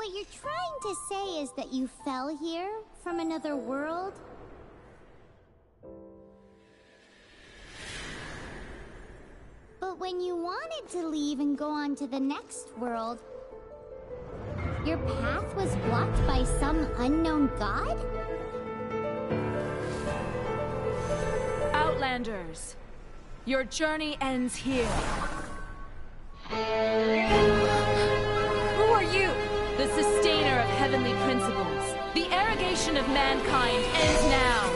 what you're trying to say is that you fell here from another world? But when you wanted to leave and go on to the next world, your path was blocked by some unknown god? Outlanders, your journey ends here. Who are you? The sustainer of heavenly principles. The arrogation of mankind ends now.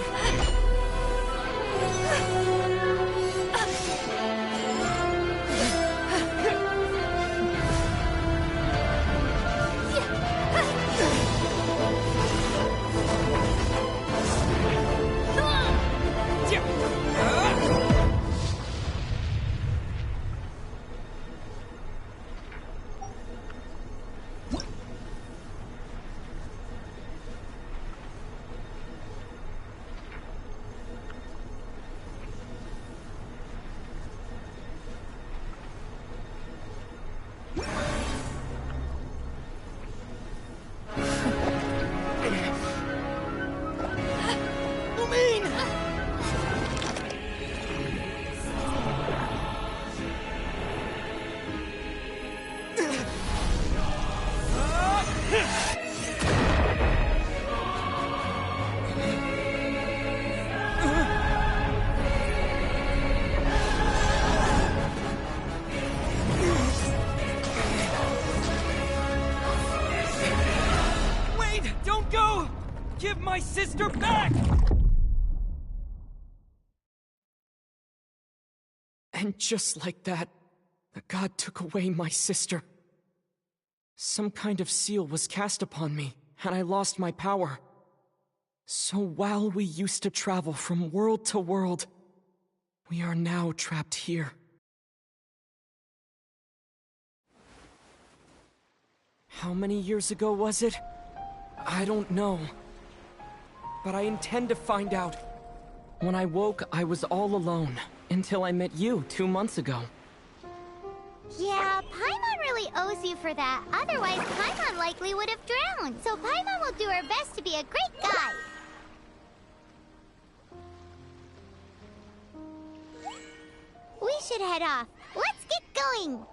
Give my sister back! And just like that, the god took away my sister. Some kind of seal was cast upon me, and I lost my power. So while we used to travel from world to world, we are now trapped here. How many years ago was it? I don't know. But I intend to find out. When I woke, I was all alone, until I met you 2 months ago. Yeah, Paimon really owes you for that. Otherwise, Paimon likely would have drowned. So Paimon will do her best to be a great guide. We should head off. Let's get going!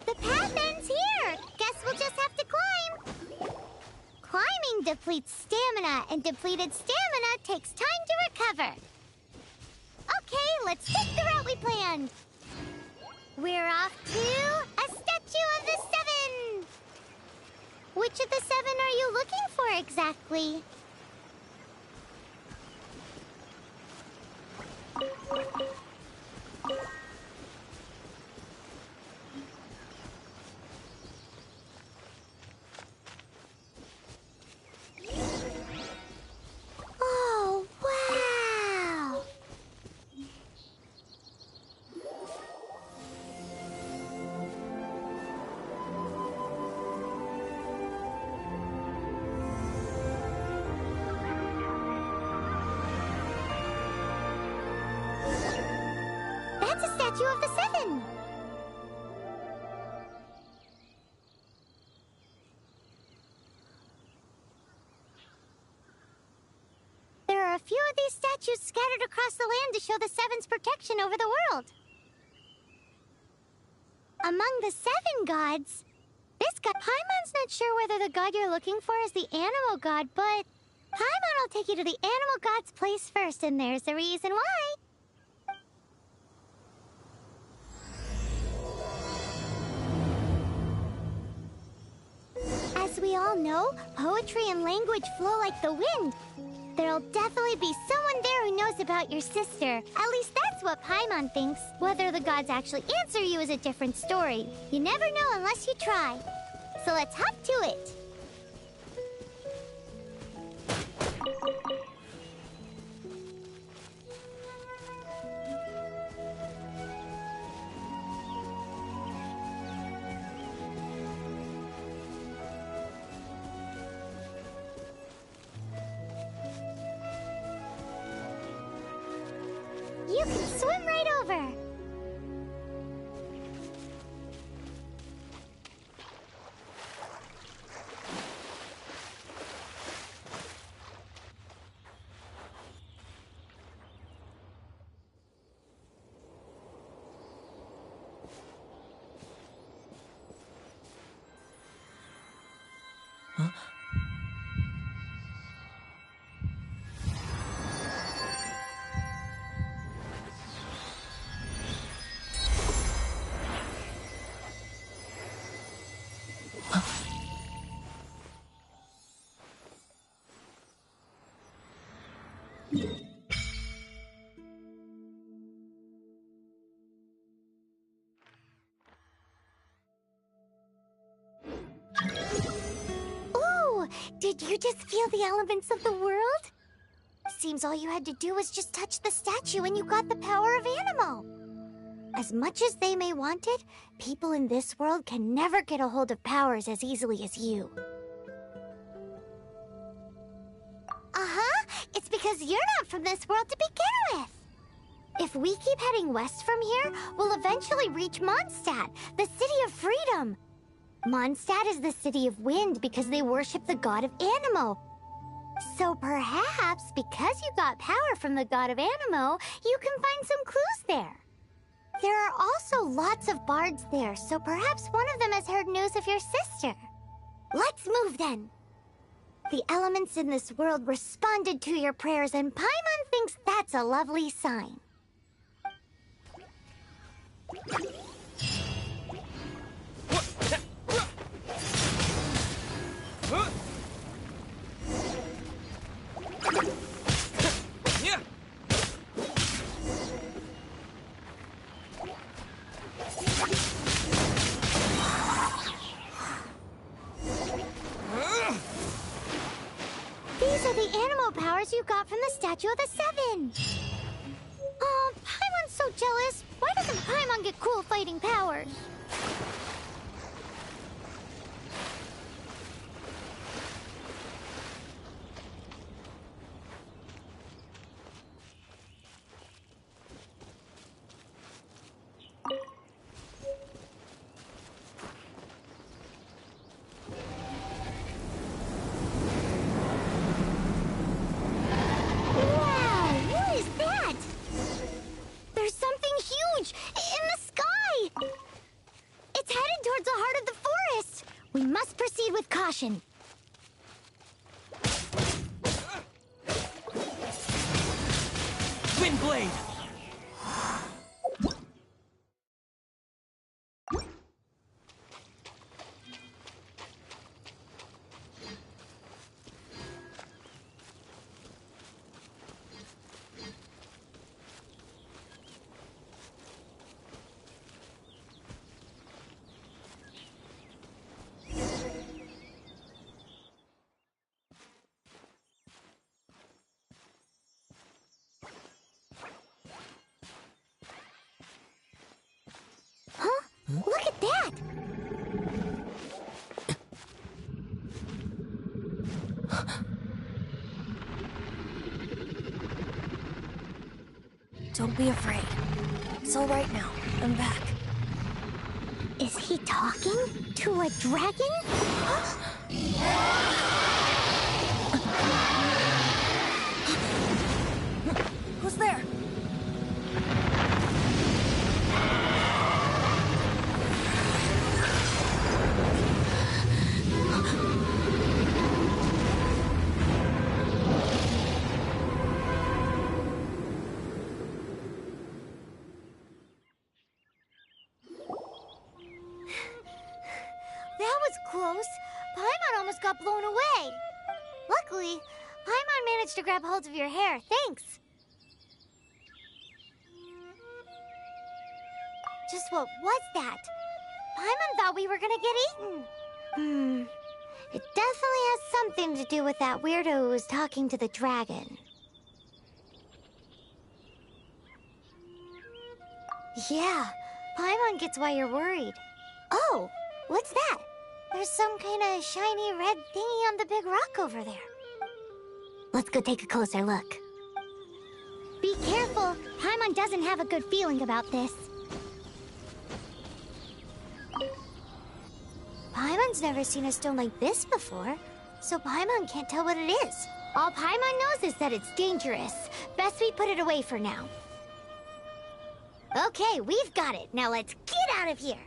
The path ends here. Guess we'll just have to climb. Climbing depletes stamina, and depleted stamina takes time to recover. Okay, let's take the route we planned. We're off to a statue of the Seven. Which of the seven are you looking for exactly? Oh, wow! That's a statue of the Seven! There are a few of these statues scattered across the land to show the Seven's protection over the world. Among the 7 gods, this god, Paimon's not sure whether the god you're looking for is the animal god, but Paimon will take you to the animal god's place first, and there's the reason why. As we all know, poetry and language flow like the wind. There'll definitely be someone there who knows about your sister. At least that's what Paimon thinks. Whether the gods actually answer you is a different story. You never know unless you try. So let's hop to it. You can swim right over. Ooh, did you just feel the elements of the world? Seems all you had to do was just touch the statue and you got the power of animal. As much as they may want it, people in this world can never get a hold of powers as easily as you. Uh-huh, it's because you're not from this world to begin with. If we keep heading west from here, we'll eventually reach Mondstadt, the city of freedom. Mondstadt is the city of wind because they worship the god of Anemo. So perhaps, because you got power from the god of Anemo, you can find some clues there. There are also lots of bards there, so perhaps one of them has heard news of your sister. Let's move then. The elements in this world responded to your prayers, and Paimon thinks that's a lovely sign. These are the animal powers you got from the Statue of the Seven. Oh, Paimon's so jealous. Why doesn't Paimon get cool fighting powers? We must proceed with caution. Windblade! Look at that! Don't be afraid. It's all right now. I'm back. Is he talking to a dragon? Who's there? close. Paimon almost got blown away. Luckily, Paimon managed to grab hold of your hair. Thanks. Just what was that? Paimon thought we were gonna get eaten. It definitely has something to do with that weirdo who was talking to the dragon. Yeah, Paimon gets why you're worried. Oh, what's that? There's some kind of shiny red thingy on the big rock over there. Let's go take a closer look. Be careful. Paimon doesn't have a good feeling about this. Paimon's never seen a stone like this before, so Paimon can't tell what it is. All Paimon knows is that it's dangerous. Best we put it away for now. Okay, we've got it. Now let's get out of here.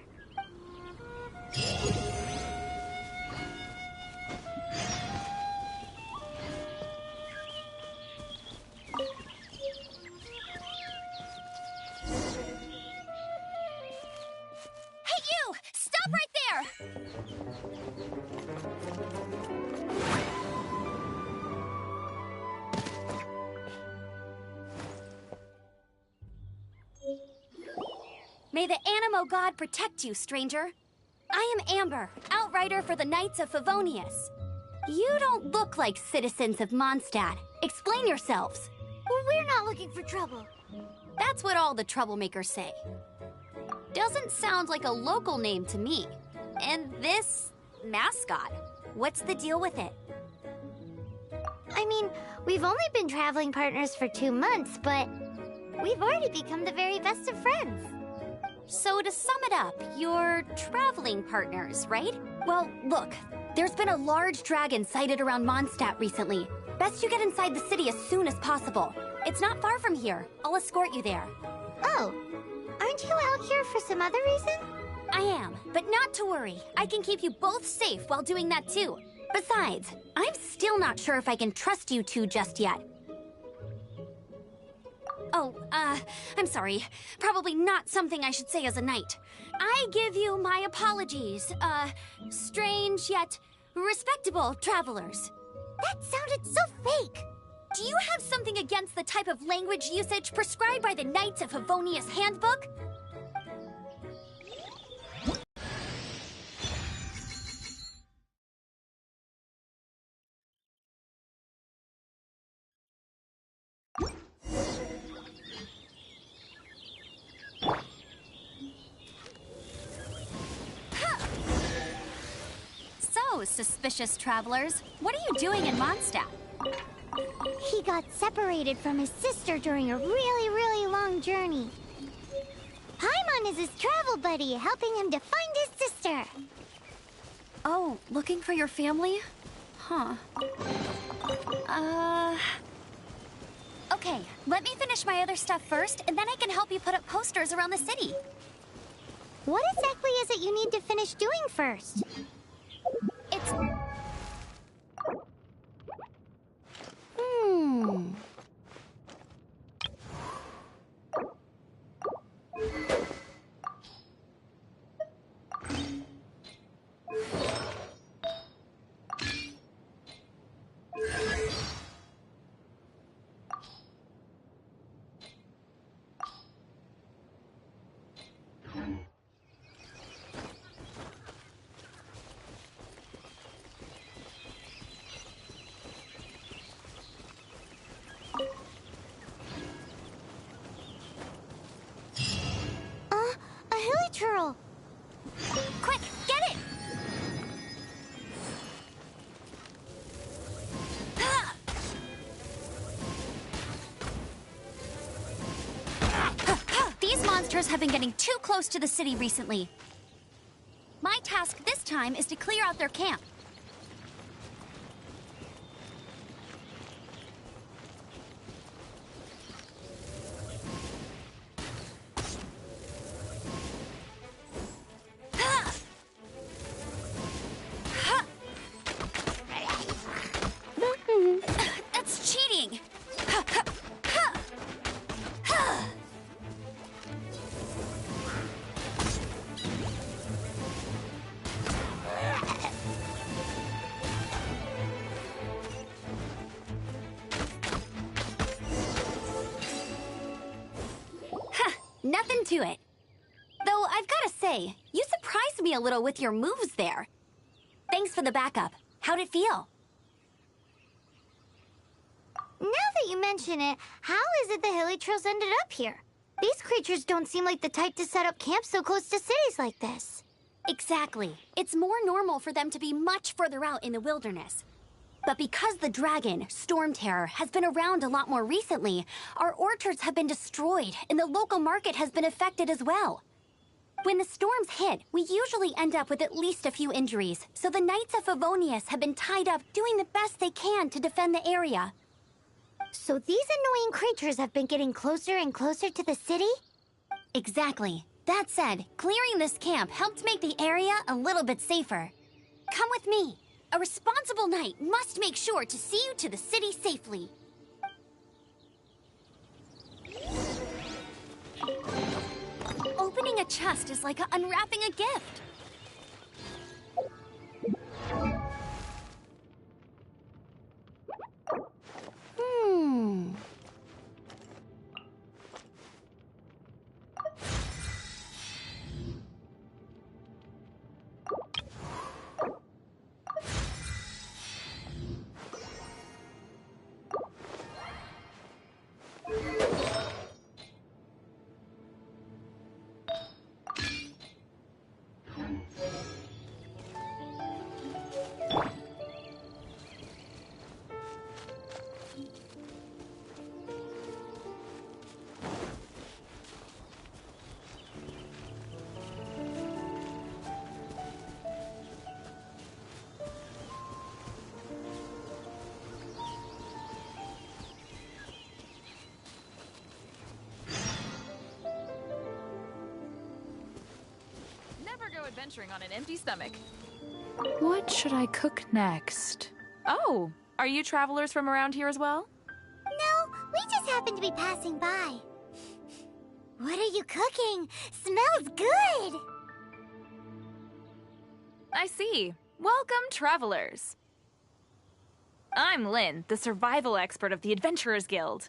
Hey, you! Stop right there! May the Animo God protect you, stranger. I am Amber, outrider for the Knights of Favonius. You don't look like citizens of Mondstadt. Explain yourselves. Well, we're not looking for trouble. That's what all the troublemakers say. Doesn't sound like a local name to me. And this mascot, what's the deal with it? I mean, we've only been traveling partners for 2 months, but we've already become the very best of friends. So to sum it up, you're traveling partners, right? Well, look, there's been a large dragon sighted around Mondstadt recently. Best you get inside the city as soon as possible. It's not far from here. I'll escort you there. Oh, aren't you out here for some other reason? I am, but not to worry. I can keep you both safe while doing that too. Besides, I'm still not sure if I can trust you two just yet. Oh, I'm sorry. Probably not something I should say as a knight. I give you my apologies, strange yet respectable travelers. That sounded so fake. Do you have something against the type of language usage prescribed by the Knights of Favonius Handbook? So, suspicious travelers, what are you doing in Mondstadt? He got separated from his sister during a really long journey. Paimon is his travel buddy, helping him to find his sister. Oh, looking for your family? Huh. Okay, let me finish my other stuff first, and then I can help you put up posters around the city. What exactly is it you need to finish doing first? It's... A hilly churl. Quick, get it! These monsters have been getting too close to the city recently. My task this time is to clear out their camp. That's cheating! nothing to it. Though I've gotta say, you surprised me a little with your moves there. Thanks for the backup. How'd it feel? Now that you mention it, how is it the Hilichurls ended up here? These creatures don't seem like the type to set up camp so close to cities like this. Exactly. It's more normal for them to be much further out in the wilderness. But because the dragon, Storm Terror, has been around a lot more recently, our orchards have been destroyed and the local market has been affected as well. When the storms hit, we usually end up with at least a few injuries, so the Knights of Favonius have been tied up doing the best they can to defend the area. So these annoying creatures have been getting closer and closer to the city? Exactly. That said, clearing this camp helped make the area a little bit safer. Come with me. A responsible knight must make sure to see you to the city safely. Opening a chest is like unwrapping a gift. Go adventuring on an empty stomach. What should I cook next? Oh, are you travelers from around here as well? No, we just happened to be passing by. What are you cooking? Smells good! I see. Welcome, travelers. I'm Lynn, the survival expert of the Adventurers Guild.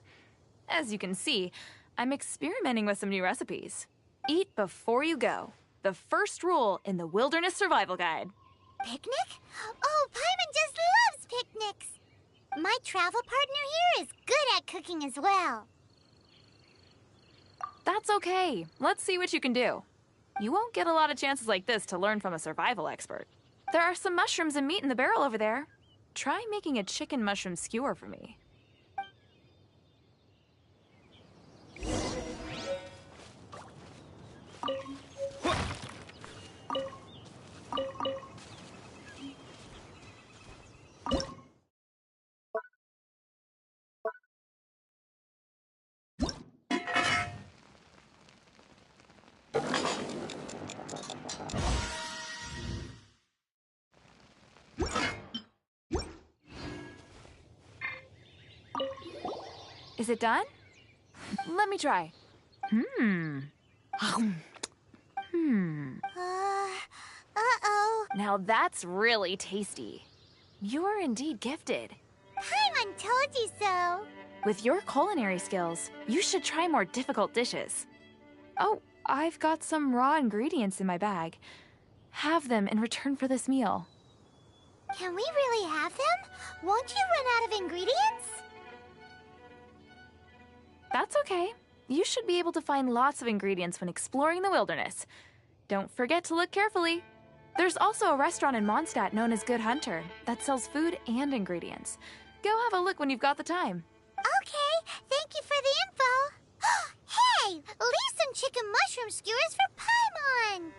As you can see, I'm experimenting with some new recipes. Eat before you go. The first rule in the Wilderness Survival Guide. Picnic? Oh, Paimon just loves picnics! My travel partner here is good at cooking as well. That's okay. Let's see what you can do. You won't get a lot of chances like this to learn from a survival expert. There are some mushrooms and meat in the barrel over there. Try making a chicken mushroom skewer for me. Is it done? Let me try. Uh-oh. Now that's really tasty. You're indeed gifted. Paimon told you so. With your culinary skills, you should try more difficult dishes. Oh, I've got some raw ingredients in my bag. Have them in return for this meal. Can we really have them? Won't you run out of ingredients? That's okay. You should be able to find lots of ingredients when exploring the wilderness. Don't forget to look carefully. There's also a restaurant in Mondstadt known as Good Hunter that sells food and ingredients. Go have a look when you've got the time. Okay, thank you for the info. Hey, leave some chicken mushroom skewers for Paimon.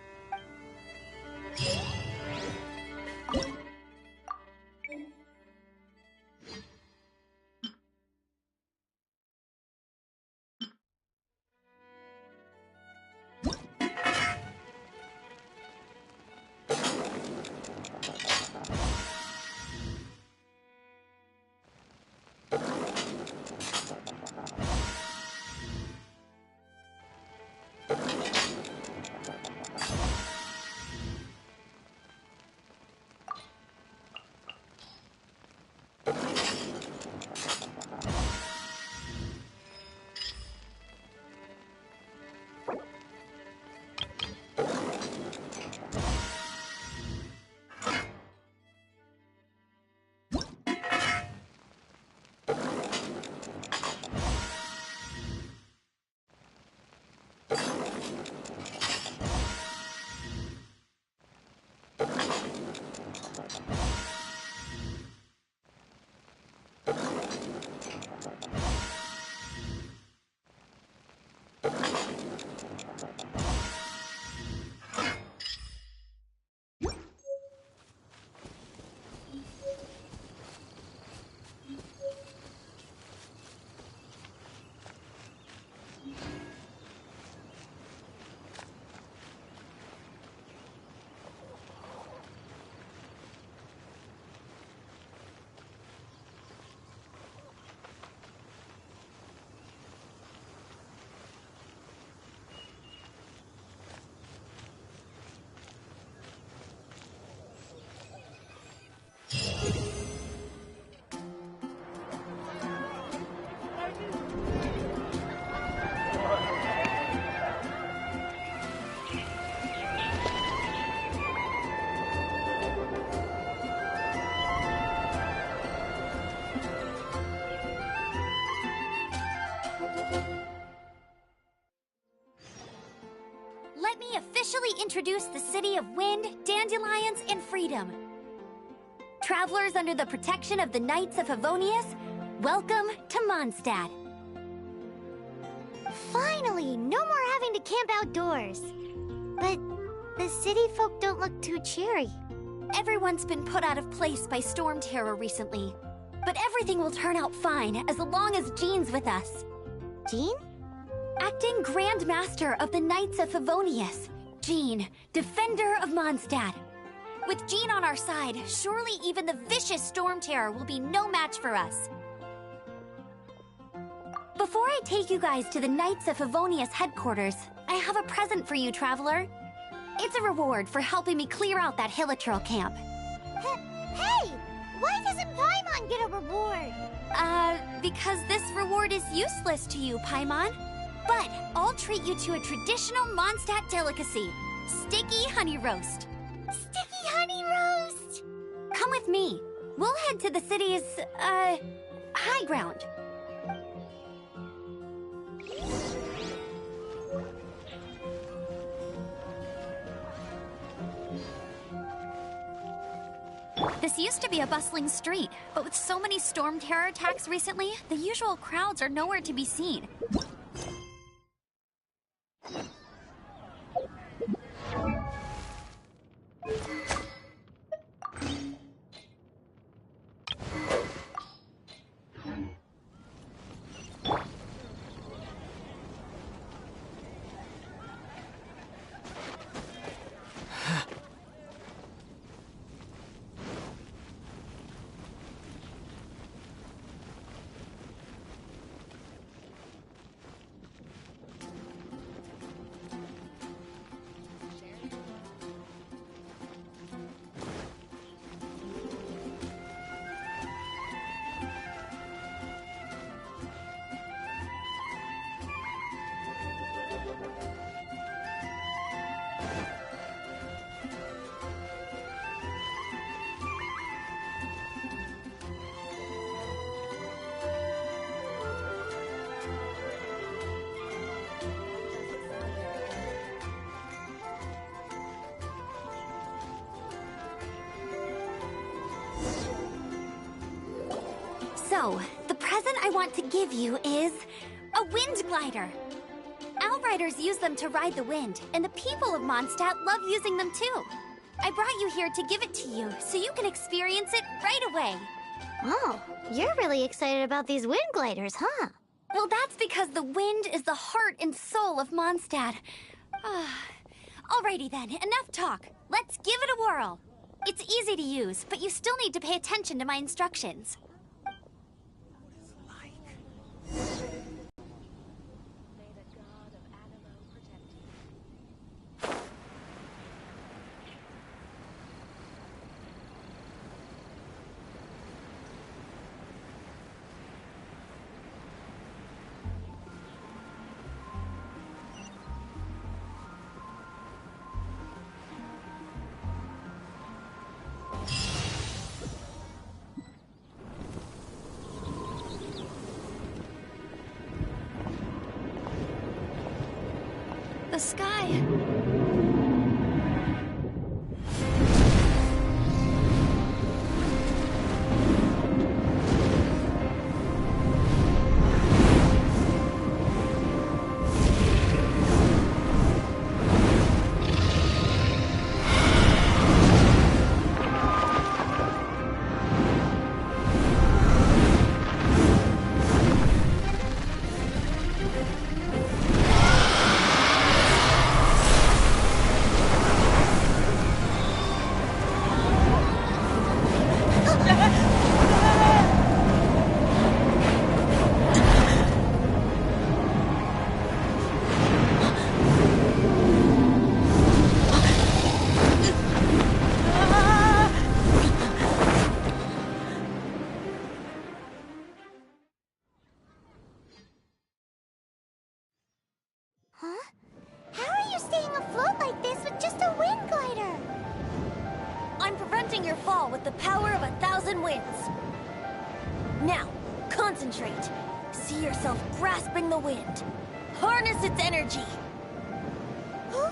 let me officially introduce the City of Wind, Dandelions, and Freedom. Travelers under the protection of the Knights of Favonius, welcome to Mondstadt. Finally, no more having to camp outdoors. But the city folk don't look too cheery. Everyone's been put out of place by storm terror recently. But everything will turn out fine as long as Jean's with us. Jean? Acting Grand Master of the Knights of Favonius, Jean, Defender of Mondstadt. With Jean on our side, surely even the vicious storm terror will be no match for us. Before I take you guys to the Knights of Favonius headquarters, I have a present for you, Traveler. It's a reward for helping me clear out that Hilichurl camp. Hey! Why doesn't Paimon get a reward? Because this reward is useless to you, Paimon. But I'll treat you to a traditional Mondstadt delicacy, sticky honey roast. Sticky honey roast! Come with me. We'll head to the city's, high ground. This used to be a bustling street, but with so many storm terror attacks recently, the usual crowds are nowhere to be seen. So, the present I want to give you is a wind glider. Outriders use them to ride the wind, and the people of Mondstadt love using them too. I brought you here to give it to you, so you can experience it right away. Oh, you're really excited about these wind gliders, huh? Well, that's because the wind is the heart and soul of Mondstadt. Alrighty then, enough talk. Let's give it a whirl. It's easy to use, but you still need to pay attention to my instructions. The sky. Huh? How are you staying afloat like this with just a wind glider? I'm preventing your fall with the power of 1,000 winds. Now, concentrate. See yourself grasping the wind. Harness its energy. Huh?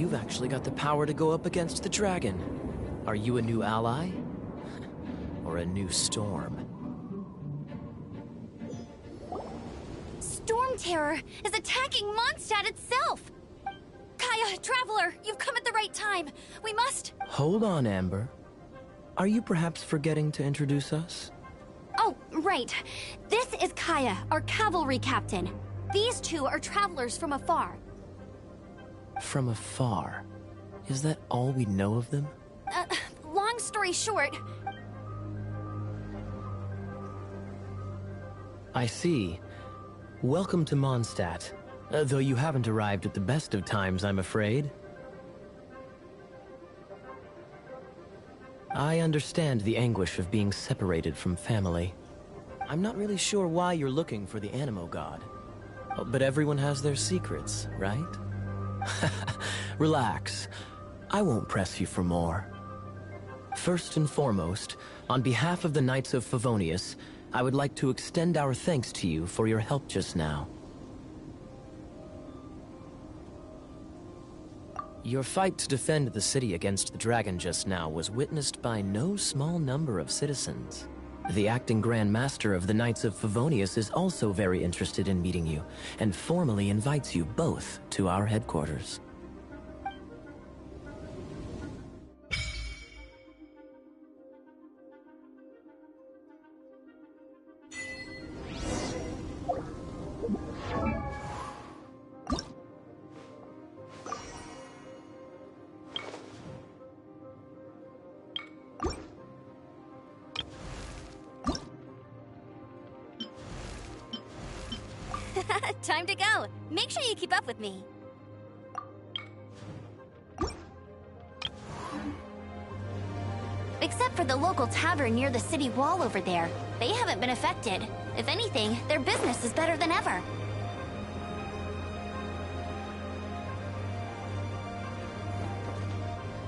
You've actually got the power to go up against the dragon. Are you a new ally? Or a new storm? Storm Terror is attacking Mondstadt itself! Kaya, Traveler, you've come at the right time. We must... Hold on, Amber. Are you perhaps forgetting to introduce us? Oh, right. This is Kaya, our cavalry captain. These two are travelers from afar. From afar? Is that all we know of them? Long story short... I see. Welcome to Mondstadt. Though you haven't arrived at the best of times, I'm afraid. I understand the anguish of being separated from family. I'm not really sure why you're looking for the Animo God. But everyone has their secrets, right? Relax. I won't press you for more. First and foremost, on behalf of the Knights of Favonius, I would like to extend our thanks to you for your help just now. Your fight to defend the city against the dragon just now was witnessed by no small number of citizens. The acting Grand Master of the Knights of Favonius is also very interested in meeting you, and formally invites you both to our headquarters. Time to go. Make sure you keep up with me. Except for the local tavern near the city wall over there. They haven't been affected. If anything, their business is better than ever.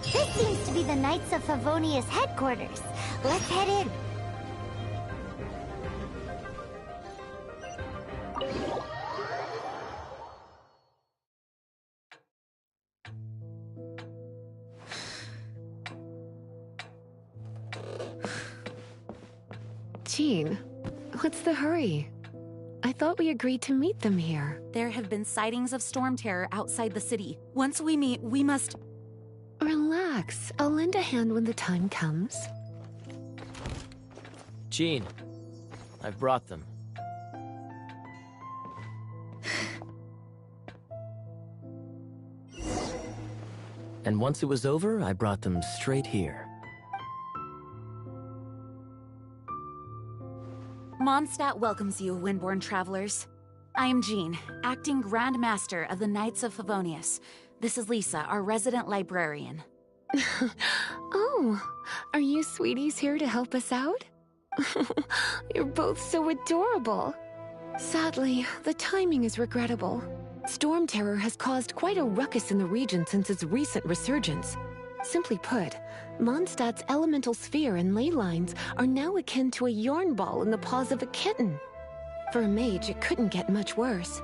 This seems to be the Knights of Favonius headquarters. Let's head in. Jean, what's the hurry? I thought we agreed to meet them here. There have been sightings of storm terror outside the city. Once we meet, we must... Relax. I'll lend a hand when the time comes. Jean, I've brought them. And once it was over, I brought them straight here. Mondstadt welcomes you, Windborn travelers. I am Jean, acting Grand Master of the Knights of Favonius. This is Lisa, our resident librarian. Oh, are you sweeties here to help us out? You're both so adorable. Sadly, the timing is regrettable. Storm Terror has caused quite a ruckus in the region since its recent resurgence. Simply put, Mondstadt's elemental sphere and ley lines are now akin to a yarn ball in the paws of a kitten. For a mage, it couldn't get much worse.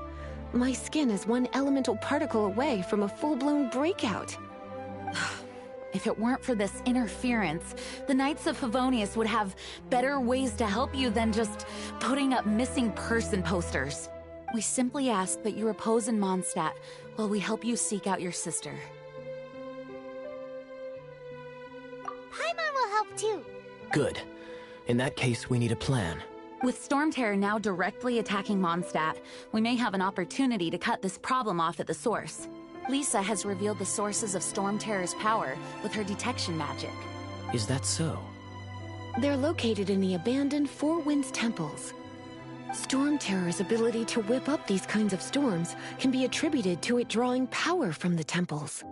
My skin is one elemental particle away from a full-blown breakout. If it weren't for this interference, the Knights of Favonius would have better ways to help you than just putting up missing person posters. We simply ask that you repose in Mondstadt while we help you seek out your sister. Paimon will help too. Good. In that case, we need a plan. With Storm Terror now directly attacking Mondstadt, we may have an opportunity to cut this problem off at the source. Lisa has revealed the sources of Storm Terror's power with her detection magic. Is that so? They're located in the abandoned Four Winds temples. Storm Terror's ability to whip up these kinds of storms can be attributed to it drawing power from the temples.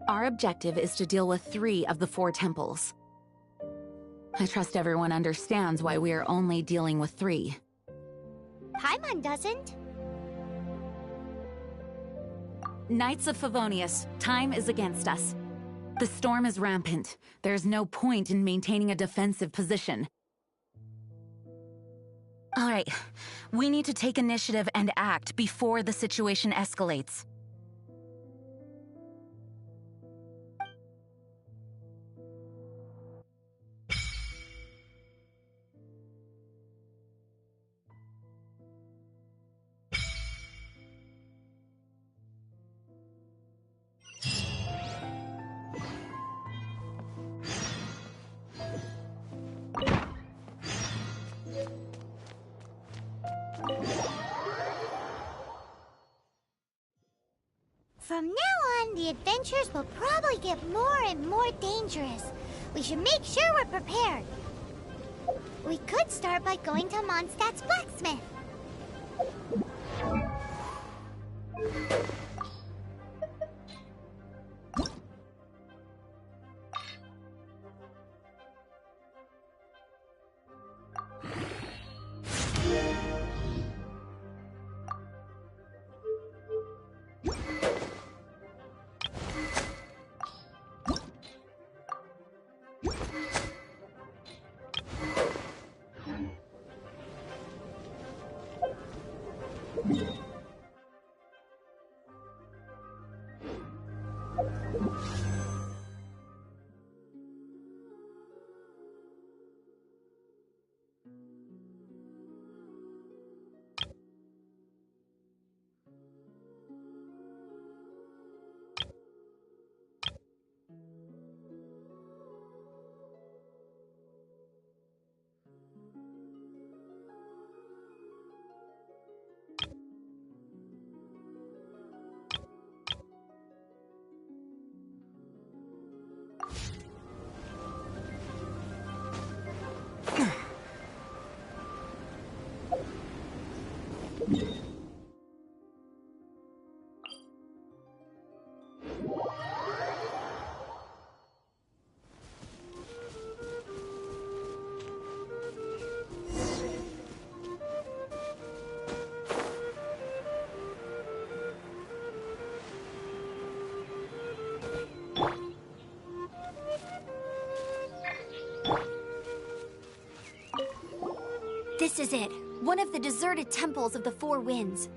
Our objective is to deal with 3 of the 4 temples. I trust everyone understands why we are only dealing with 3. Paimon doesn't. Knights of Favonius, time is against us. The storm is rampant. There's no point in maintaining a defensive position. All right, we need to take initiative and act before the situation escalates. From now on, the adventures will probably get more and more dangerous. We should make sure we're prepared. We could start by going to Mondstadt's blacksmith. This is it. One of the deserted temples of the Four Winds.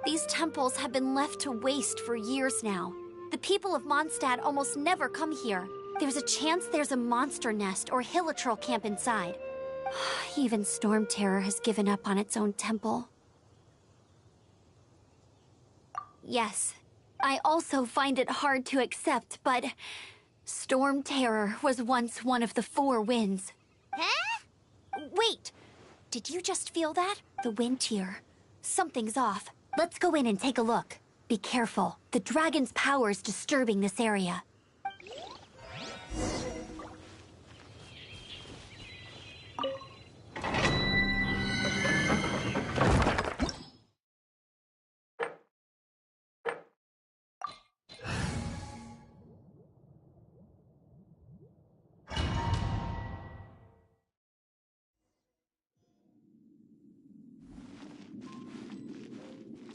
These temples have been left to waste for years now. The people of Mondstadt almost never come here. There's a chance there's a monster nest or hilitrol camp inside. Even Storm Terror has given up on its own temple. Yes, I also find it hard to accept, but Storm Terror was once one of the Four Winds. Huh? Wait! Did you just feel that? The wind here. Something's off. Let's go in and take a look. Be careful. The dragon's power is disturbing this area.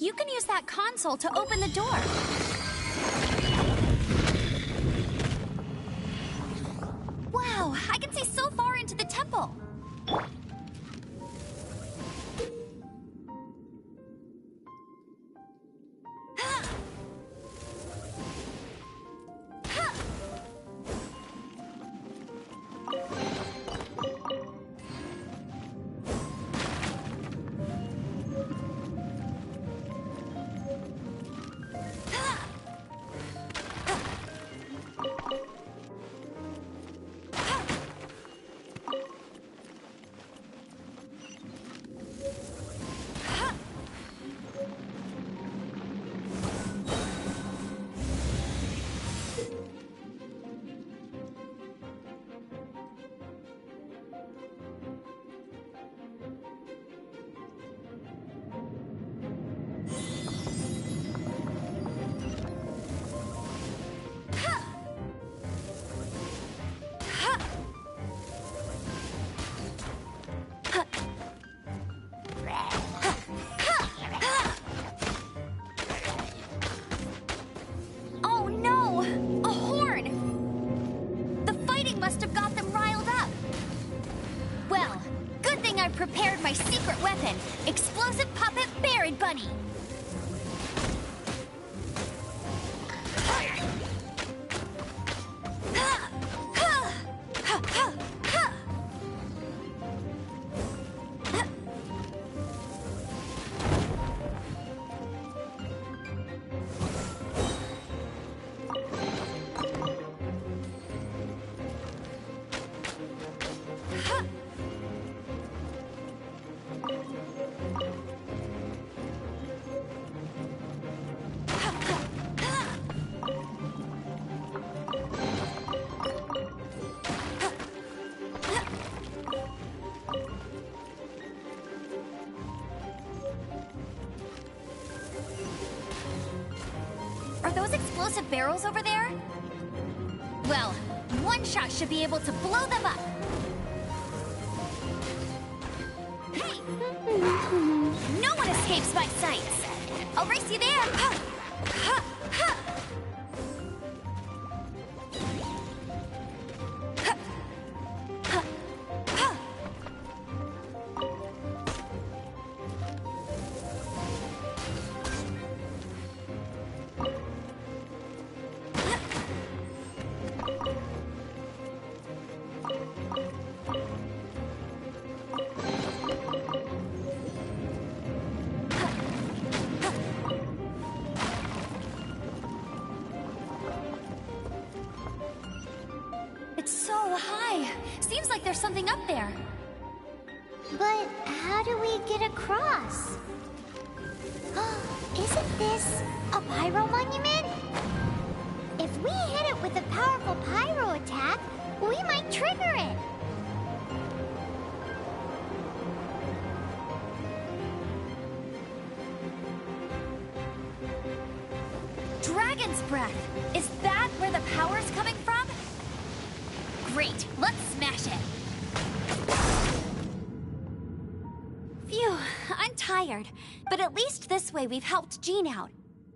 You can use that console to open the door. Wow, I can see so far into the temple. Prepared my secret weapon, explosive puppet Buried Bunny. those explosive barrels over there? Well, one shot should be able to blow them up. Hey! No one escapes my sights. I'll race you there. Ha! Ha! Ha! Ha! Ha! Ha! It's so high. Seems like there's something up there. But how do we get across? Isn't this a pyro monument? If we hit it with a powerful pyro attack, we might trigger it. Dragon's breath. Is that where the power's coming from? Great, let's smash it. Phew, I'm tired. But at least this way we've helped Jean out.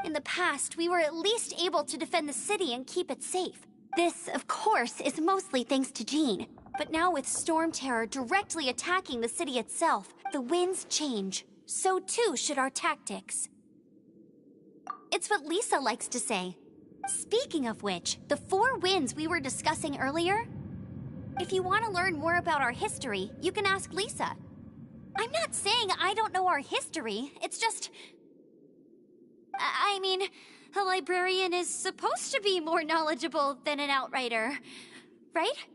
In the past, we were at least able to defend the city and keep it safe. This, of course, is mostly thanks to Jean. But now with Storm Terror directly attacking the city itself, the winds change. So too should our tactics. It's what Lisa likes to say. Speaking of which, the 4 winds we were discussing earlier, if you want to learn more about our history, you can ask Lisa. I'm not saying I don't know our history, it's just... I mean, a librarian is supposed to be more knowledgeable than an outrider, right?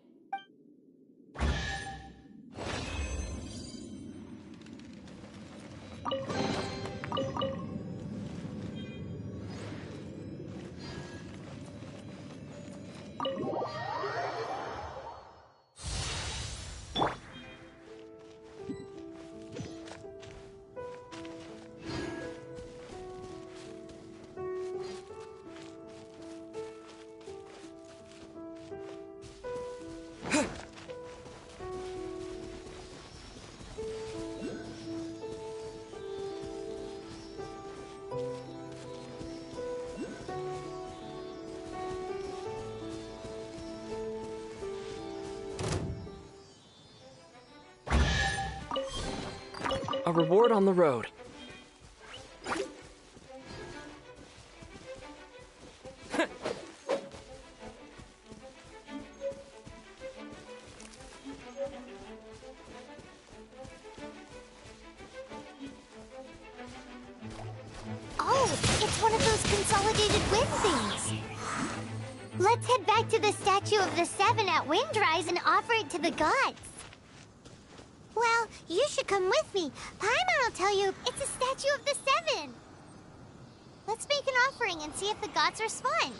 A reward on the road. Oh, it's one of those consolidated wind things. Let's head back to the statue of the 7 at Windrise and offer it to the gods. Well, you should come with me. Paimon will tell you it's a statue of the 7. Let's make an offering and see if the gods respond.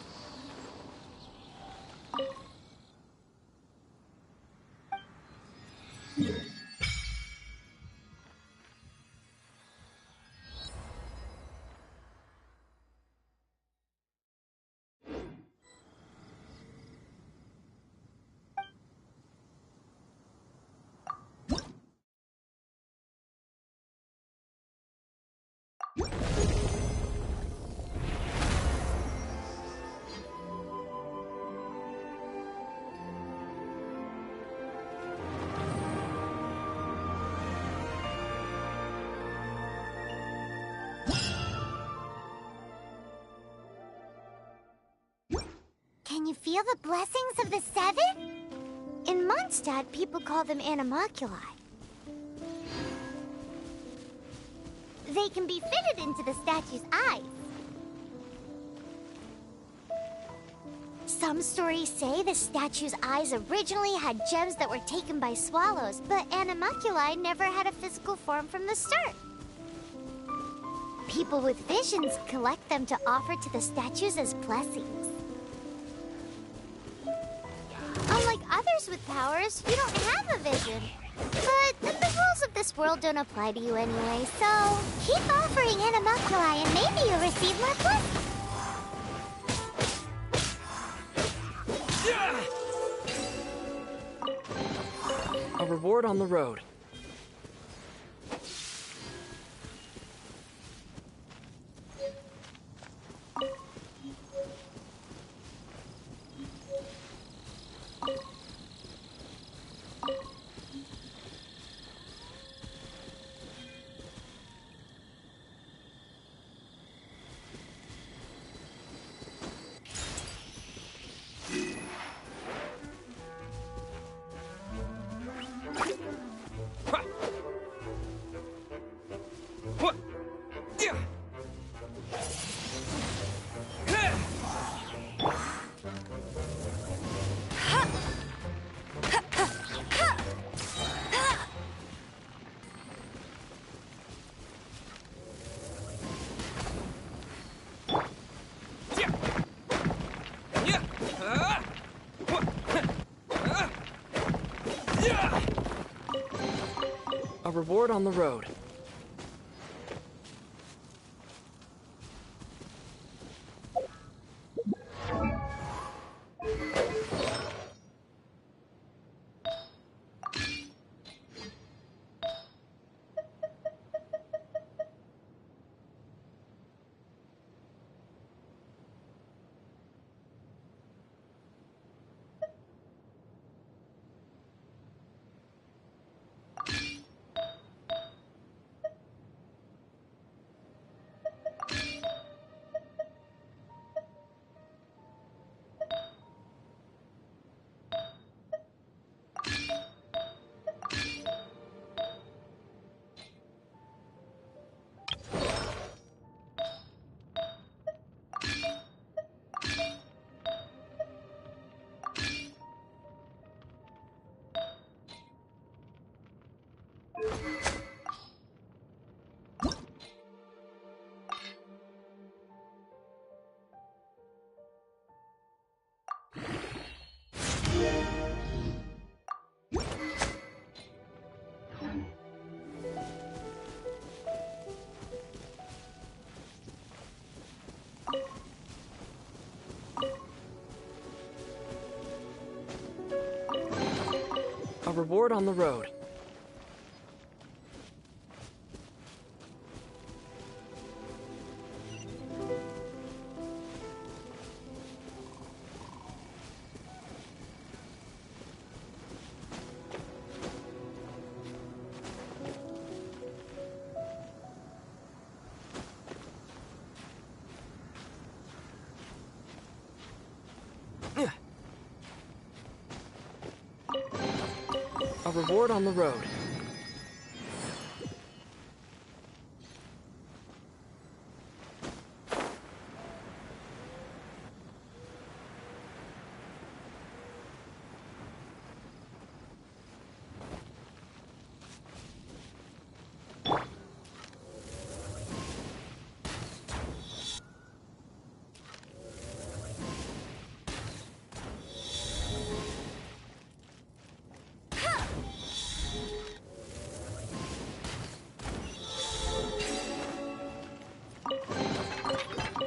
Can you feel the blessings of the 7? In Mondstadt, people call them animalculi. They can be fitted into the statue's eyes. Some stories say the statue's eyes originally had gems that were taken by swallows, but animalculi never had a physical form from the start. People with visions collect them to offer to the statues as blessings. Unlike others with powers, you don't have a vision. But the rules of this world don't apply to you anyway, so keep offering animalculi and maybe you'll receive more blessings. reward on the road. A reward on the road. A reward on the road. A reward on the road.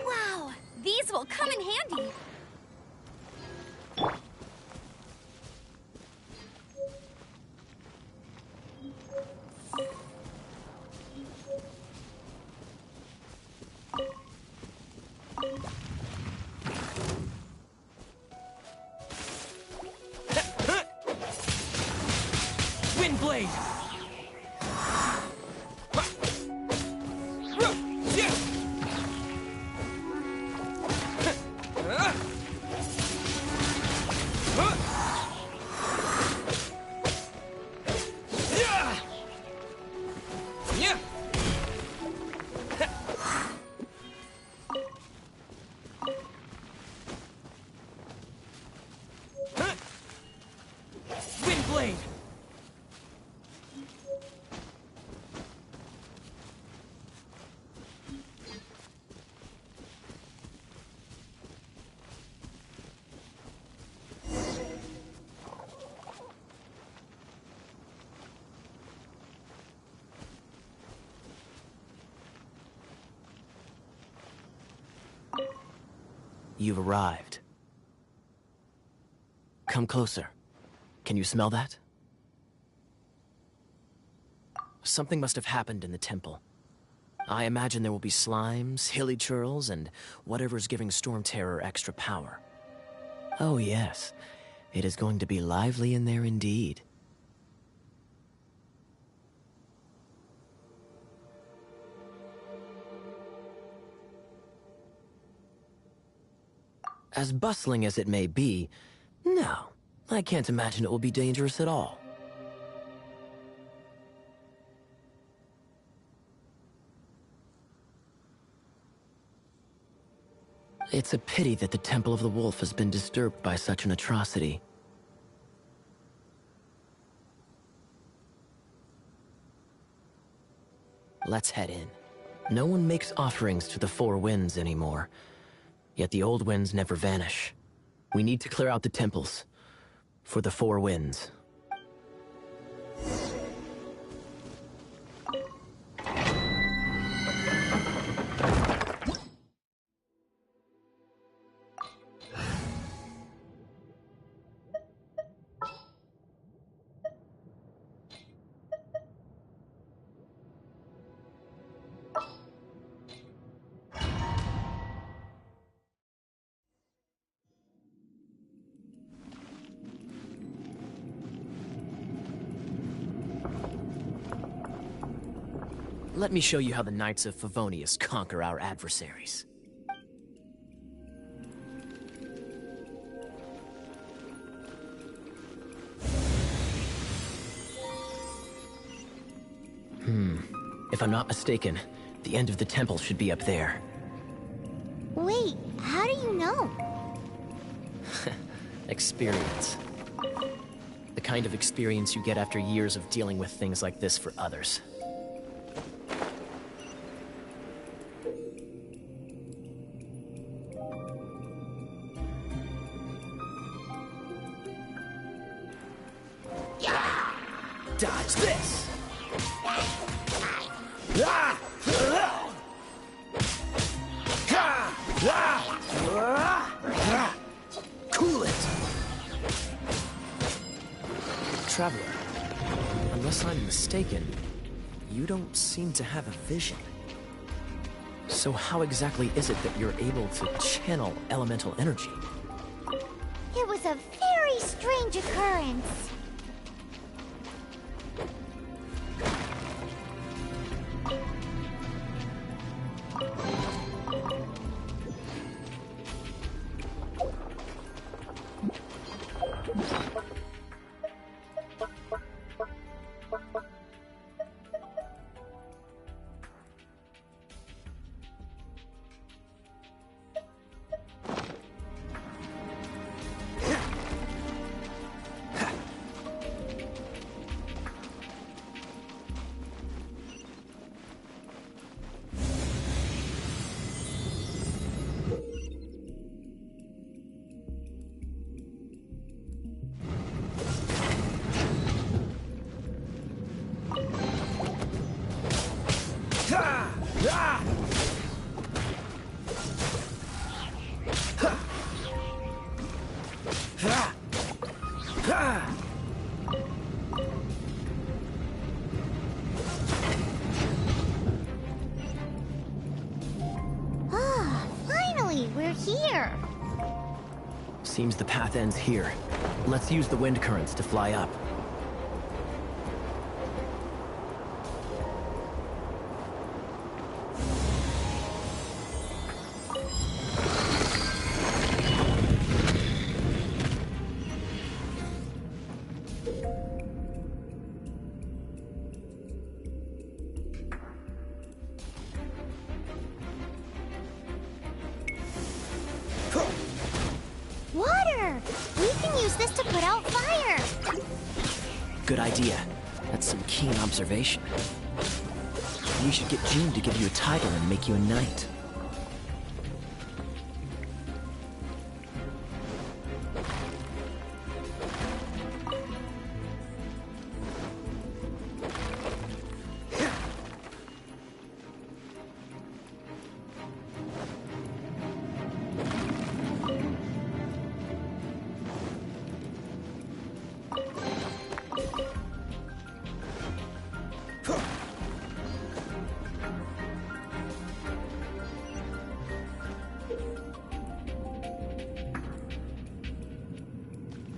Wow, these will come in handy. Windblade! Windblade! You've arrived. Come closer. Can you smell that? Something must have happened in the temple. I imagine there will be slimes, hilly churls, and whatever's giving Storm Terror extra power. Oh yes, it is going to be lively in there indeed. As bustling as it may be, no, I can't imagine it will be dangerous at all. It's a pity that the Temple of the Wolf has been disturbed by such an atrocity. Let's head in. No one makes offerings to the Four Winds anymore. Yet the old winds never vanish. We need to clear out the temples. For the Four Winds. Let me show you how the Knights of Favonius conquer our adversaries. If I'm not mistaken, the end of the temple should be up there. Wait, how do you know? Experience. The kind of experience you get after years of dealing with things like this for others. Dodge this! Cool it! Traveler, unless I'm mistaken, you don't seem to have a vision. So how exactly is it that you're able to channel elemental energy? It was a very strange occurrence. Finally, we're here. Seems the path ends here. Let's use the wind currents to fly up. Water! We can use this to put out fire. Good idea. That's some keen observation. We should get June to give you a title and make you a knight.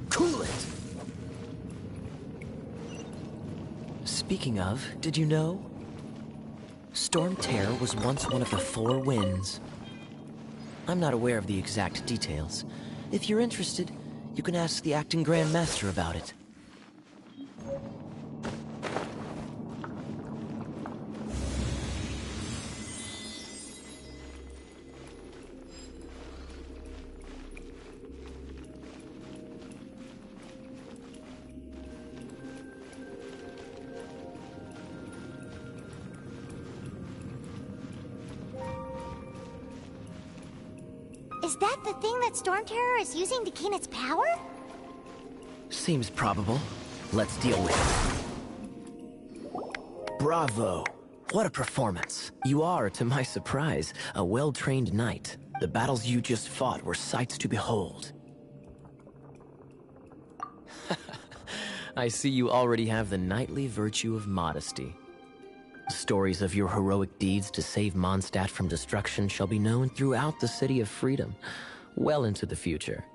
Cool it! Speaking of, did you know? Storm Terror was once one of the 4 winds. I'm not aware of the exact details. If you're interested, you can ask the acting Grand Master about it. Is that the thing that Storm Terror is using to gain its power? Seems probable. Let's deal with it. Bravo! What a performance. You are, to my surprise, a well-trained knight. The battles you just fought were sights to behold. I see you already have the knightly virtue of modesty. Stories of your heroic deeds to save Mondstadt from destruction shall be known throughout the City of Freedom, well into the future.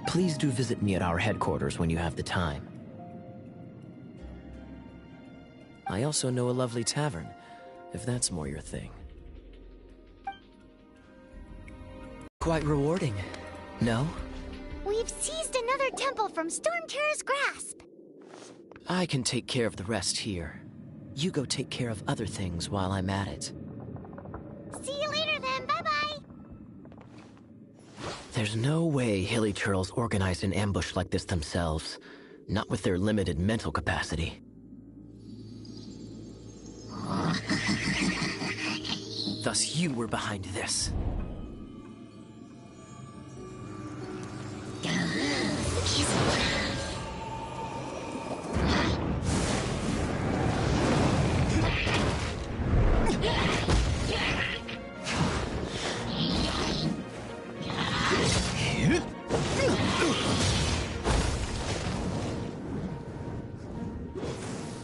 Please do visit me at our headquarters when you have the time. I also know a lovely tavern, if that's more your thing. Quite rewarding, no? We've seized another temple from Storm Terror's grasp. I can take care of the rest here. You go take care of other things while I'm at it. See you later then, bye-bye. There's no way Hilly Churls organized an ambush like this themselves. Not with their limited mental capacity. Thus you were behind this.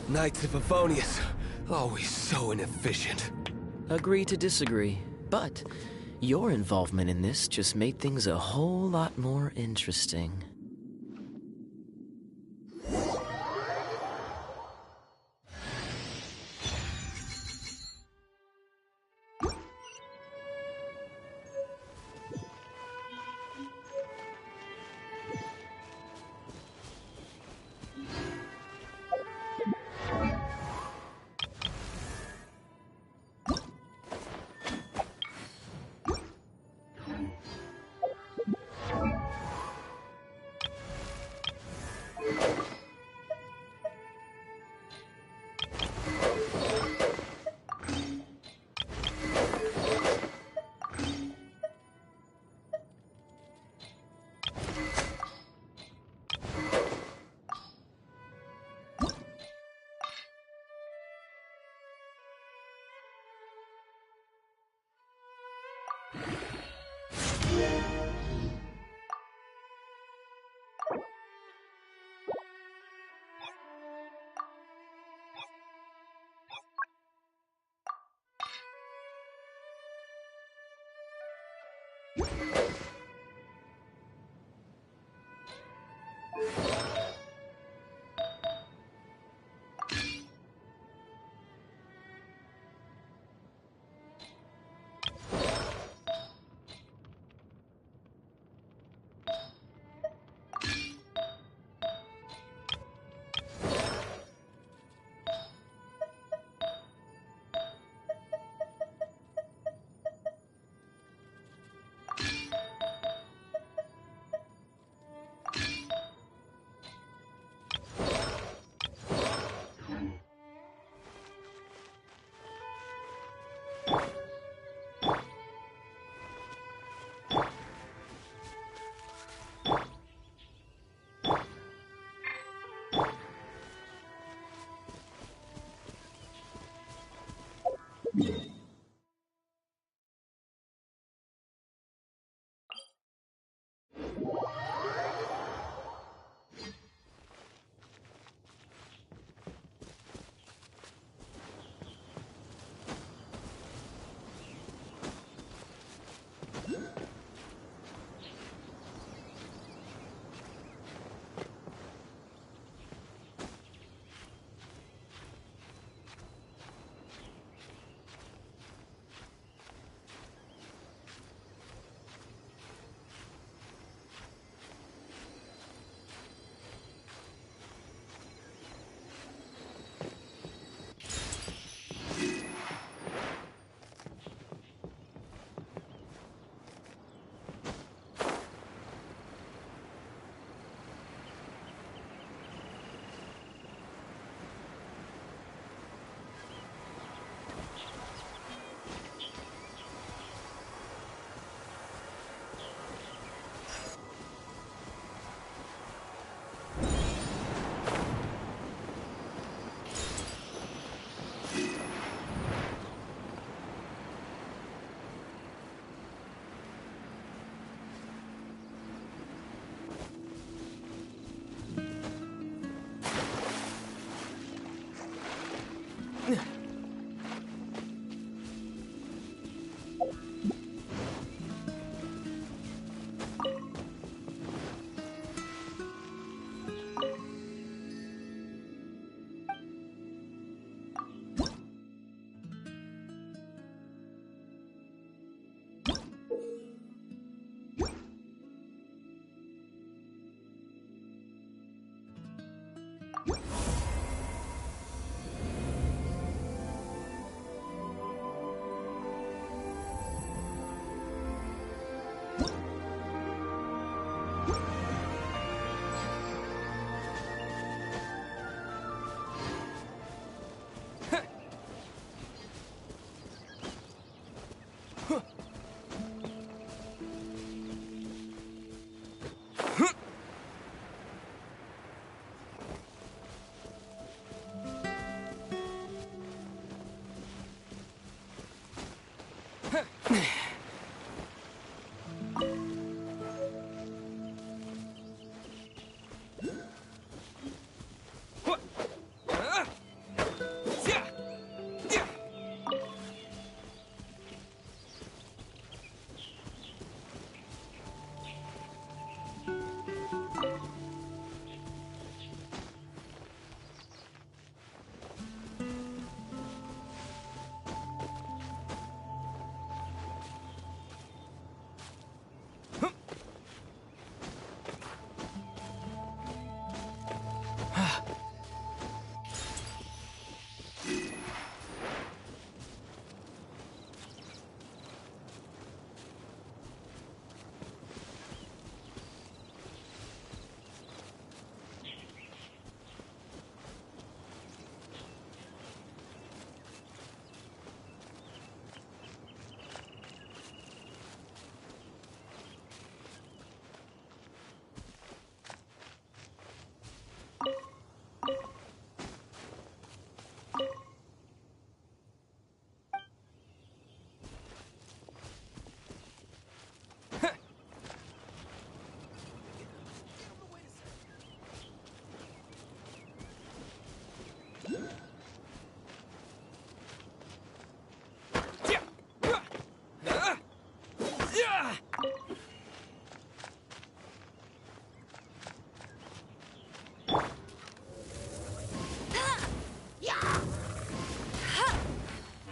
Knights of Favonius, always so inefficient. Agree to disagree, but your involvement in this just made things a whole lot more interesting.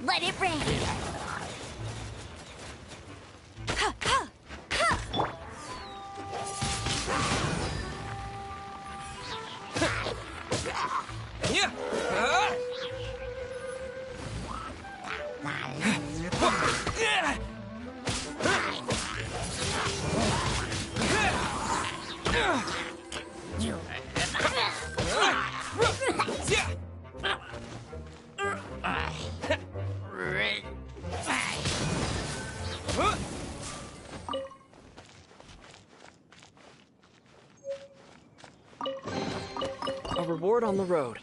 Let it rain! A reward on the road.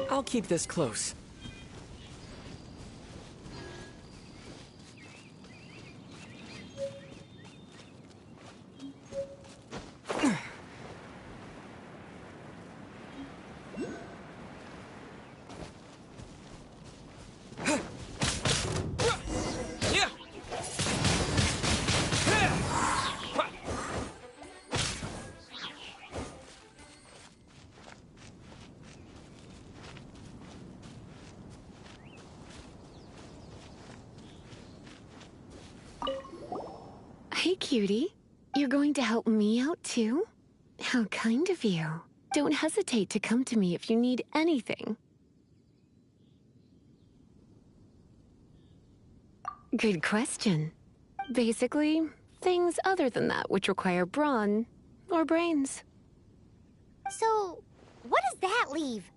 I'll keep this close. Hey, cutie. You're going to help me out, too? How kind of you. Don't hesitate to come to me if you need anything. Good question. Basically, things other than that which require brawn or brains. So, what does that leave?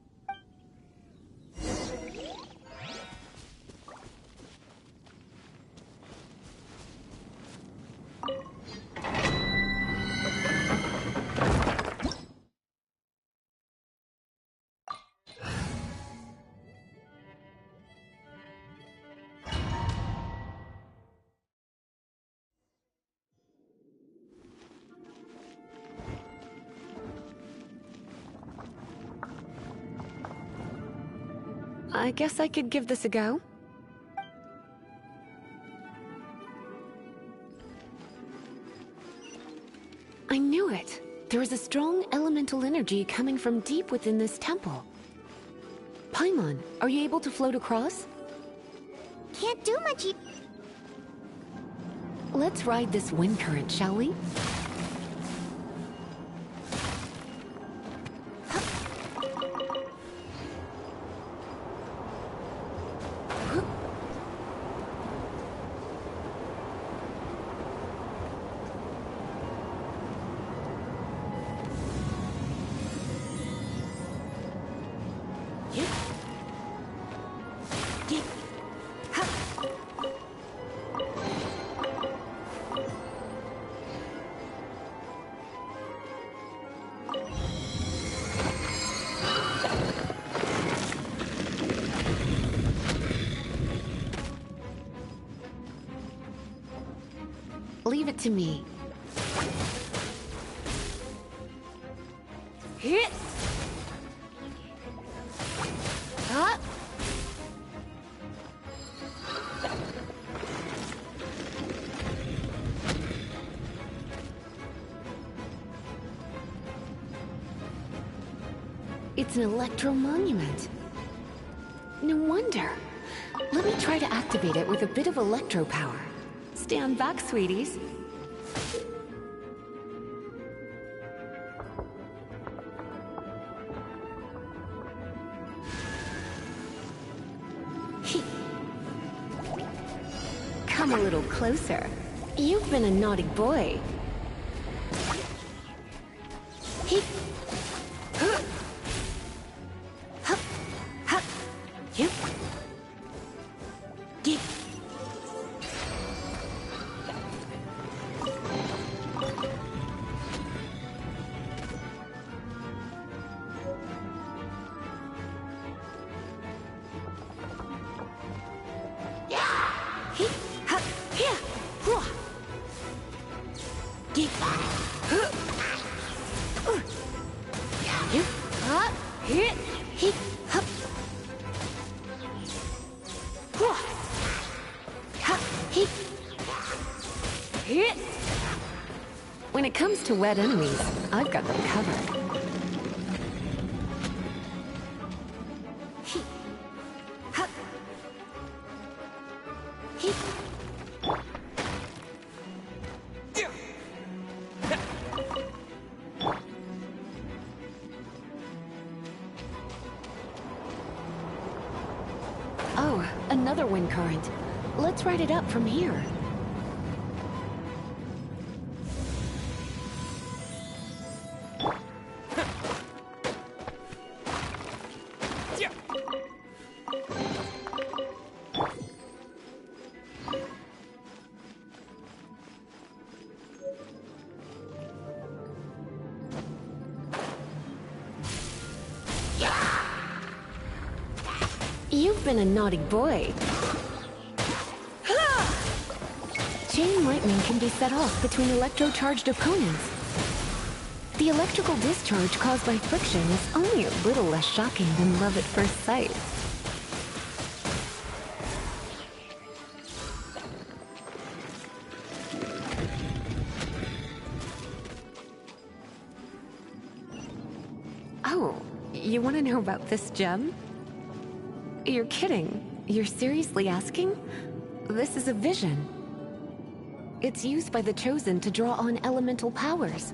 I guess I could give this a go. I knew it. There is a strong elemental energy coming from deep within this temple. Paimon, are you able to float across? Can't do much. Let's ride this wind current, shall we? Leave it to me. Hit! Up! It's an electro monument. No wonder. Let me try to activate it with a bit of electro power. Stand back, sweeties. Come a little closer. You've been a naughty boy. When it comes to wet enemies, I've got them covered. Oh, another wind current. Let's ride it up from here. You've been a naughty boy. Chain lightning can be set off between electro-charged opponents. The electrical discharge caused by friction is only a little less shocking than love at first sight. Oh, you want to know about this gem? You're kidding. You're seriously asking? This is a vision. It's used by the Chosen to draw on elemental powers.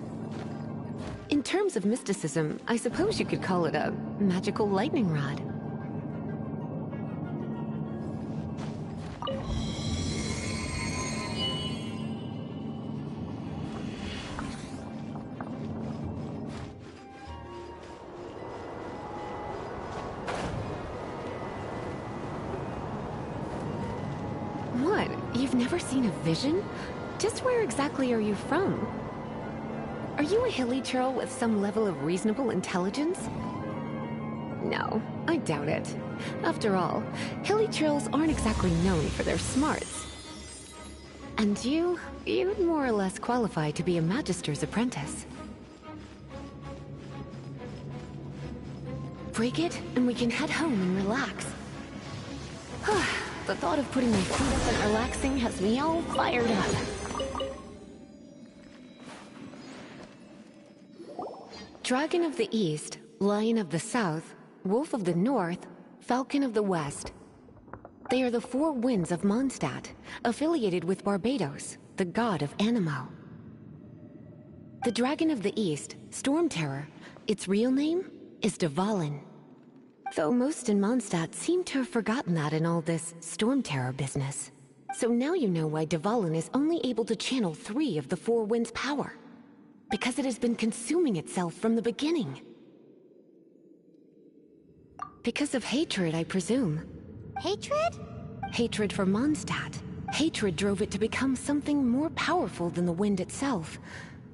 In terms of mysticism, I suppose you could call it a magical lightning rod. What? You've never seen a vision? Just where exactly are you from? Are you a hilly churl with some level of reasonable intelligence? No, I doubt it. After all, hilly churls aren't exactly known for their smarts. And you'd more or less qualify to be a magister's apprentice. Break it, and we can head home and relax. The thought of putting my feet up and relaxing has me all fired up. Dragon of the East, Lion of the South, Wolf of the North, Falcon of the West. They are the four winds of Mondstadt, affiliated with Barbados, the god of Anemo. The Dragon of the East, Storm Terror, its real name is Dvalin. Though most in Mondstadt seem to have forgotten that in all this Storm Terror business. So now you know why Dvalin is only able to channel 3 of the four winds' power. Because it has been consuming itself from the beginning. Because of hatred, I presume. Hatred? Hatred for Mondstadt. Hatred drove it to become something more powerful than the wind itself.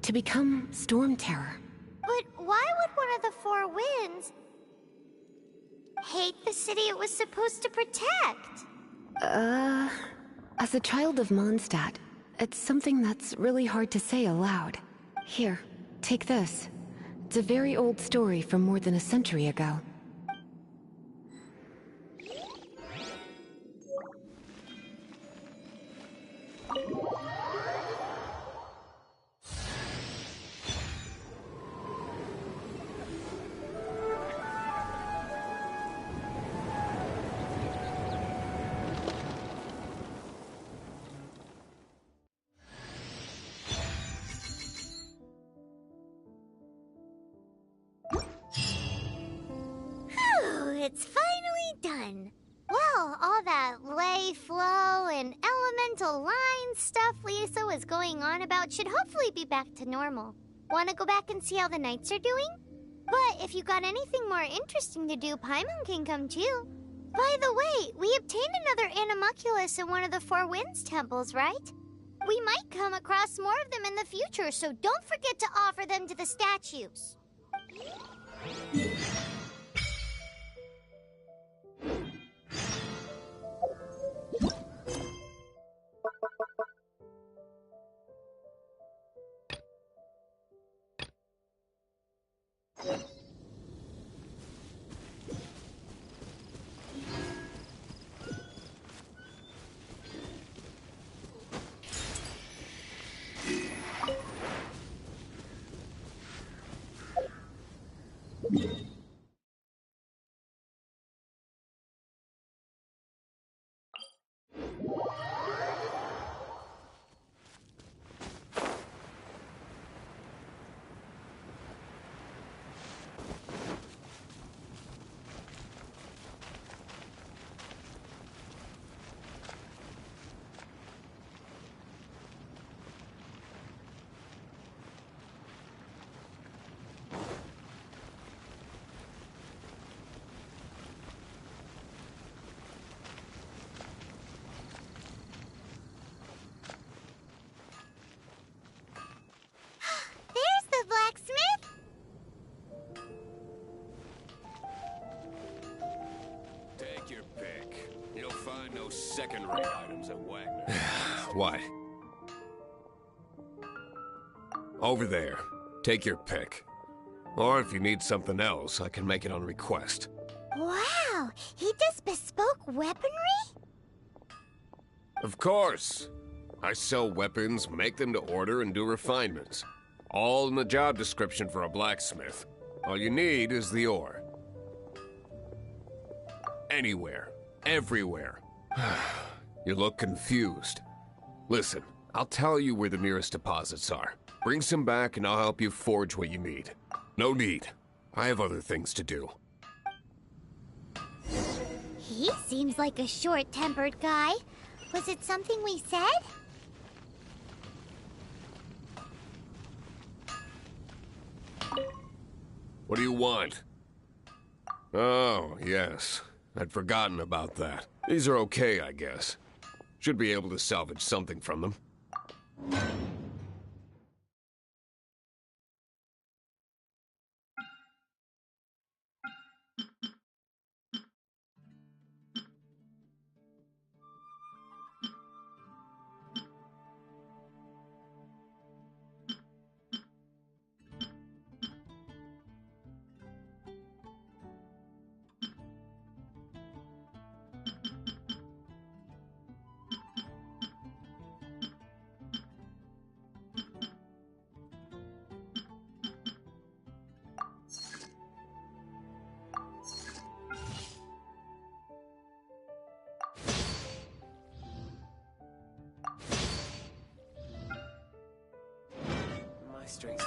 To become Storm Terror. But why would one of the four winds hate the city it was supposed to protect? As a child of Mondstadt, it's something that's really hard to say aloud. Here, take this. It's a very old story from more than a century ago. It's finally done. Well, all that lay flow and elemental line stuff Lisa was going on about should hopefully be back to normal. Want to go back and see how the knights are doing? But if you got anything more interesting to do, Paimon can come too. By the way, we obtained another Animalculus in one of the Four Winds temples, right? We might come across more of them in the future, so don't forget to offer them to the statues. There's the blacksmith! Take your pick. You'll find no second-rate items at Wagner. What? Over there. Take your pick. Or if you need something else, I can make it on request. Wow, he does bespoke weaponry? Of course. I sell weapons, make them to order, and do refinements. All in the job description for a blacksmith. All you need is the ore. Anywhere. Everywhere. You look confused. Listen, I'll tell you where the nearest deposits are. Bring some back and I'll help you forge what you need. No need. I have other things to do. He seems like a short-tempered guy. Was it something we said? What do you want? Oh, yes. I'd forgotten about that. These are okay, I guess. Should be able to salvage something from them.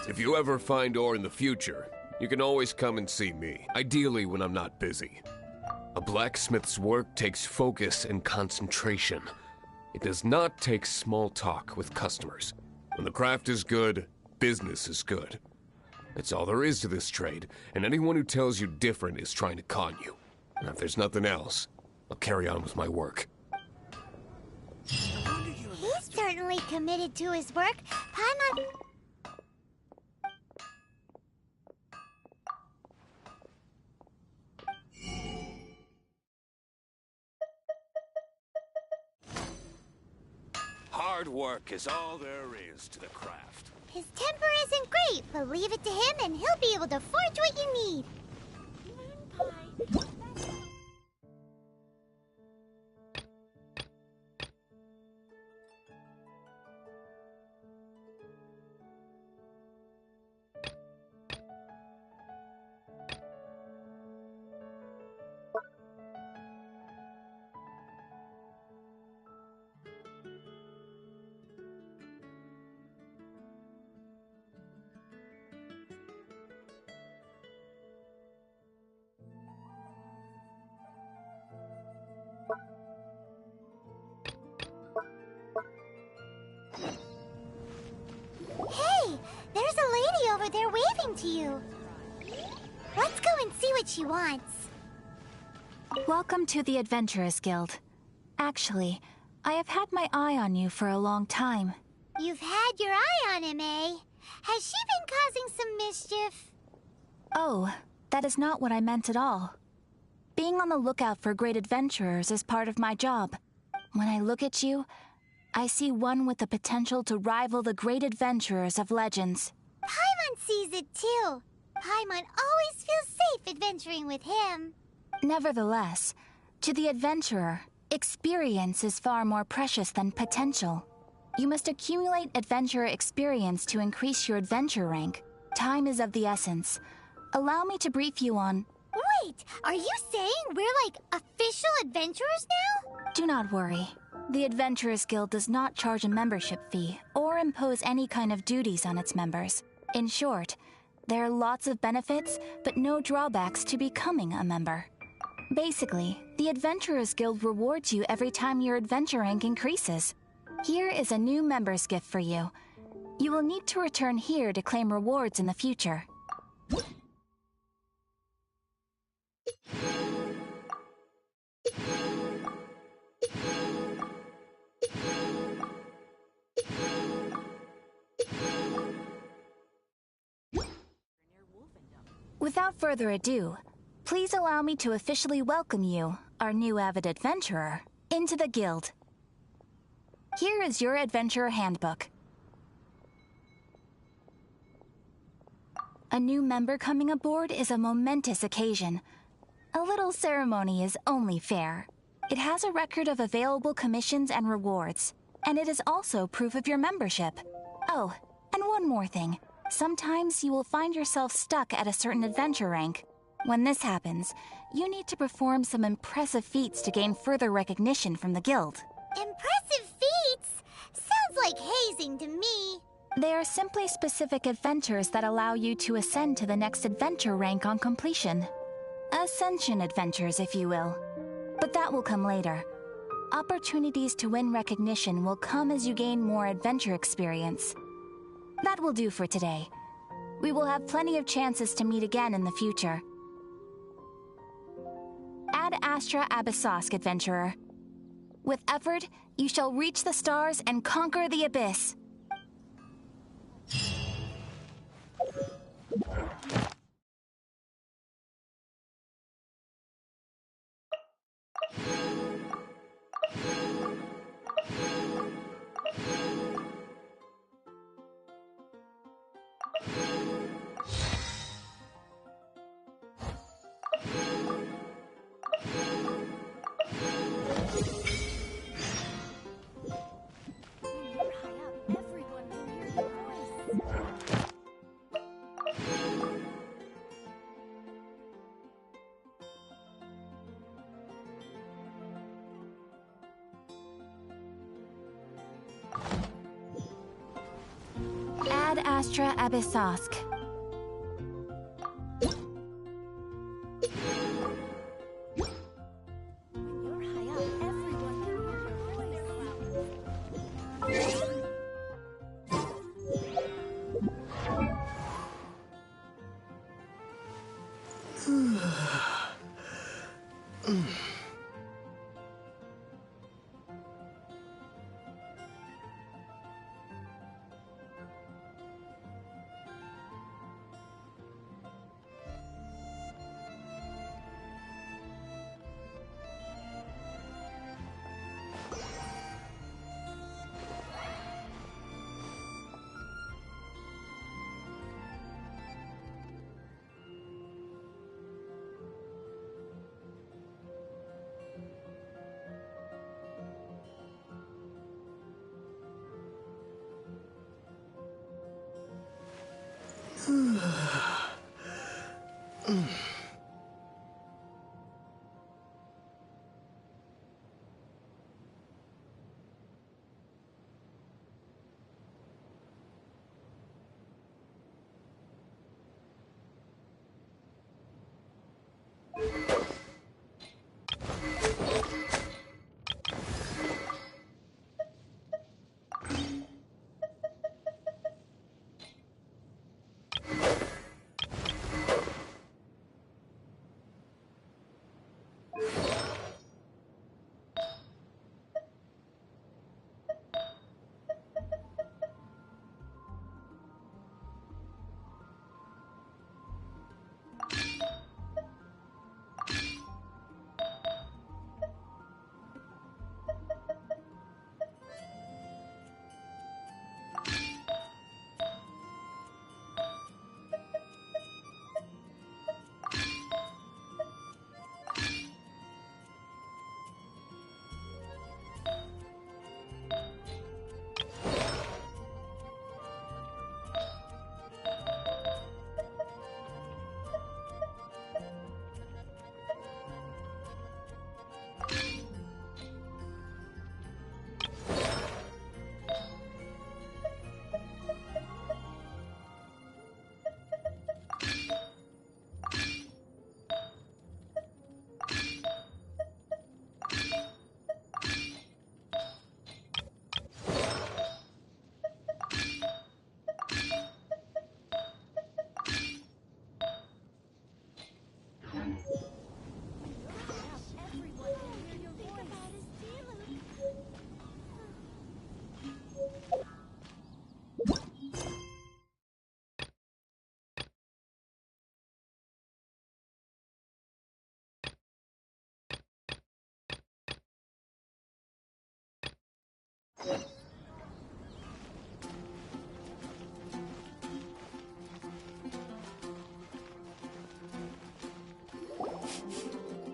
If you ever find ore in the future, you can always come and see me, ideally when I'm not busy. A blacksmith's work takes focus and concentration. It does not take small talk with customers. When the craft is good, business is good. That's all there is to this trade, and anyone who tells you different is trying to con you. And if there's nothing else, I'll carry on with my work. He's certainly committed to his work. Paimon... Hard work is all there is to the craft. His temper isn't great, but leave it to him and he'll be able to forge what you need. Hey, there's a lady over there waving to you. Let's go and see what she wants. Welcome to the Adventurers Guild. Actually, I have had my eye on you for a long time. You've had your eye on him, eh? Has she been causing some mischief? Oh, that is not what I meant at all. Being on the lookout for great adventurers is part of my job. When I look at you, I see one with the potential to rival the great adventurers of legends. Paimon sees it too. Paimon always feels safe adventuring with him. Nevertheless, to the adventurer, experience is far more precious than potential. You must accumulate adventurer experience to increase your adventure rank. Time is of the essence. Allow me to brief you on... Wait, are you saying we're like official adventurers now? Do not worry. The Adventurers Guild does not charge a membership fee or impose any kind of duties on its members. In short, there are lots of benefits, but no drawbacks to becoming a member. Basically, the Adventurers Guild rewards you every time your adventure rank increases. Here is a new member's gift for you. You will need to return here to claim rewards in the future. Without further ado, please allow me to officially welcome you, our new avid adventurer, into the guild. Here is your adventurer handbook. A new member coming aboard is a momentous occasion. A little ceremony is only fair. It has a record of available commissions and rewards, and it is also proof of your membership. Oh, and one more thing. Sometimes you will find yourself stuck at a certain adventure rank. When this happens, you need to perform some impressive feats to gain further recognition from the guild. Impressive feats? Sounds like hay confusing to me. They are simply specific adventures that allow you to ascend to the next adventure rank on completion. Ascension adventures, if you will. But that will come later. Opportunities to win recognition will come as you gain more adventure experience. That will do for today. We will have plenty of chances to meet again in the future. Ad Astra Abyssosk, adventurer. With effort, you shall reach the stars and conquer the abyss. Ad Astra Abyssosk.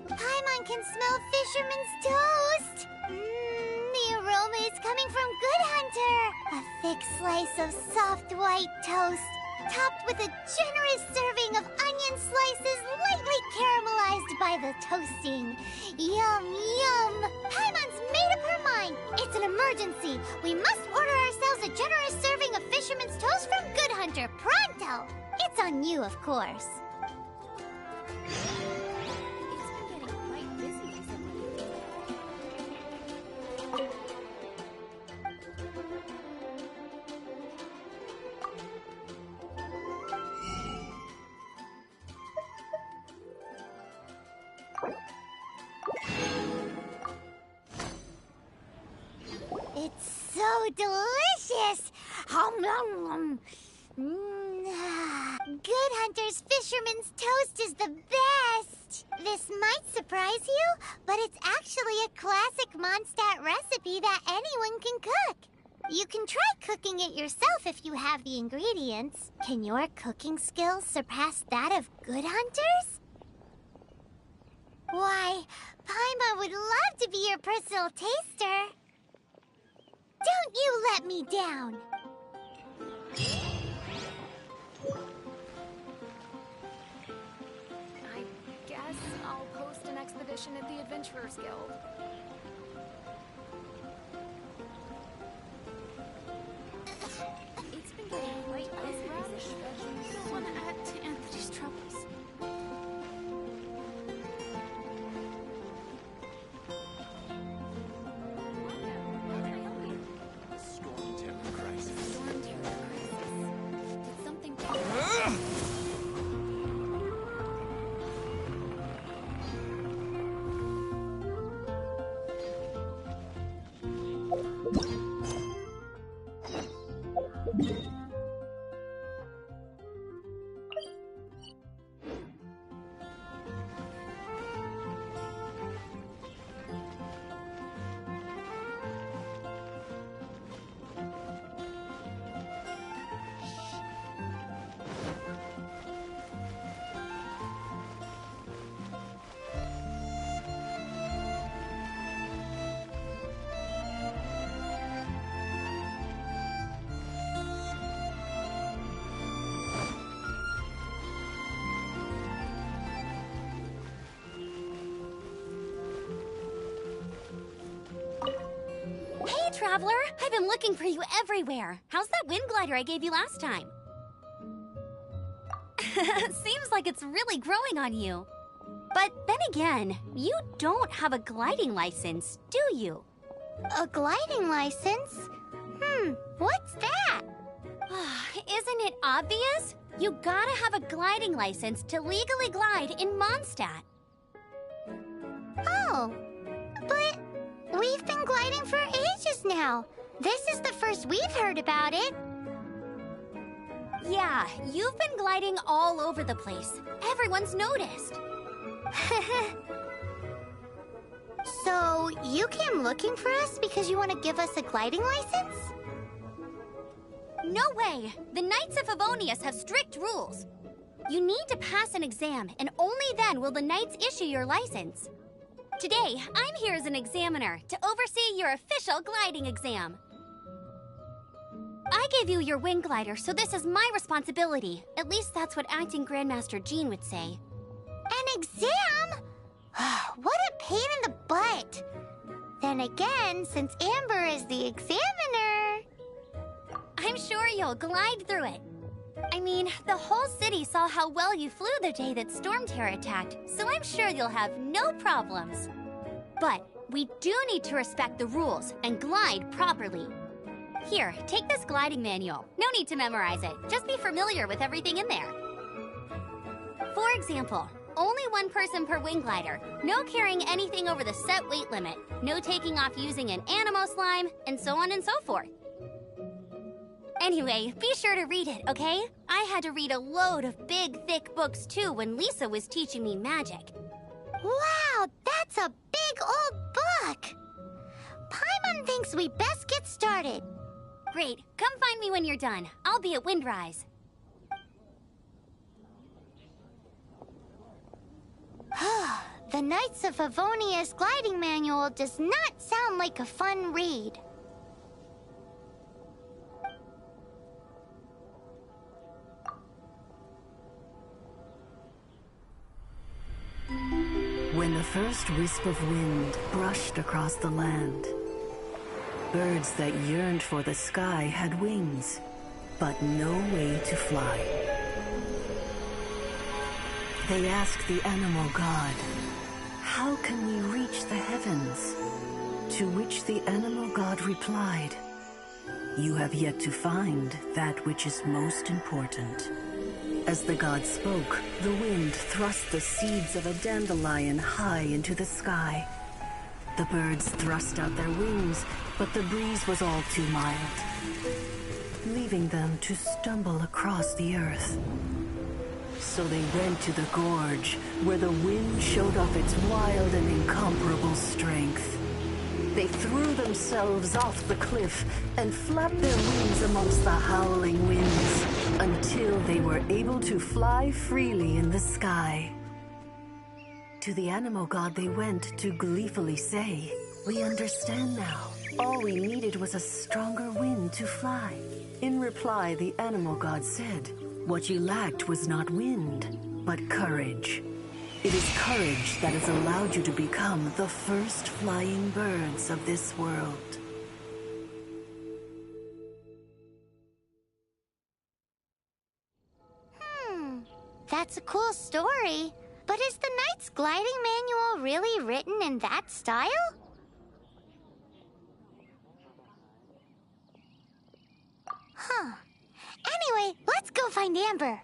Paimon can smell fisherman's toast! The aroma is coming from Good Hunter! A thick slice of soft white toast. topped with a generous serving of onion slices lightly caramelized by the toasting. Yum, yum! Paimon's made up her mind. It's an emergency. We must order ourselves a generous serving of Fisherman's Toast from Good Hunter, pronto! It's on you, of course. It's been getting quite busy recently. It's so delicious! Hum, nom, nom. Good Hunter's Fisherman's Toast is the best! This might surprise you, but it's actually a classic Mondstadt recipe that anyone can cook. You can try cooking it yourself if you have the ingredients. Can your cooking skills surpass that of Good Hunter's? Why, Paimon would love to be your personal taster. Don't you let me down! I guess I'll post an expedition at the Adventurers Guild. It's been getting quite busy recently. Don't want to add to Anthony's troubles. Storm Terror Crisis. Storm Terror Crisis. Did something Hey, Traveler! I've been looking for you everywhere. How's that wind glider I gave you last time? Seems like it's really growing on you. But then again, you don't have a gliding license, do you? A gliding license? What's that? Isn't it obvious? You gotta have a gliding license to legally glide in Mondstadt. Oh, but we've been gliding for ages now. This is the first we've heard about it. Yeah, you've been gliding all over the place. Everyone's noticed. So, you came looking for us because you want to give us a gliding license? No way! The Knights of Favonius have strict rules. You need to pass an exam, and only then will the Knights issue your license. Today, I'm here as an examiner to oversee your official gliding exam. I gave you your wing glider, so this is my responsibility. At least that's what Acting Grandmaster Jean would say. An exam? What a pain in the butt. Then again, since Amber is the examiner... I'm sure you'll glide through it. I mean, the whole city saw how well you flew the day that Storm Terror attacked, so I'm sure you'll have no problems. But we do need to respect the rules and glide properly. Here, take this gliding manual. No need to memorize it. Just be familiar with everything in there. For example, only one person per wing glider, no carrying anything over the set weight limit, no taking off using an animo slime, and so on and so forth. Anyway, be sure to read it, okay? I had to read a load of big, thick books too when Lisa was teaching me magic. Wow, that's a big old book! Paimon thinks we best get started. Great, come find me when you're done. I'll be at Windrise. The Knights of Favonius gliding manual does not sound like a fun read. when the first wisp of wind brushed across the land. Birds that yearned for the sky had wings, but no way to fly. They asked the animal god, "How can we reach the heavens?" To which the animal god replied, "You have yet to find that which is most important." As the god spoke, the wind thrust the seeds of a dandelion high into the sky. The birds thrust out their wings, but the breeze was all too mild, leaving them to stumble across the earth. So they went to the gorge, where the wind showed off its wild and incomparable strength. They threw themselves off the cliff and flapped their wings amongst the howling winds until they were able to fly freely in the sky. To the animal god they went to gleefully say, "We understand now. All we needed was a stronger wind to fly." In reply, the animal god said, "What you lacked was not wind, but courage. It is courage that has allowed you to become the first flying birds of this world." That's a cool story. But is the Knight's gliding manual really written in that style? Huh. Anyway, let's go find Amber.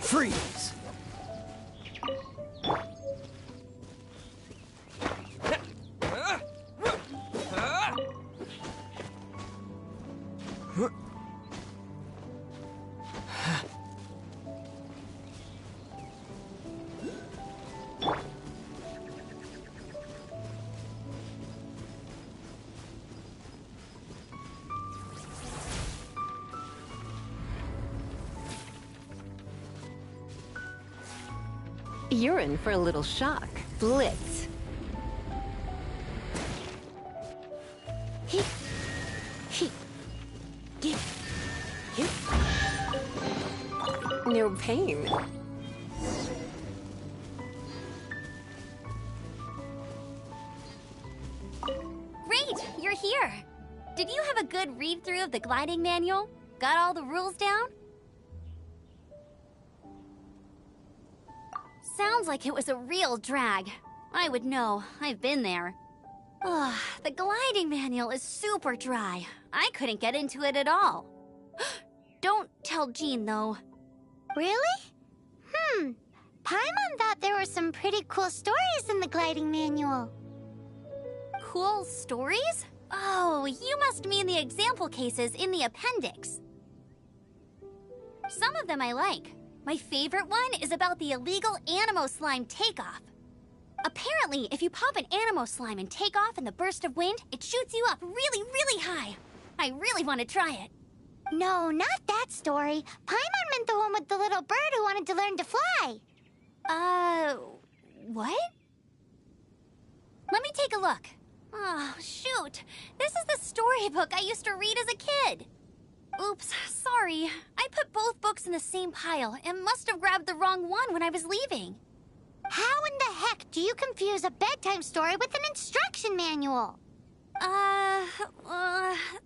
Freeze! You're in for a little shock. Blitz. No pain. Great, you're here. Did you have a good read-through of the gliding manual? Got all the rules down? Sounds like it was a real drag. I would know. I've been there. Ugh, the gliding manual is super dry. I couldn't get into it at all. Don't tell Jean, though. Really? Paimon thought there were some pretty cool stories in the gliding manual. Cool stories? Oh, you must mean the example cases in the appendix. Some of them I like. My favorite one is about the illegal Animo Slime takeoff. Apparently, if you pop an Animo Slime and take off in the burst of wind, it shoots you up really, really high. I really want to try it. No, not that story. Paimon meant the one with the little bird who wanted to learn to fly. What? Let me take a look. Oh, shoot. This is the storybook I used to read as a kid. Oops, sorry. I put both books in the same pile and must have grabbed the wrong one when I was leaving. How in the heck do you confuse a bedtime story with an instruction manual?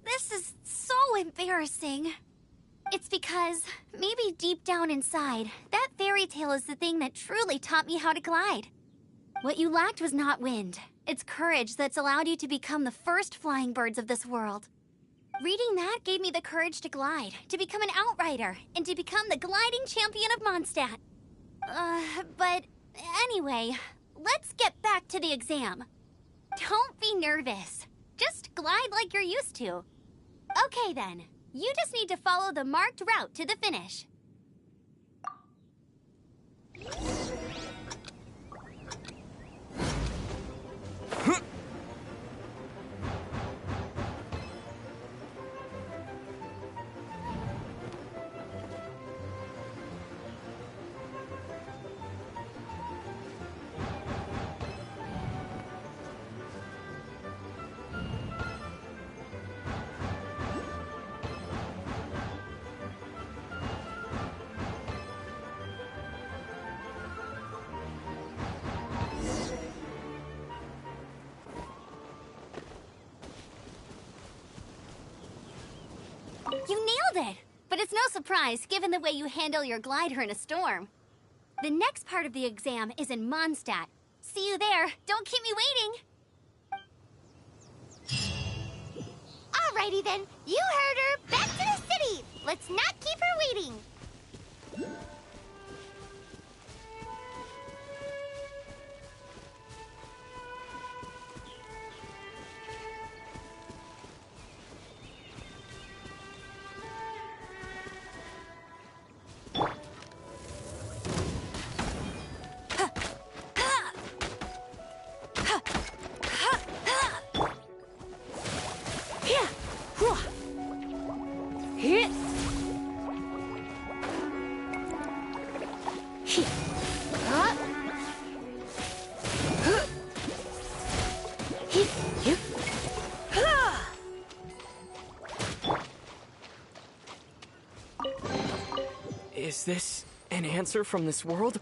This is so embarrassing. It's because, maybe deep down inside, that fairy tale is the thing that truly taught me how to glide. What you lacked was not wind. It's courage that's allowed you to become the first flying birds of this world. Reading that gave me the courage to glide, to become an outrider, and to become the gliding champion of Mondstadt. But anyway, let's get back to the exam. Don't be nervous. Just glide like you're used to. Okay then, you just need to follow the marked route to the finish. You nailed it! But it's no surprise, given the way you handle your glider in a storm. The next part of the exam is in Mondstadt. See you there. Don't keep me waiting! Alrighty then, you heard her. Back to the city. Let's not keep her waiting. Is this an answer from this world?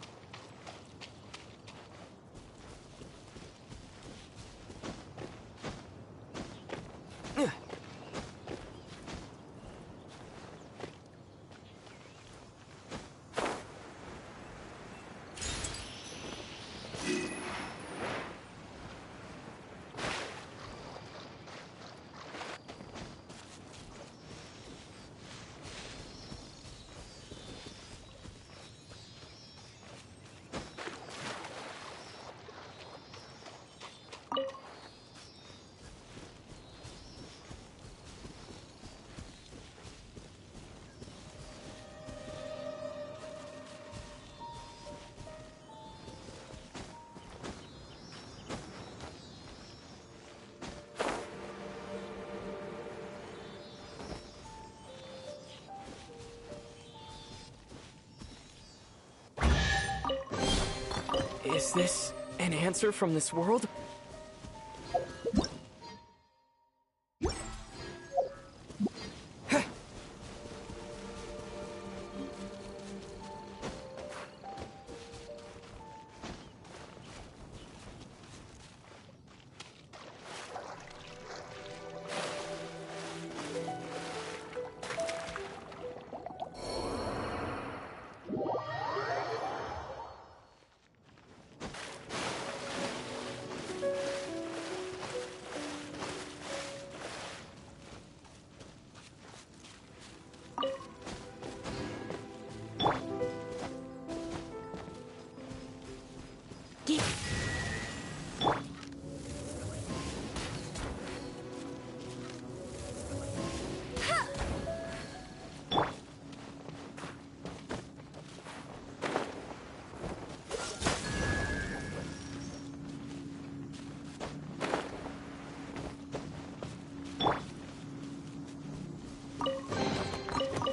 Is this an answer from this world?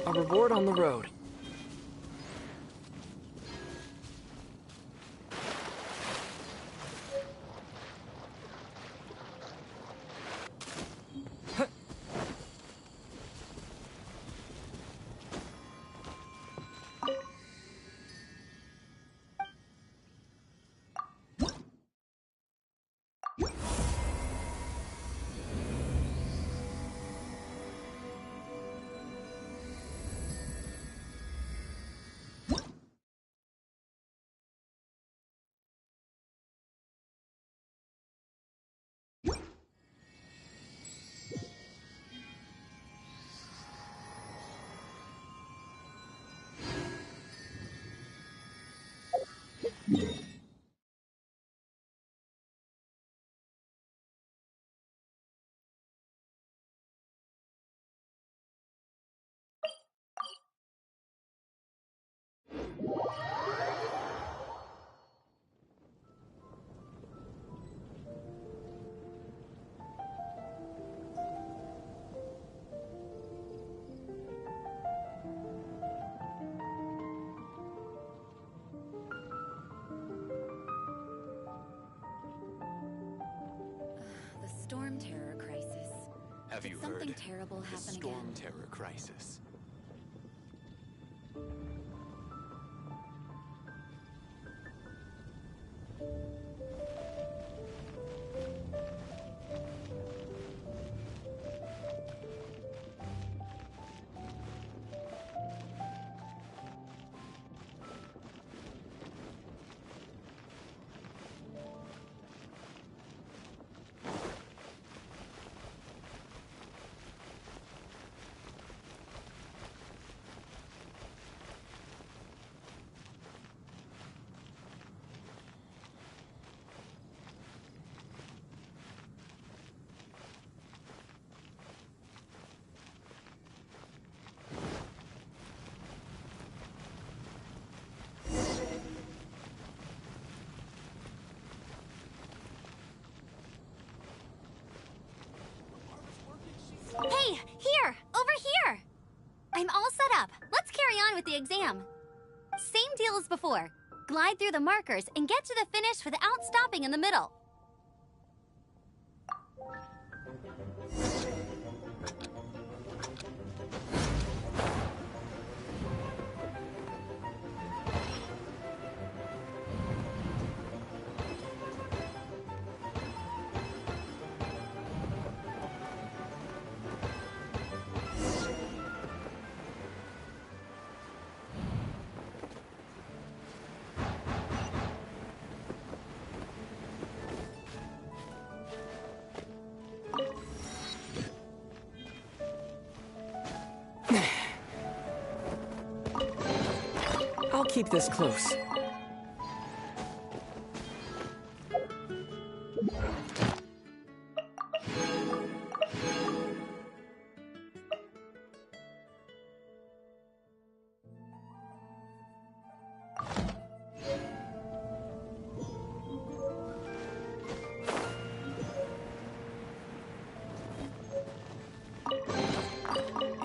A reward on the road. The storm terror crisis. Have you Did something heard? terrible The happen storm again? terror crisis. Hey, here! Over here! I'm all set up. Let's carry on with the exam. Same deal as before. Glide through the markers and get to the finish without stopping in the middle. I'll keep this close.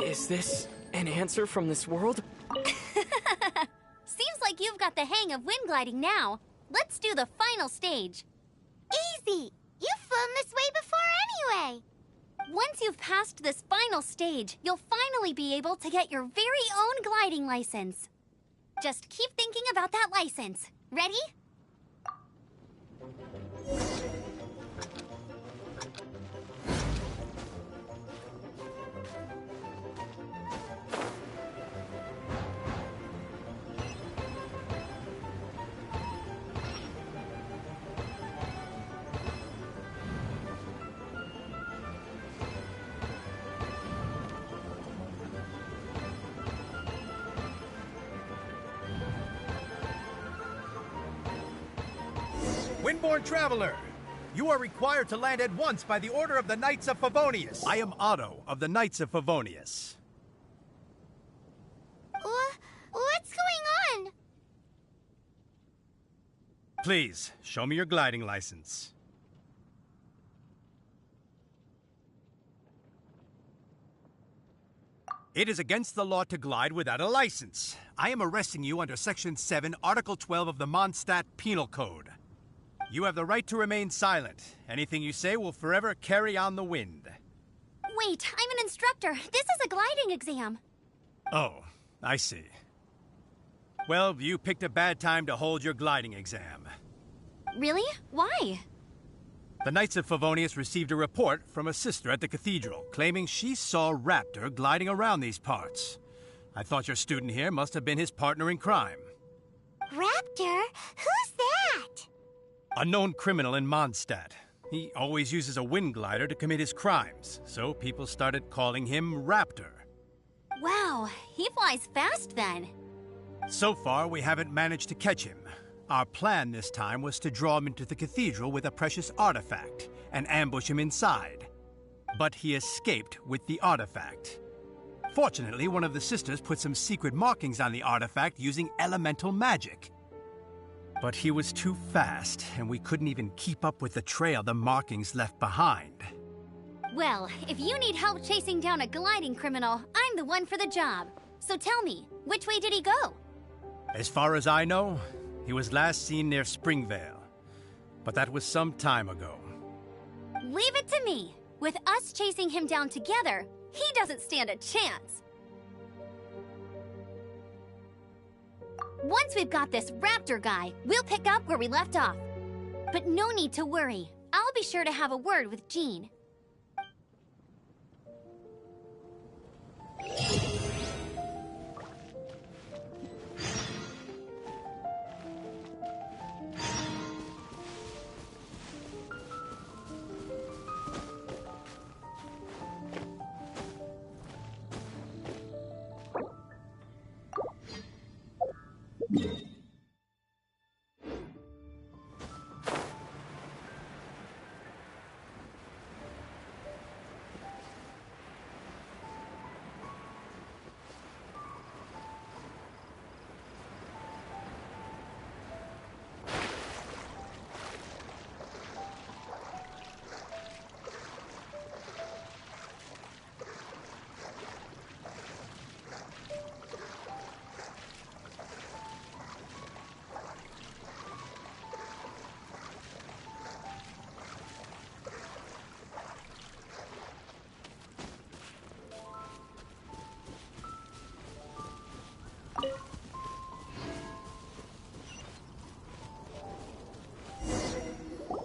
Is this an answer from this world? Seems like you've got the hang of wind gliding now. Let's do the final stage. Easy! You've flown this way before anyway! Once you've passed this final stage, you'll finally be able to get your very own gliding license. Just keep thinking about that license. Ready? Windborne Traveler, you are required to land at once by the order of the Knights of Favonius. I am Otto of the Knights of Favonius. What's going on? Please, show me your gliding license. It is against the law to glide without a license. I am arresting you under Section 7, Article 12 of the Mondstadt Penal Code. You have the right to remain silent. Anything you say will forever carry on the wind. Wait, I'm an instructor. This is a gliding exam. Oh, I see. Well, you picked a bad time to hold your gliding exam. Really? Why? The Knights of Favonius received a report from a sister at the cathedral claiming she saw Raptor gliding around these parts. I thought your student here must have been his partner in crime. Raptor? Who's that? A known criminal in Mondstadt. He always uses a wind glider to commit his crimes, so people started calling him Raptor. Wow, he flies fast then. So far, we haven't managed to catch him. Our plan this time was to draw him into the cathedral with a precious artifact and ambush him inside. But he escaped with the artifact. Fortunately, one of the sisters put some secret markings on the artifact using elemental magic. But he was too fast, and we couldn't even keep up with the trail the markings left behind. Well, if you need help chasing down a gliding criminal, I'm the one for the job. So tell me, which way did he go? As far as I know, he was last seen near Springvale. But that was some time ago. Leave it to me. With us chasing him down together, he doesn't stand a chance. Once we've got this raptor guy, we'll pick up where we left off. But no need to worry. I'll be sure to have a word with Jean.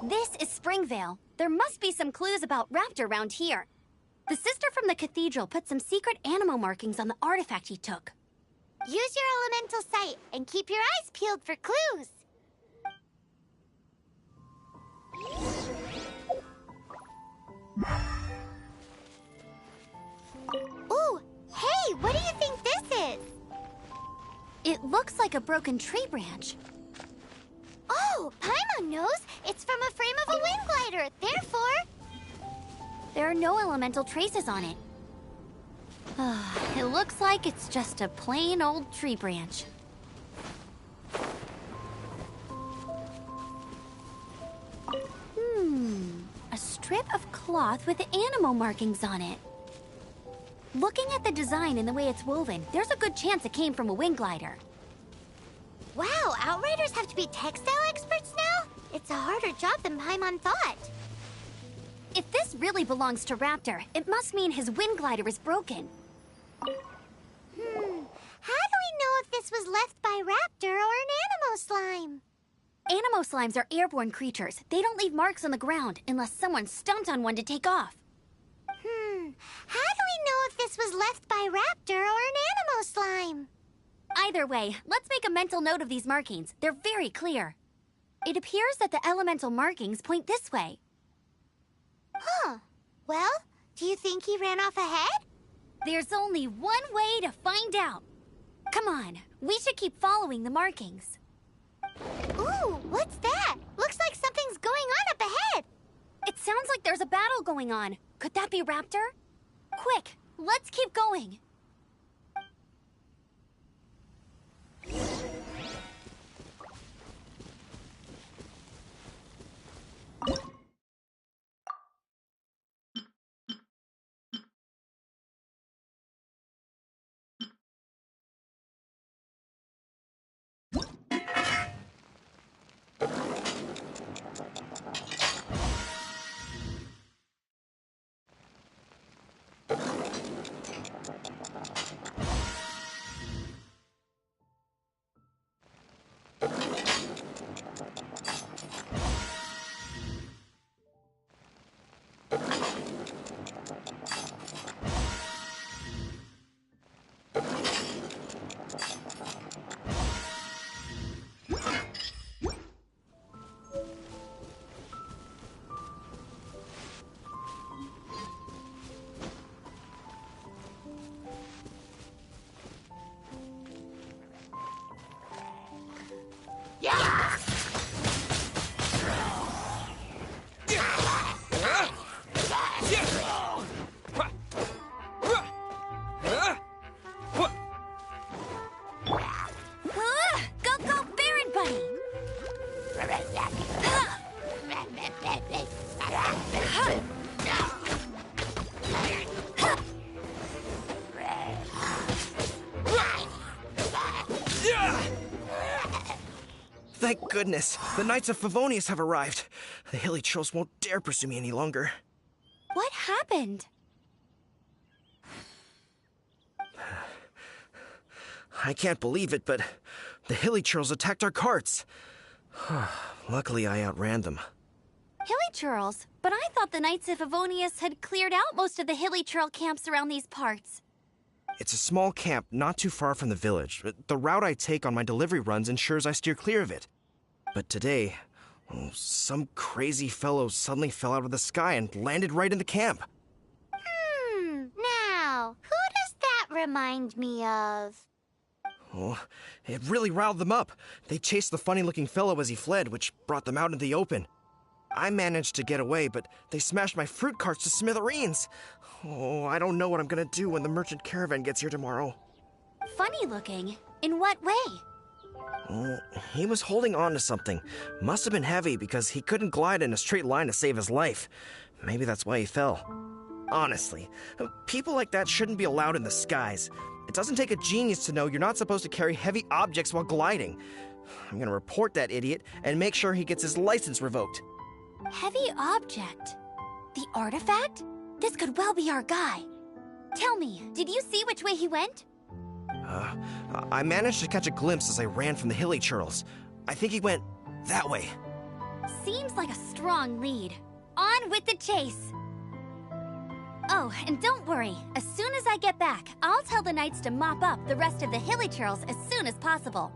This is Springvale. There must be some clues about Raptor around here. The sister from the cathedral put some secret animal markings on the artifact he took. Use your elemental sight and keep your eyes peeled for clues. Ooh, hey, what do you think this is? It looks like a broken tree branch. Oh, Paimon knows. It's from a frame of a wind glider. Therefore, there are no elemental traces on it. It looks like it's just a plain old tree branch. A strip of cloth with animal markings on it. Looking at the design and the way it's woven, there's a good chance it came from a wind glider. Wow, Outriders have to be textile experts now? It's a harder job than Paimon thought. If this really belongs to Raptor, it must mean his wind glider is broken. How do we know if this was left by Raptor or an animal slime? Animo slimes are airborne creatures. They don't leave marks on the ground unless someone stomped on one to take off. How do we know if this was left by Raptor or an animal slime? Either way, let's make a mental note of these markings. They're very clear. It appears that the elemental markings point this way. Well, do you think he ran off ahead? There's only one way to find out. Come on, we should keep following the markings. Ooh, what's that? Looks like something's going on up ahead. It sounds like there's a battle going on. Could that be Raptor? Quick, let's keep going. Thank goodness. The Knights of Favonius have arrived. The hilly trolls won't dare pursue me any longer. What happened? I can't believe it, but the hilly trolls attacked our carts. Luckily, I outran them. Hilly Churls? But I thought the Knights of Favonius had cleared out most of the Hilly Churl camps around these parts. It's a small camp not too far from the village. The route I take on my delivery runs ensures I steer clear of it. But today, some crazy fellow suddenly fell out of the sky and landed right in the camp. Now, who does that remind me of? Oh, it really riled them up. They chased the funny-looking fellow as he fled, which brought them out into the open. I managed to get away, but they smashed my fruit carts to smithereens. Oh, I don't know what I'm gonna do when the merchant caravan gets here tomorrow. Funny looking? In what way? Oh, he was holding on to something. Must have been heavy because he couldn't glide in a straight line to save his life. Maybe that's why he fell. Honestly, people like that shouldn't be allowed in the skies. It doesn't take a genius to know you're not supposed to carry heavy objects while gliding. I'm gonna report that idiot and make sure he gets his license revoked. Heavy object? The artifact? This could well be our guy. Tell me, did you see which way he went? I managed to catch a glimpse as I ran from the hilly churls. I think he went that way. Seems like a strong lead. On with the chase! Oh, and don't worry. As soon as I get back, I'll tell the Knights to mop up the rest of the hilly churls as soon as possible.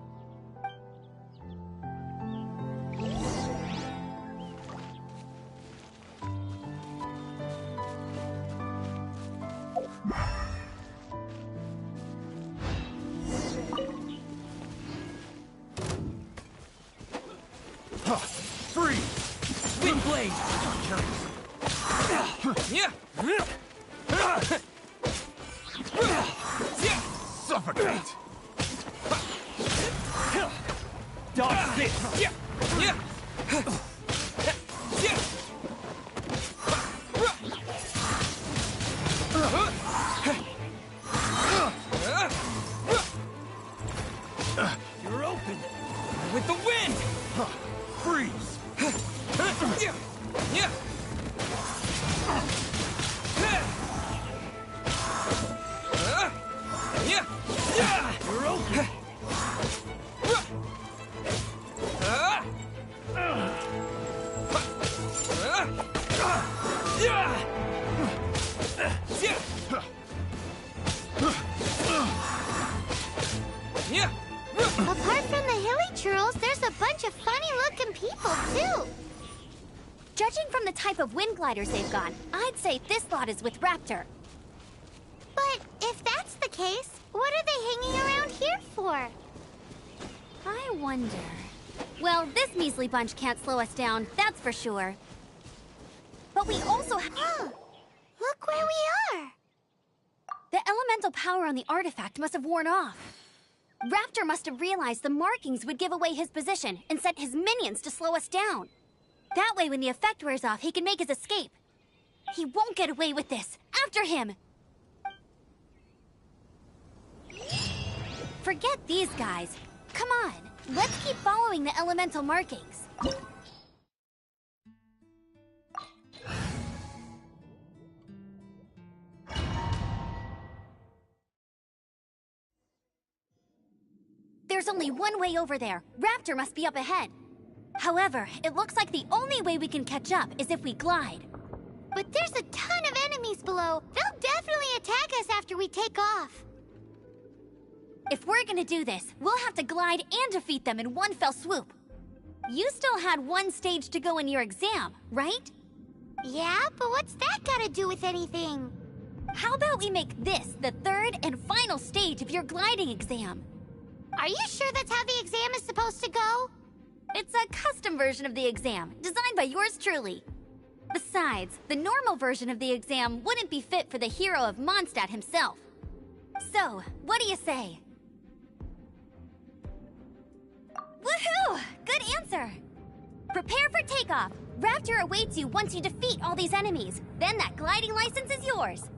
Freeze! Wind blade! Yeah! Suffocate! Dodge this! Yeah! Yeah! You're open! With the wind! Freeze! Yeah! Yeah! Yeah! Yeah! You're open! Apart from the hilly churls, there's a bunch of funny-looking people, too. Judging from the type of wind gliders they've got, I'd say this lot is with Raptor. But if that's the case, what are they hanging around here for? I wonder... Well, this measly bunch can't slow us down, that's for sure. But we also have... Look where we are! The elemental power on the artifact must have worn off. Raptor must have realized the markings would give away his position and sent his minions to slow us down. That way, when the effect wears off, he can make his escape. He won't get away with this. After him! Forget these guys. Come on, let's keep following the elemental markings. There's only one way over there. Raptor must be up ahead. However, it looks like the only way we can catch up is if we glide. But there's a ton of enemies below. They'll definitely attack us after we take off. If we're gonna do this, we'll have to glide and defeat them in one fell swoop. You still had one stage to go in your exam, right? Yeah, but what's that got to do with anything? How about we make this the third and final stage of your gliding exam? Are you sure that's how the exam is supposed to go? It's a custom version of the exam, designed by yours truly. Besides, the normal version of the exam wouldn't be fit for the hero of Mondstadt himself. So, what do you say? Woohoo! Good answer! Prepare for takeoff. Raptor awaits you once you defeat all these enemies. Then that gliding license is yours.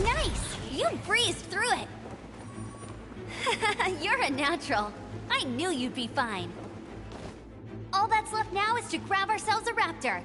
Nice! You breezed through it! You're a natural. I knew you'd be fine. All that's left now is to grab ourselves a raptor.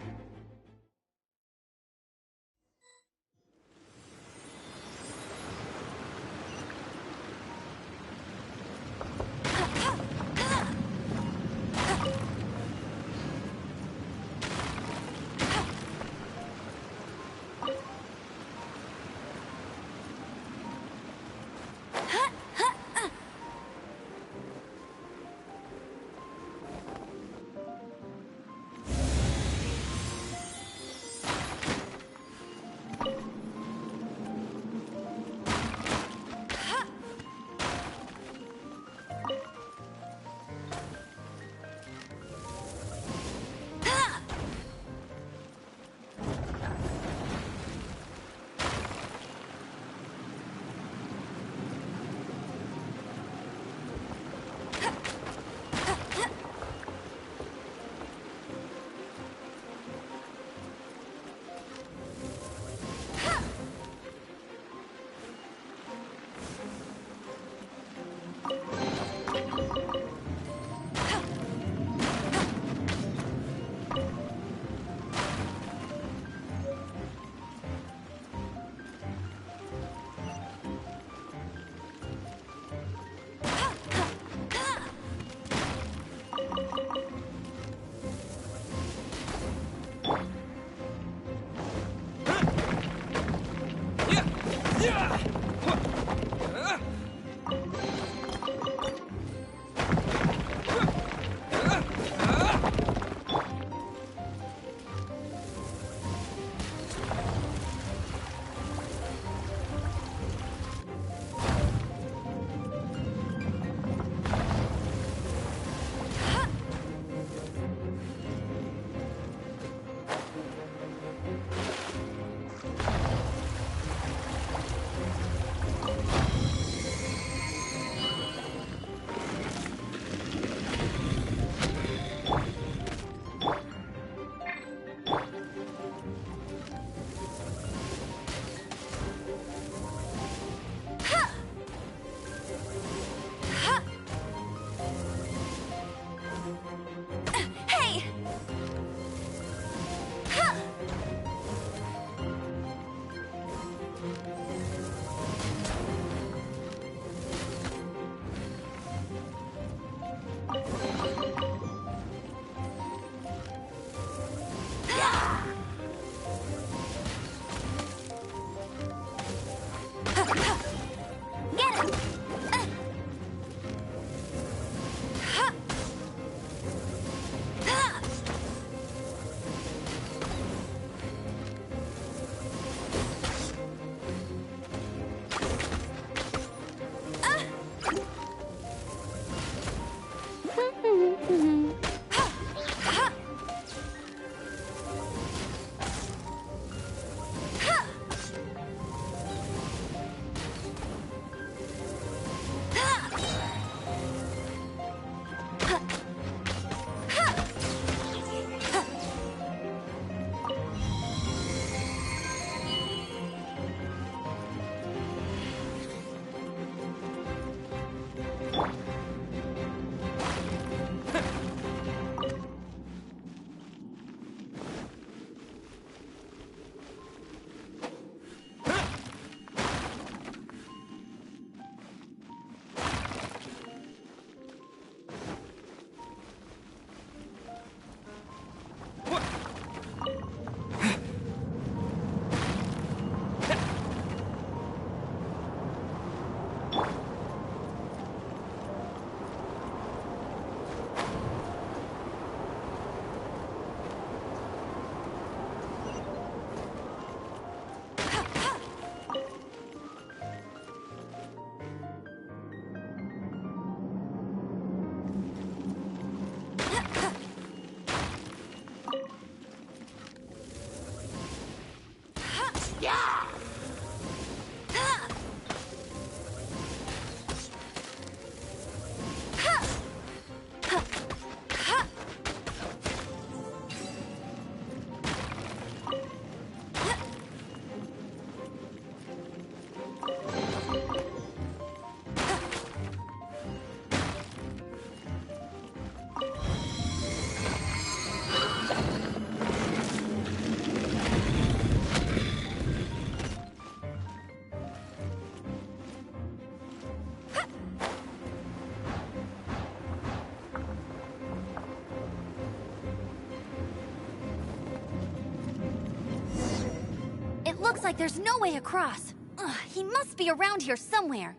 Looks like there's no way across. Ugh, he must be around here somewhere.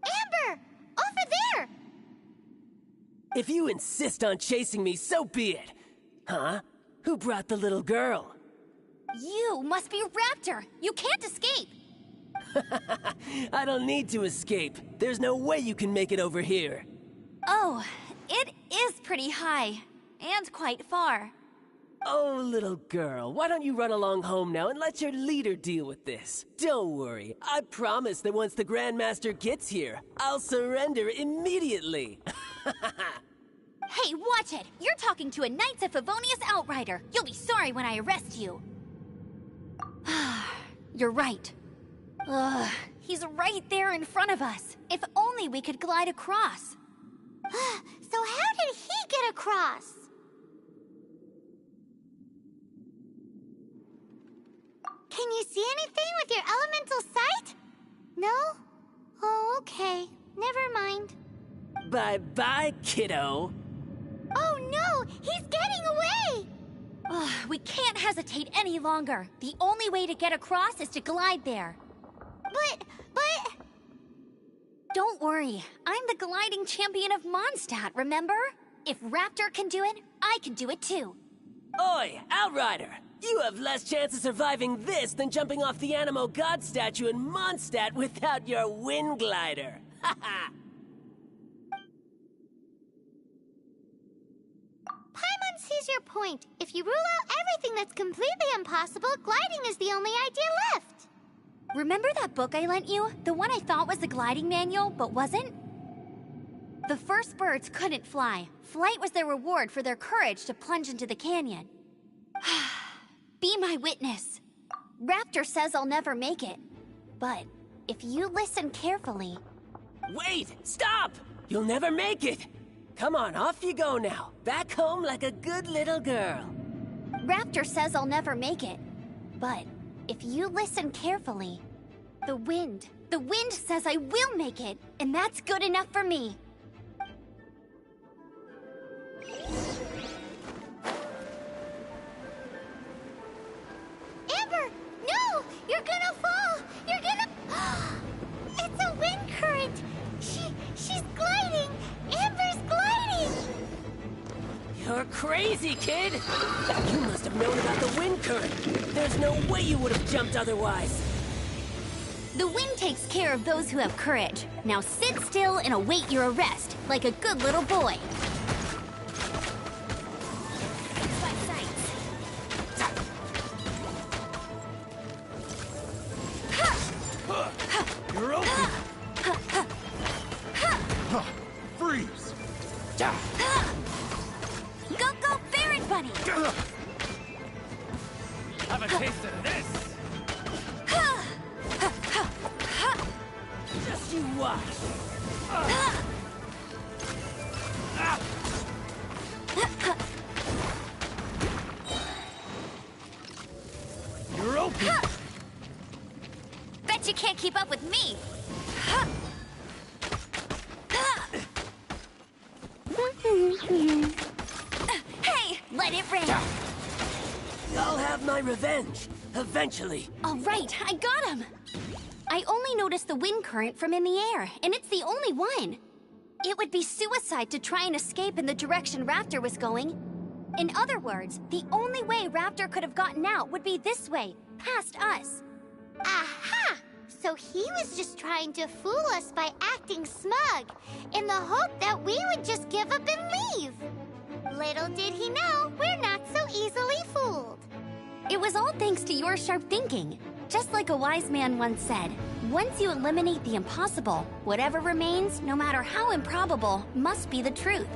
Amber! Over there! If you insist on chasing me, so be it. Huh? Who brought the little girl? You must be Raptor! You can't escape! I don't need to escape. There's no way you can make it over here. Oh, it is pretty high. And quite far. Oh, little girl, why don't you run along home now and let your leader deal with this? Don't worry, I promise that once the Grandmaster gets here, I'll surrender immediately. Hey, watch it! You're talking to a Knights of Favonius outrider. You'll be sorry when I arrest you. You're right. Ugh, he's right there in front of us. If only we could glide across. So how did he get across? Can you see anything with your elemental sight? No? Oh, okay. Never mind. Bye-bye, kiddo. Oh no! He's getting away! We can't hesitate any longer. The only way to get across is to glide there. But... Don't worry. I'm the gliding champion of Mondstadt, remember? If Raptor can do it, I can do it too. Oi, Outrider! You have less chance of surviving this than jumping off the Animo God statue in Mondstadt without your wind glider. Haha! Paimon sees your point. If you rule out everything that's completely impossible, gliding is the only idea left. Remember that book I lent you? The one I thought was the gliding manual, but wasn't? The first birds couldn't fly. Flight was their reward for their courage to plunge into the canyon. Be my witness. Raptor says I'll never make it. But if you listen carefully... Wait! Stop! You'll never make it! Come on, off you go now. Back home like a good little girl. Raptor says I'll never make it. But if you listen carefully... The wind says I will make it, and that's good enough for me. Amber! No! You're gonna fall! You're gonna... It's a wind current! She's gliding! Amber's gliding! You're crazy, kid! You must have known about the wind current. There's no way you would have jumped otherwise. The wind takes care of those who have courage. Now sit still and await your arrest, like a good little boy. You're open! Freeze! Go, Baron Bunny! Have a taste of this! Just you watch. You're open! Bet you can't keep up with me! Hey, let it rain! I'll have my revenge, eventually. All right, I got him! I only noticed the wind current from in the air, and it's the only one. It would be suicide to try and escape in the direction Raptor was going. In other words, the only way Raptor could have gotten out would be this way, past us. Aha! So he was just trying to fool us by acting smug, in the hope that we would just give up and leave. Little did he know, we're not so easily fooled. It was all thanks to your sharp thinking. Just like a wise man once said, once you eliminate the impossible, whatever remains, no matter how improbable, must be the truth.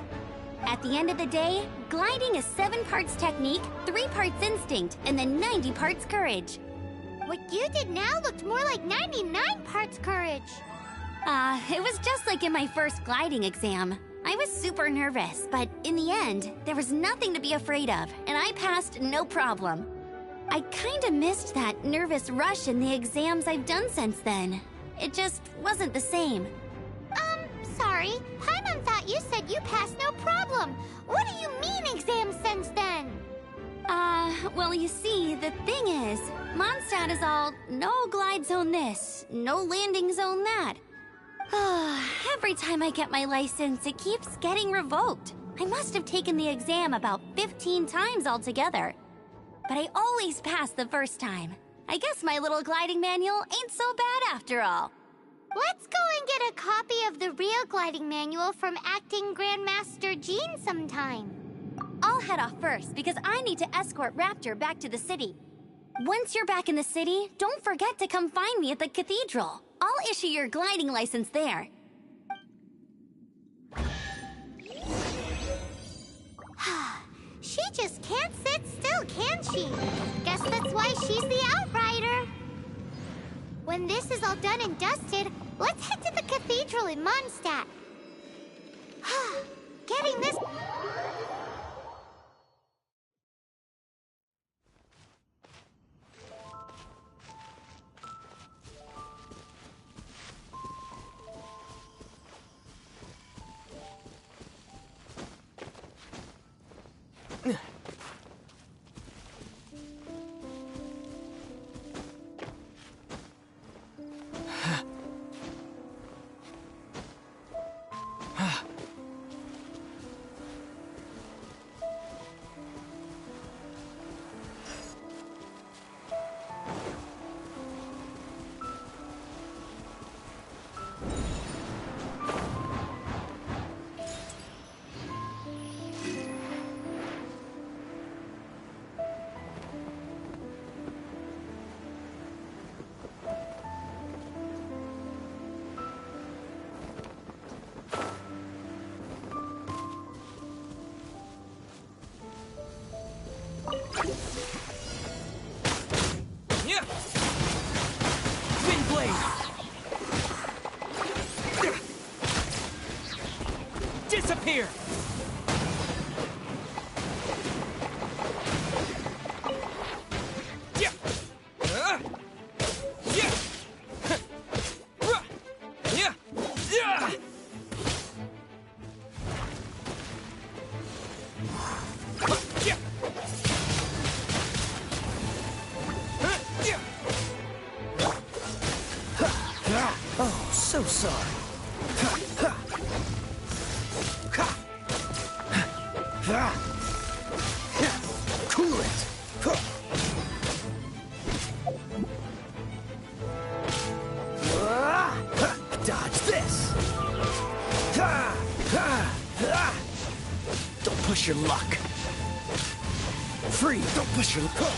At the end of the day, gliding is 7 parts technique, 3 parts instinct, and then 90 parts courage. What you did now looked more like 99 parts courage. It was just like in my first gliding exam. I was super nervous, but in the end, there was nothing to be afraid of, and I passed no problem. I kinda missed that nervous rush in the exams I've done since then. It just wasn't the same. Sorry. Paimon thought you said you passed no problem. What do you mean exams since then? Well, you see, the thing is, Mondstadt is all no glide zone this, no landing zone that. Every time I get my license, it keeps getting revoked. I must have taken the exam about 15 times altogether. But I always pass the first time. I guess my little gliding manual ain't so bad after all. Let's go and get a copy of the real gliding manual from Acting Grandmaster Jean sometime. I'll head off first because I need to escort Raptor back to the city. Once you're back in the city, don't forget to come find me at the cathedral. I'll issue your gliding license there. She just can't sit still, can she? Guess that's why she's the outrider. When this is all done and dusted, let's head to the cathedral in Mondstadt. Getting this... Disappear! Oh, so sorry. Cool it. Dodge this. Don't push your luck. Free. Don't push your luck.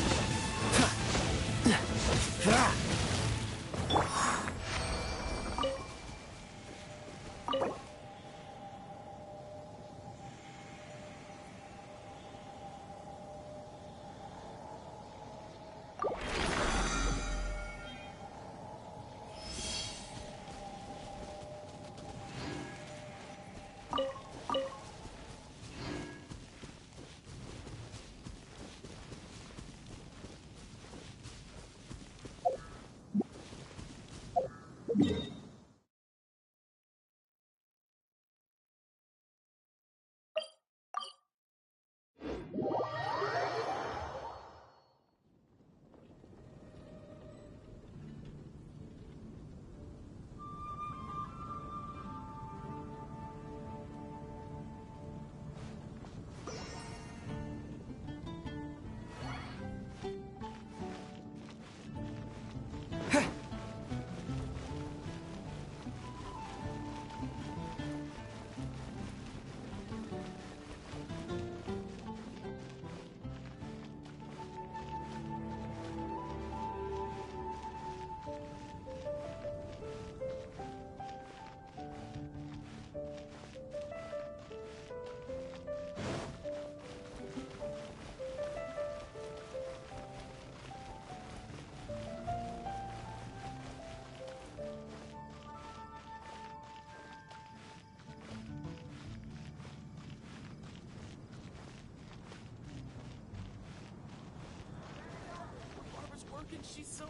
can she so...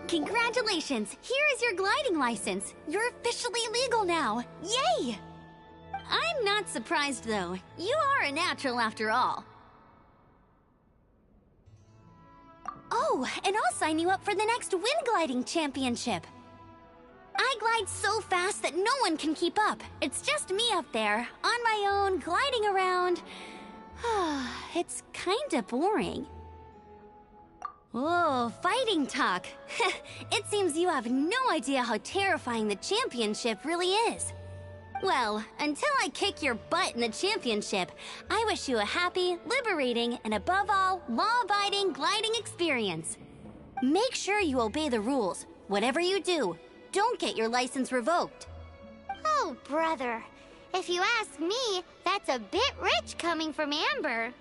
Congratulations! Here is your gliding license. You're officially legal now. Yay! I'm not surprised, though. You are a natural after all. Oh, and I'll sign you up for the next wind gliding championship. I glide so fast that no one can keep up. It's just me up there, on my own, gliding around. It's kinda boring. Whoa, fighting talk. It seems you have no idea how terrifying the championship really is. Well, until I kick your butt in the championship, I wish you a happy, liberating, and above all, law-abiding gliding experience. Make sure you obey the rules. Whatever you do, don't get your license revoked. Oh, brother. If you ask me, that's a bit rich coming from Amber.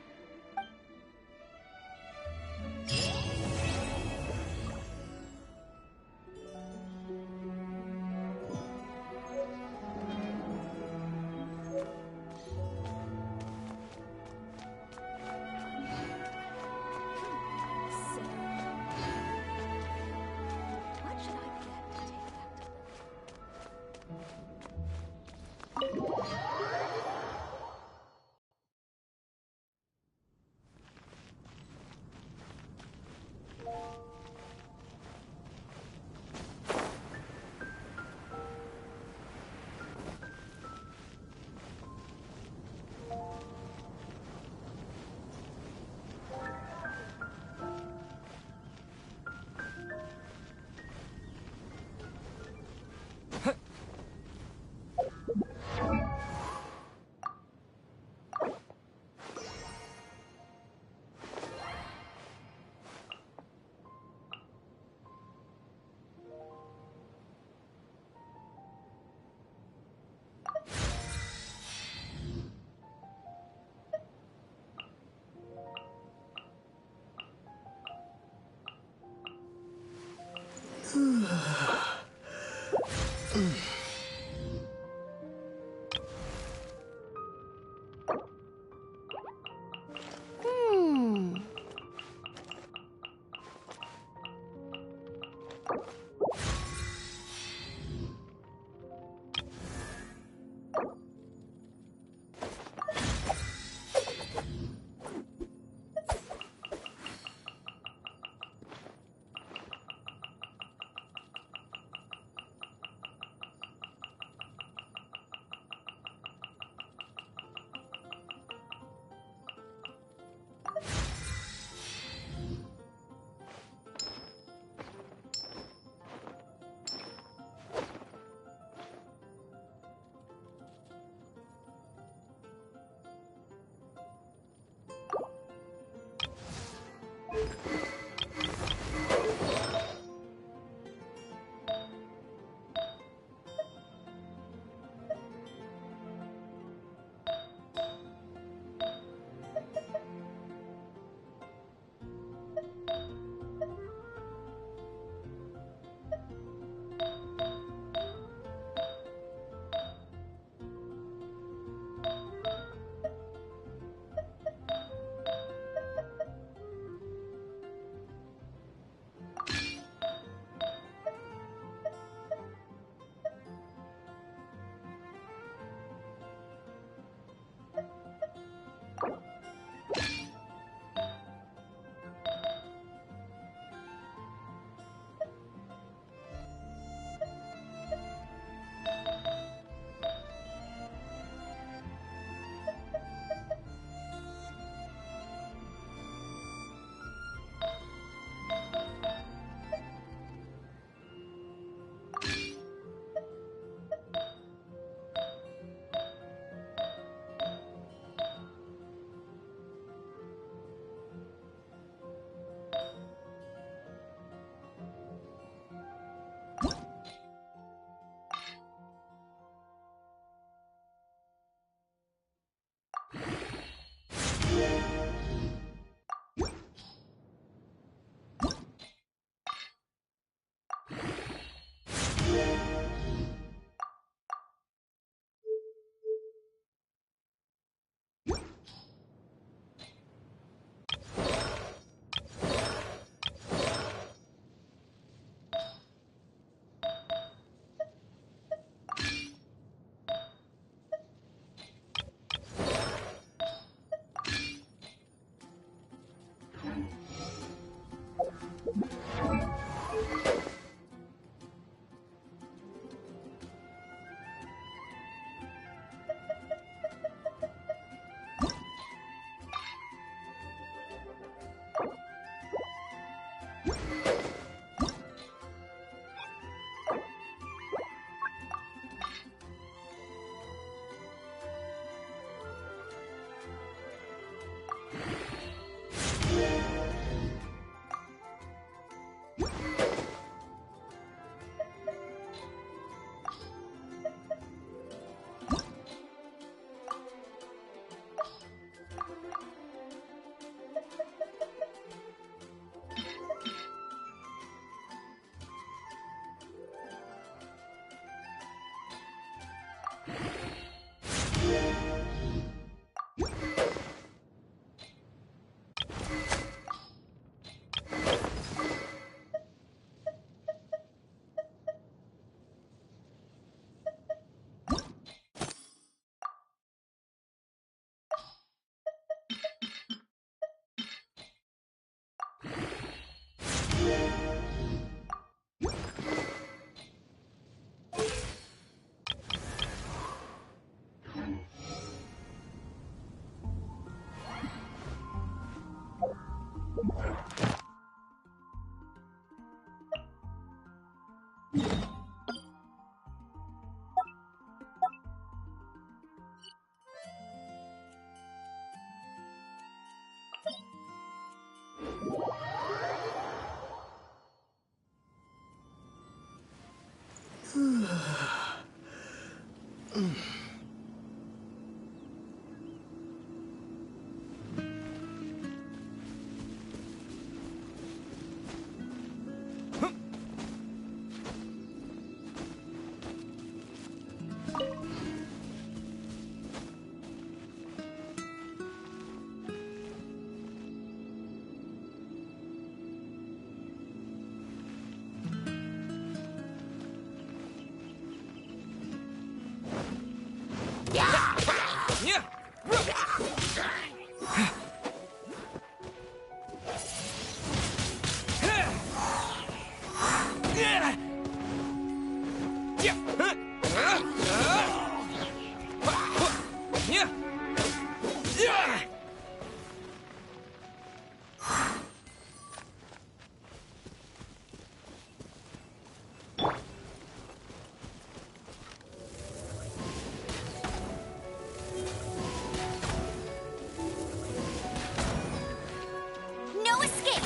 No escape!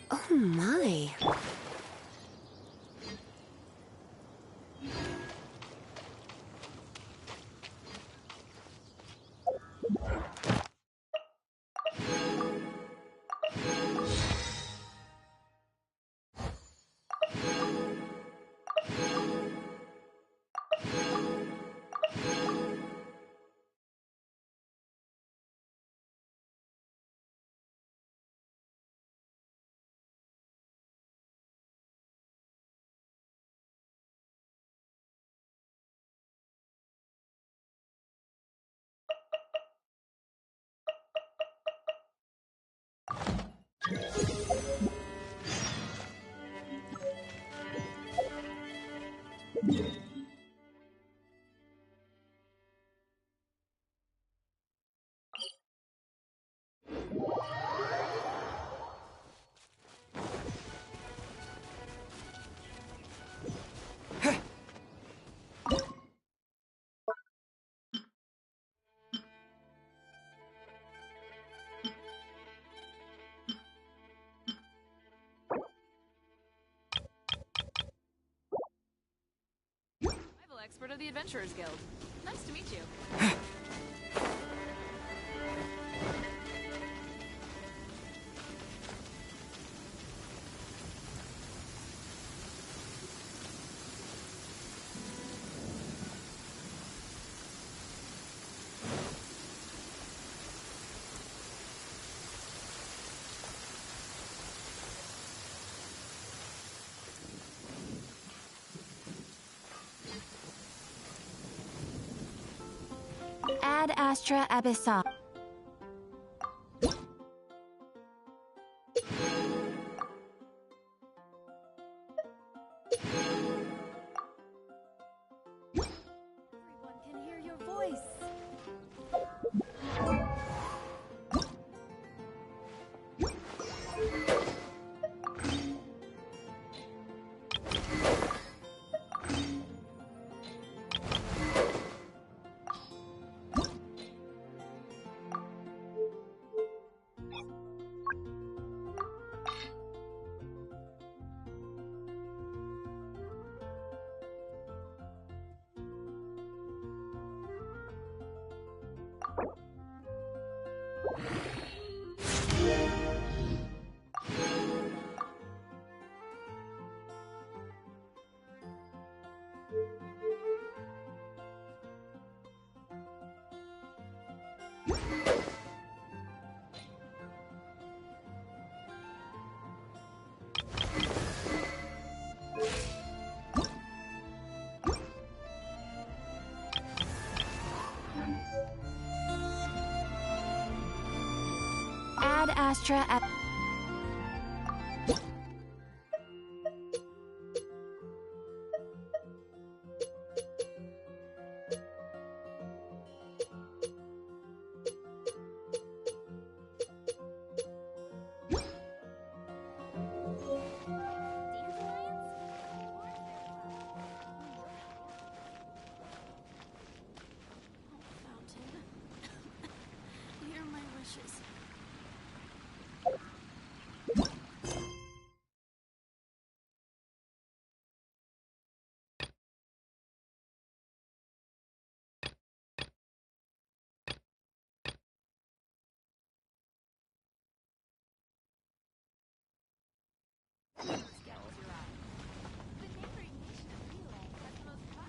Oh my. Survival expert of the Adventurers Guild. Nice to meet you. Ad astra abyssa. Everyone can hear your voice. Ad astra ab Hear my wishes.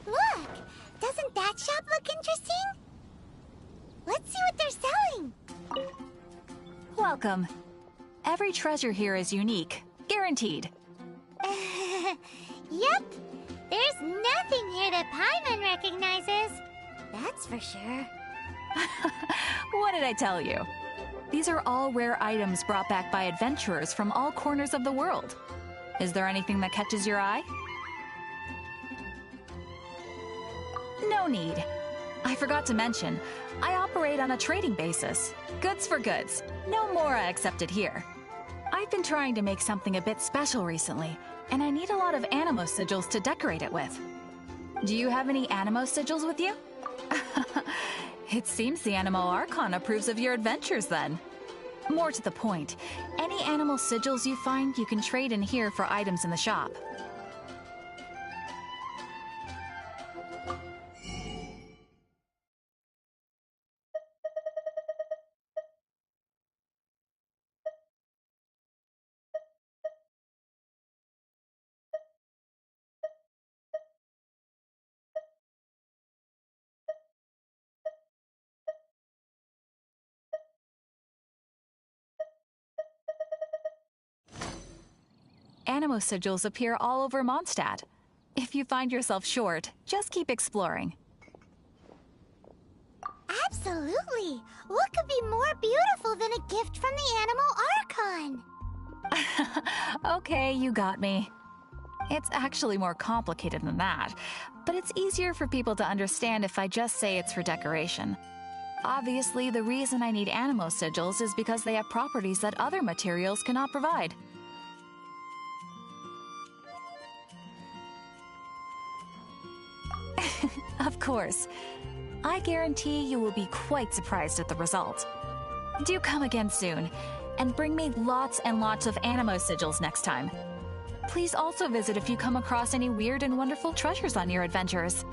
Look! Doesn't that shop look interesting? Let's see what they're selling. Welcome. Every treasure here is unique, guaranteed. Yep. There's nothing here that Paimon recognizes. That's for sure. What did I tell you? These are all rare items brought back by adventurers from all corners of the world. Is there anything that catches your eye? No need. I forgot to mention, I operate on a trading basis. Goods for goods. No Mora accepted here. I've been trying to make something a bit special recently, and I need a lot of animo sigils to decorate it with. Do you have any animo sigils with you? It seems the Animo Archon approves of your adventures then. More to the point, any animal sigils you find you can trade in here for items in the shop. Animo sigils appear all over Mondstadt. If you find yourself short, just keep exploring. Absolutely. What could be more beautiful than a gift from the Animal Archon? Okay, you got me. It's actually more complicated than that, but it's easier for people to understand if I just say it's for decoration. Obviously, the reason I need animo sigils is because they have properties that other materials cannot provide. Of course. I guarantee you will be quite surprised at the result. Do come again soon, and bring me lots and lots of animo sigils next time. Please also visit if you come across any weird and wonderful treasures on your adventures.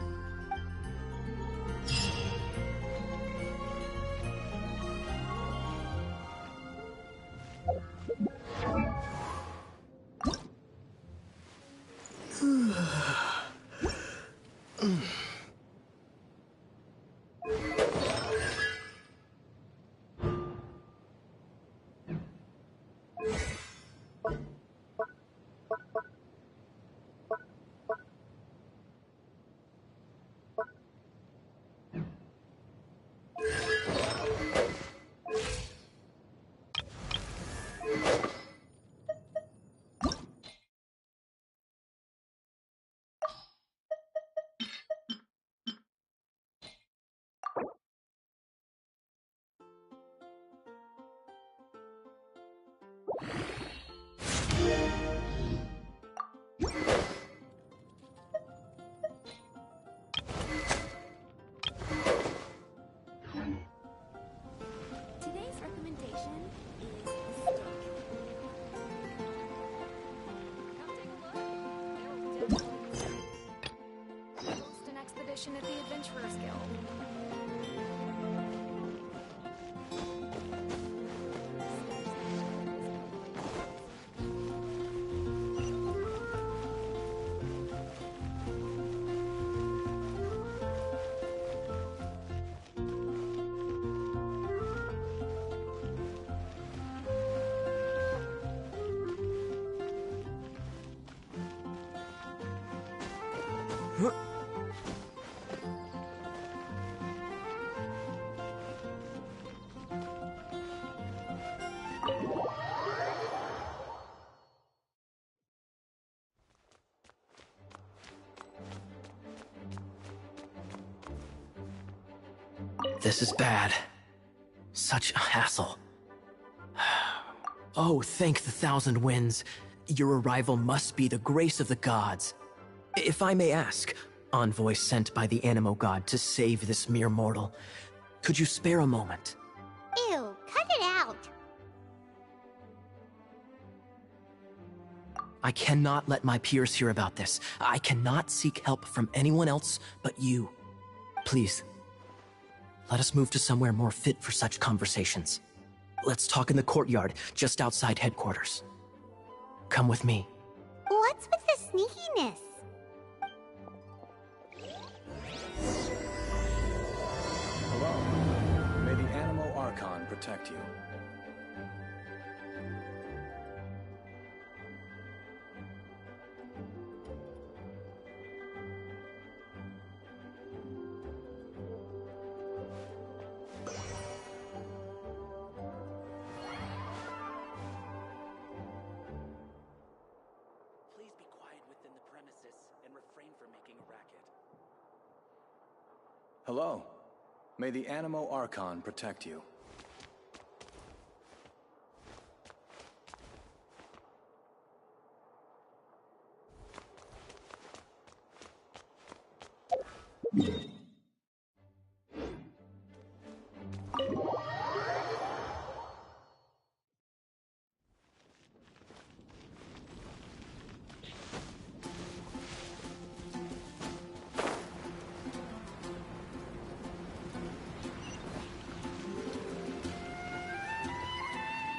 position at the Adventurers Guild. This is bad. Such a hassle. Oh, thank the thousand winds. Your arrival must be the grace of the gods. If I may ask, envoy sent by the Animo God to save this mere mortal, could you spare a moment? Ew, cut it out. I cannot let my peers hear about this. I cannot seek help from anyone else but you. Please, let us move to somewhere more fit for such conversations. Let's talk in the courtyard, just outside headquarters. Come with me. What's with the sneakiness? Hello. May the Animo Archon protect you. Please be quiet within the premises and refrain from making a racket. Hello. May the Animo Archon protect you.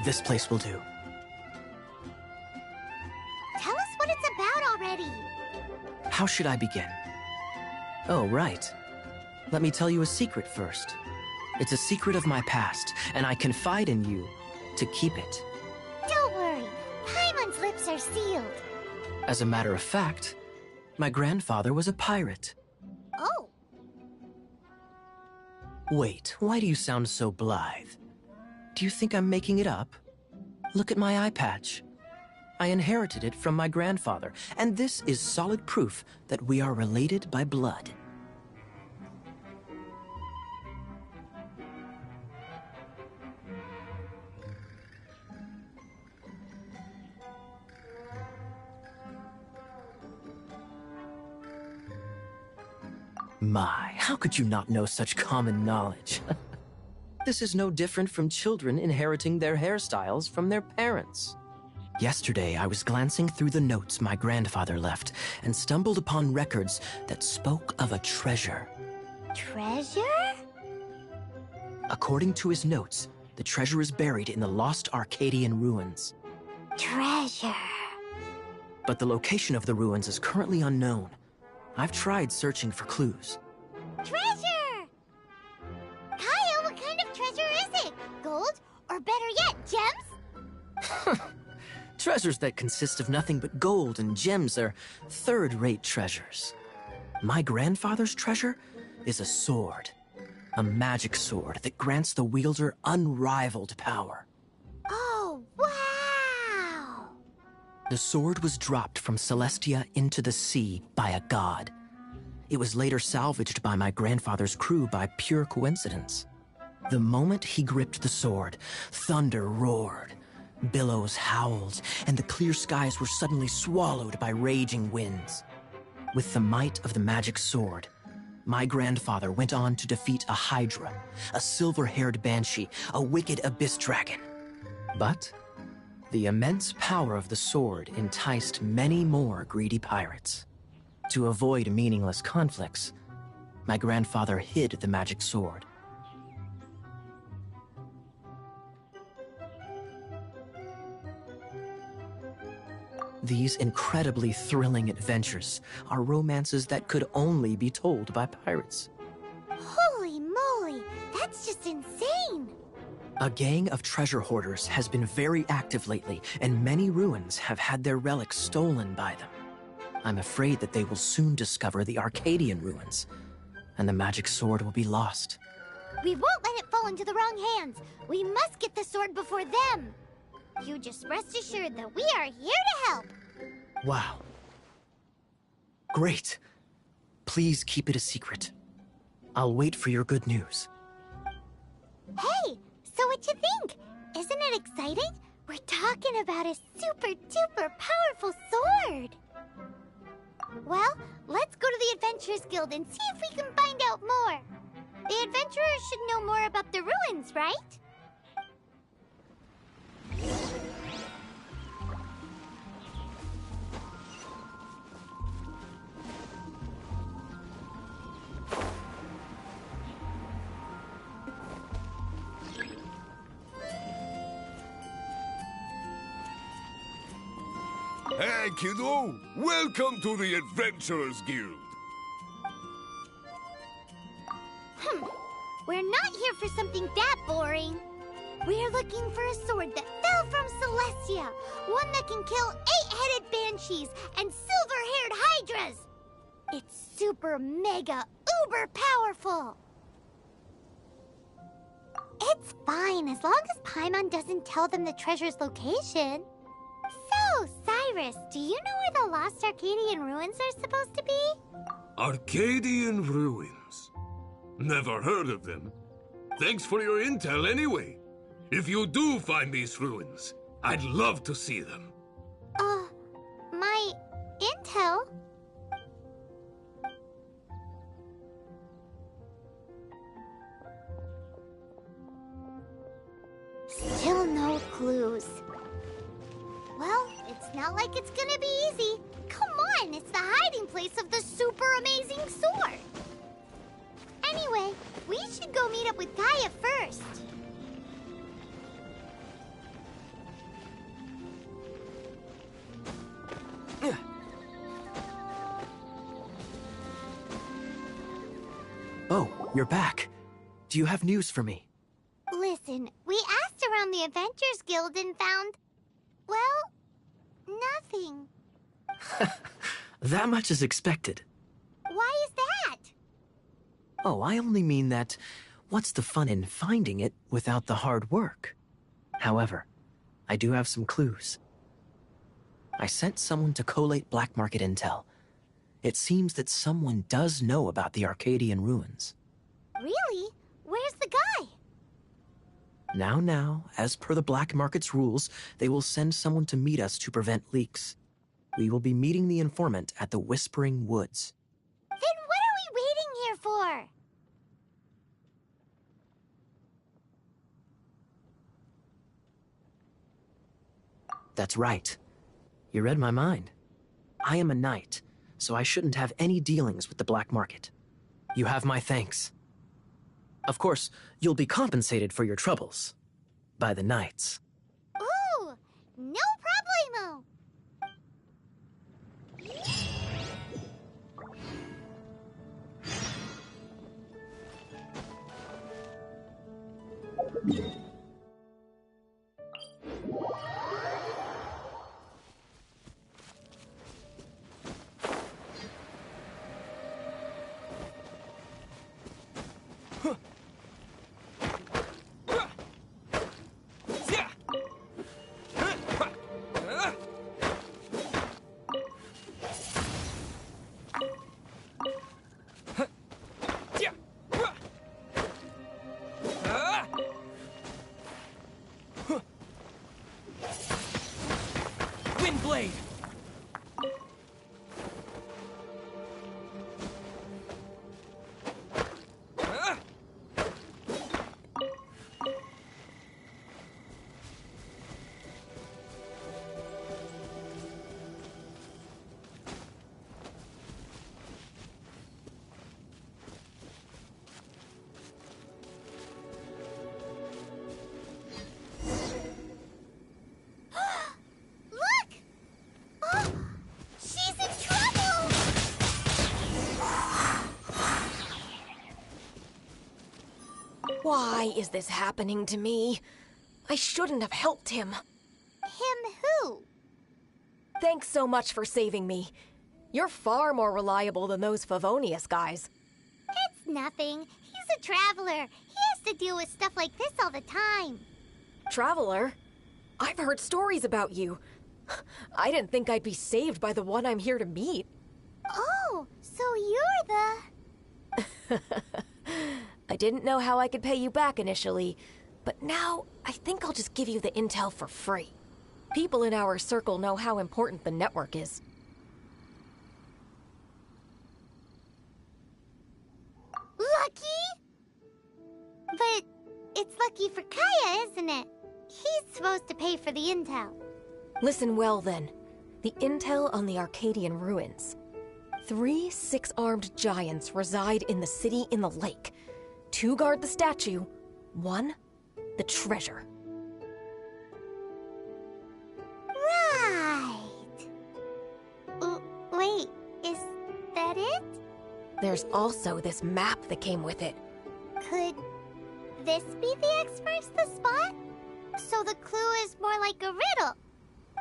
This place will do. Tell us what it's about already. How should I begin? Oh, right. Let me tell you a secret first. It's a secret of my past, and I confide in you to keep it. Don't worry, Paimon's lips are sealed. As a matter of fact, my grandfather was a pirate. Oh. Wait, why do you sound so blithe? Do you think I'm making it up? Look at my eye patch. I inherited it from my grandfather, and this is solid proof that we are related by blood. My, how could you not know such common knowledge? This is no different from children inheriting their hairstyles from their parents. Yesterday, I was glancing through the notes my grandfather left and stumbled upon records that spoke of a treasure. Treasure? According to his notes, the treasure is buried in the lost Arcadian ruins. Treasure. But the location of the ruins is currently unknown. I've tried searching for clues. Treasure! Kyle, what kind of treasure is it? Gold? Or better yet, gems? Treasures that consist of nothing but gold and gems are third-rate treasures. My grandfather's treasure is a sword. A magic sword that grants the wielder unrivaled power. Oh, wow! The sword was dropped from Celestia into the sea by a god. It was later salvaged by my grandfather's crew by pure coincidence. The moment he gripped the sword, thunder roared, billows howled, and the clear skies were suddenly swallowed by raging winds. With the might of the magic sword, my grandfather went on to defeat a Hydra, a silver-haired banshee, a wicked abyss dragon. But the immense power of the sword enticed many more greedy pirates. To avoid meaningless conflicts, my grandfather hid the magic sword. These incredibly thrilling adventures are romances that could only be told by pirates. Holy moly, that's just insane! A gang of treasure hoarders has been very active lately, and many ruins have had their relics stolen by them. I'm afraid that they will soon discover the Arcadian ruins, and the magic sword will be lost. We won't let it fall into the wrong hands. We must get the sword before them. You just rest assured that we are here to help. Wow. Great. Please keep it a secret. I'll wait for your good news. Hey, so what you think? Isn't it exciting? We're talking about a super-duper powerful sword. Well, let's go to the Adventurers Guild and see if we can find out more. The adventurers should know more about the ruins, right? Hey, kiddo! Welcome to the Adventurers Guild! We're not here for something that boring. We're looking for a sword that fell from Celestia. One that can kill 8-headed banshees and silver-haired hydras. It's super mega uber powerful. It's fine as long as Paimon doesn't tell them the treasure's location. So, Cyrus, do you know where the lost Arcadian ruins are supposed to be? Arcadian ruins? Never heard of them. Thanks for your intel anyway. If you do find these ruins, I'd love to see them. My intel? Still no clues. Well, it's not like it's gonna be easy. Come on, it's the hiding place of the super amazing sword. Anyway, we should go meet up with Gaia first. Oh, you're back. Do you have news for me? Listen, we asked around the Adventurers Guild and found, well, nothing. That much is expected. Why is that? Oh, I only mean that what's the fun in finding it without the hard work? However, I do have some clues. I sent someone to collate black market intel. It seems that someone does know about the Arcadian ruins. Really? Where's the guy? Now, as per the black market's rules, they will send someone to meet us to prevent leaks. We will be meeting the informant at the Whispering Woods. Then what are we waiting here for? That's right. You read my mind. I am a knight, so I shouldn't have any dealings with the black market. You have my thanks. Of course, you'll be compensated for your troubles. By the knights. Ooh, no problemo. Windblade! Why is this happening to me? I shouldn't have helped him. Him who? Thanks so much for saving me. You're far more reliable than those Favonius guys. It's nothing. He's a traveler. He has to deal with stuff like this all the time. Traveler? I've heard stories about you. I didn't think I'd be saved by the one I'm here to meet. Oh, so you're the... I didn't know how I could pay you back initially, but now I think I'll just give you the intel for free. People in our circle know how important the network is. Lucky? But it's lucky for Kaya, isn't it? He's supposed to pay for the intel. Listen well, then. The intel on the Arcadian ruins. 3 6-armed giants reside in the city in the lake. 2 guard the statue, 1 the treasure. Right. Wait, is that it? There's also this map that came with it. Could this be the experts the spot? So the clue is more like a riddle.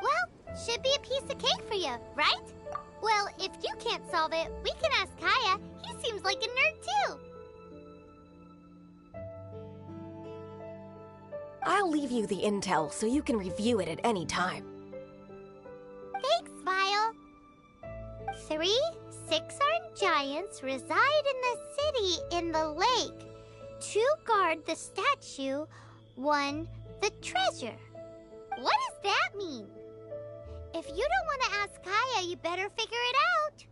Well, should be a piece of cake for you, right? Well, if you can't solve it, we can ask Kaya. He seems like a nerd too. I'll leave you the intel so you can review it at any time. Thanks, Vile. 3 6-armed giants reside in the city in the lake. 2 guard the statue, 1 the treasure. What does that mean? If you don't want to ask Kaya, you better figure it out.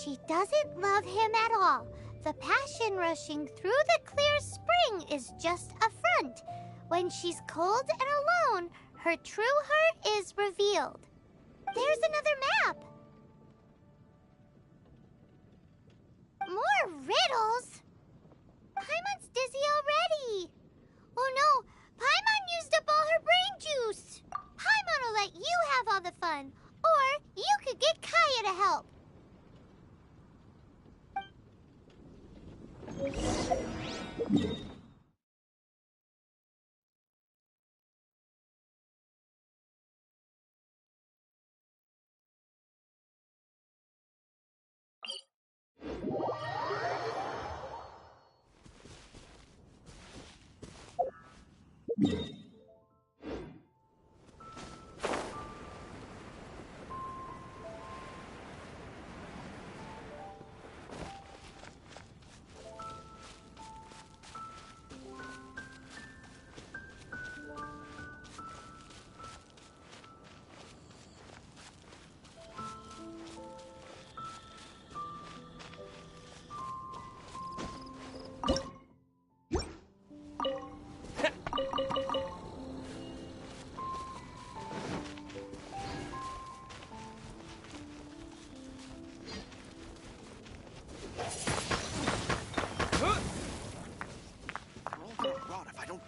She doesn't love him at all. The passion rushing through the clear spring is just a front. When she's cold and alone, her true heart is revealed. There's another map. More riddles? Paimon's dizzy already. Oh no, Paimon used up all her brain juice. Paimon will let you have all the fun. Or you could get Kaya to help.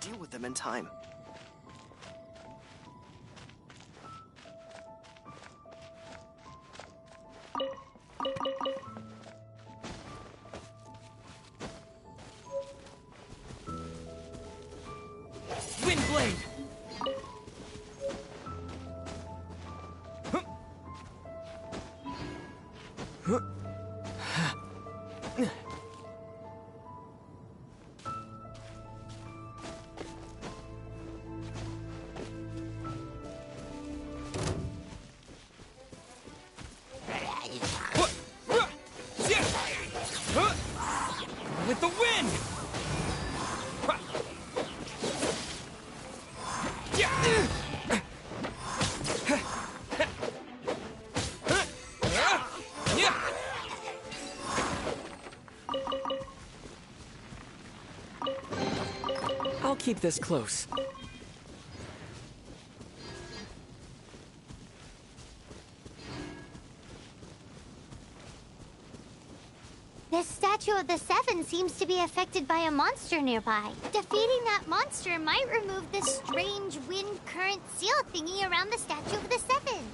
Deal with them in time. Windblade! win! I'll keep this close. This statue of the Seven seems to be affected by a monster nearby. Defeating that monster might remove this strange wind current seal thingy around the statue of the Seven.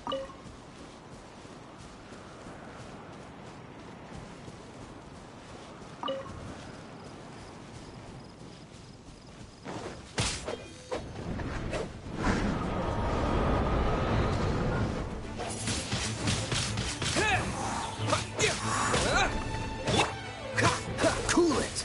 Cool it!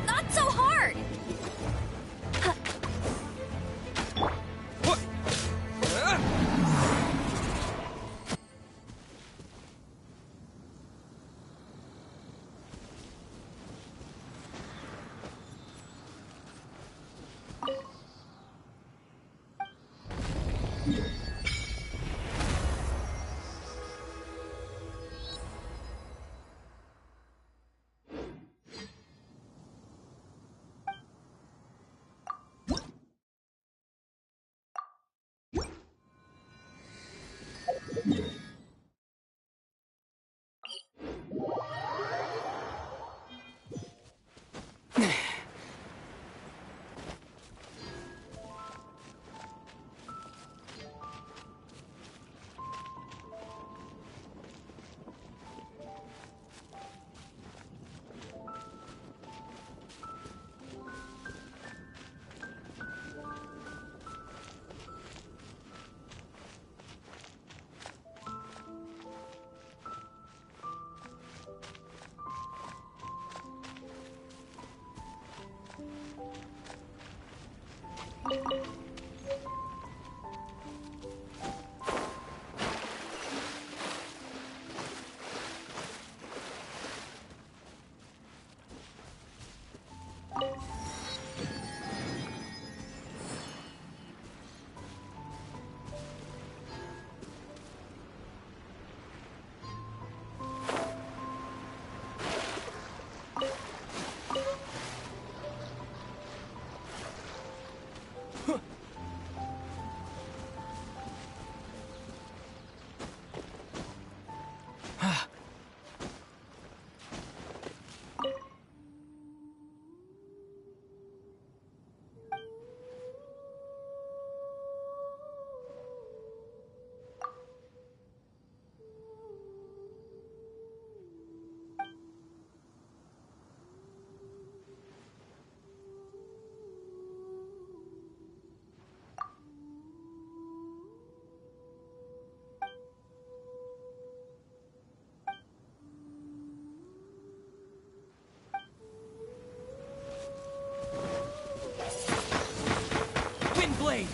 Not so hard! Windblade!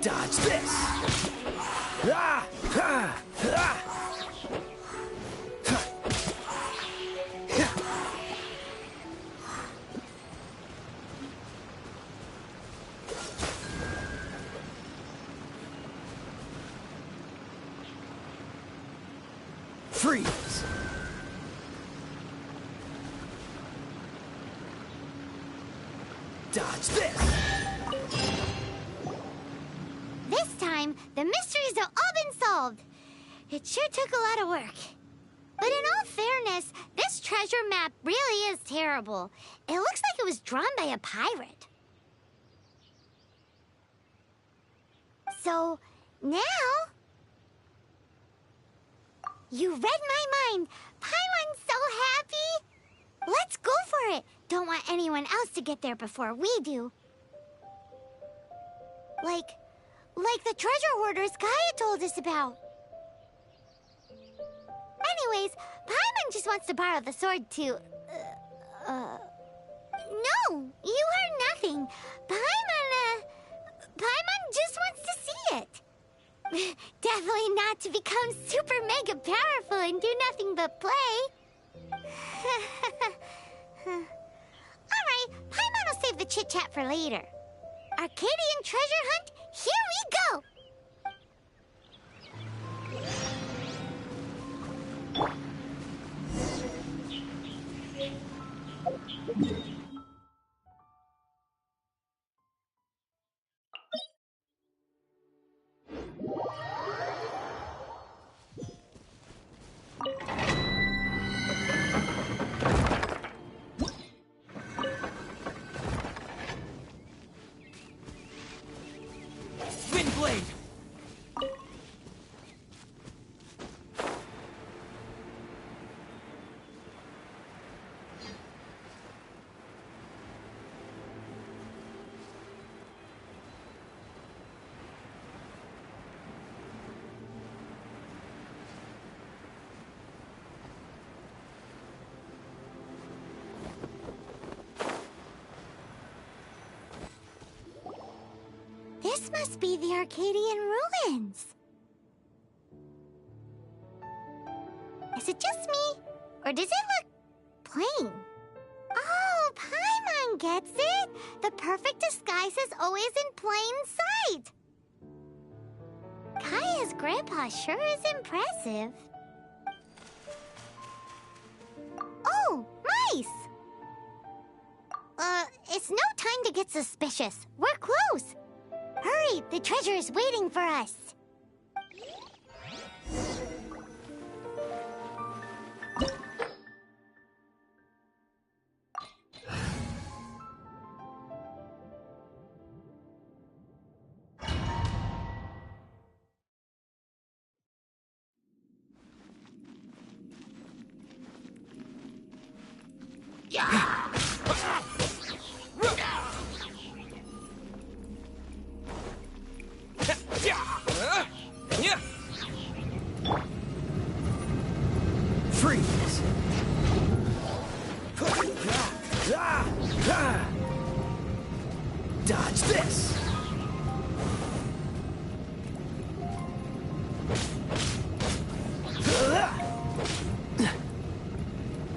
Dodge this! Ah! Ah! Ah! Freeze! Dodge this! This time, the mysteries have all been solved. It sure took a lot of work. But in all fairness, this treasure map really is terrible. It looks like it was drawn by a pirate. So, now... You read my mind. Paimon's so happy. Let's go for it. Don't want anyone else to get there before we do. Like the treasure hoarders Gaia told us about. Anyways, Paimon just wants to borrow the sword to... No, you heard nothing. Paimon just wants to see it. Definitely not to become super mega powerful and do nothing but play. Alright, Paimon will save the chit-chat for later. Arcadian treasure hunt, here we go! Windblade! This must be the Arcadian ruins. Is it just me? Or does it look plain? Oh, Paimon gets it! The perfect disguise is always in plain sight! Kaya's grandpa sure is impressive. Oh, mice! It's no time to get suspicious. We're close. Hurry, the treasure is waiting for us. Freeze! Dodge this!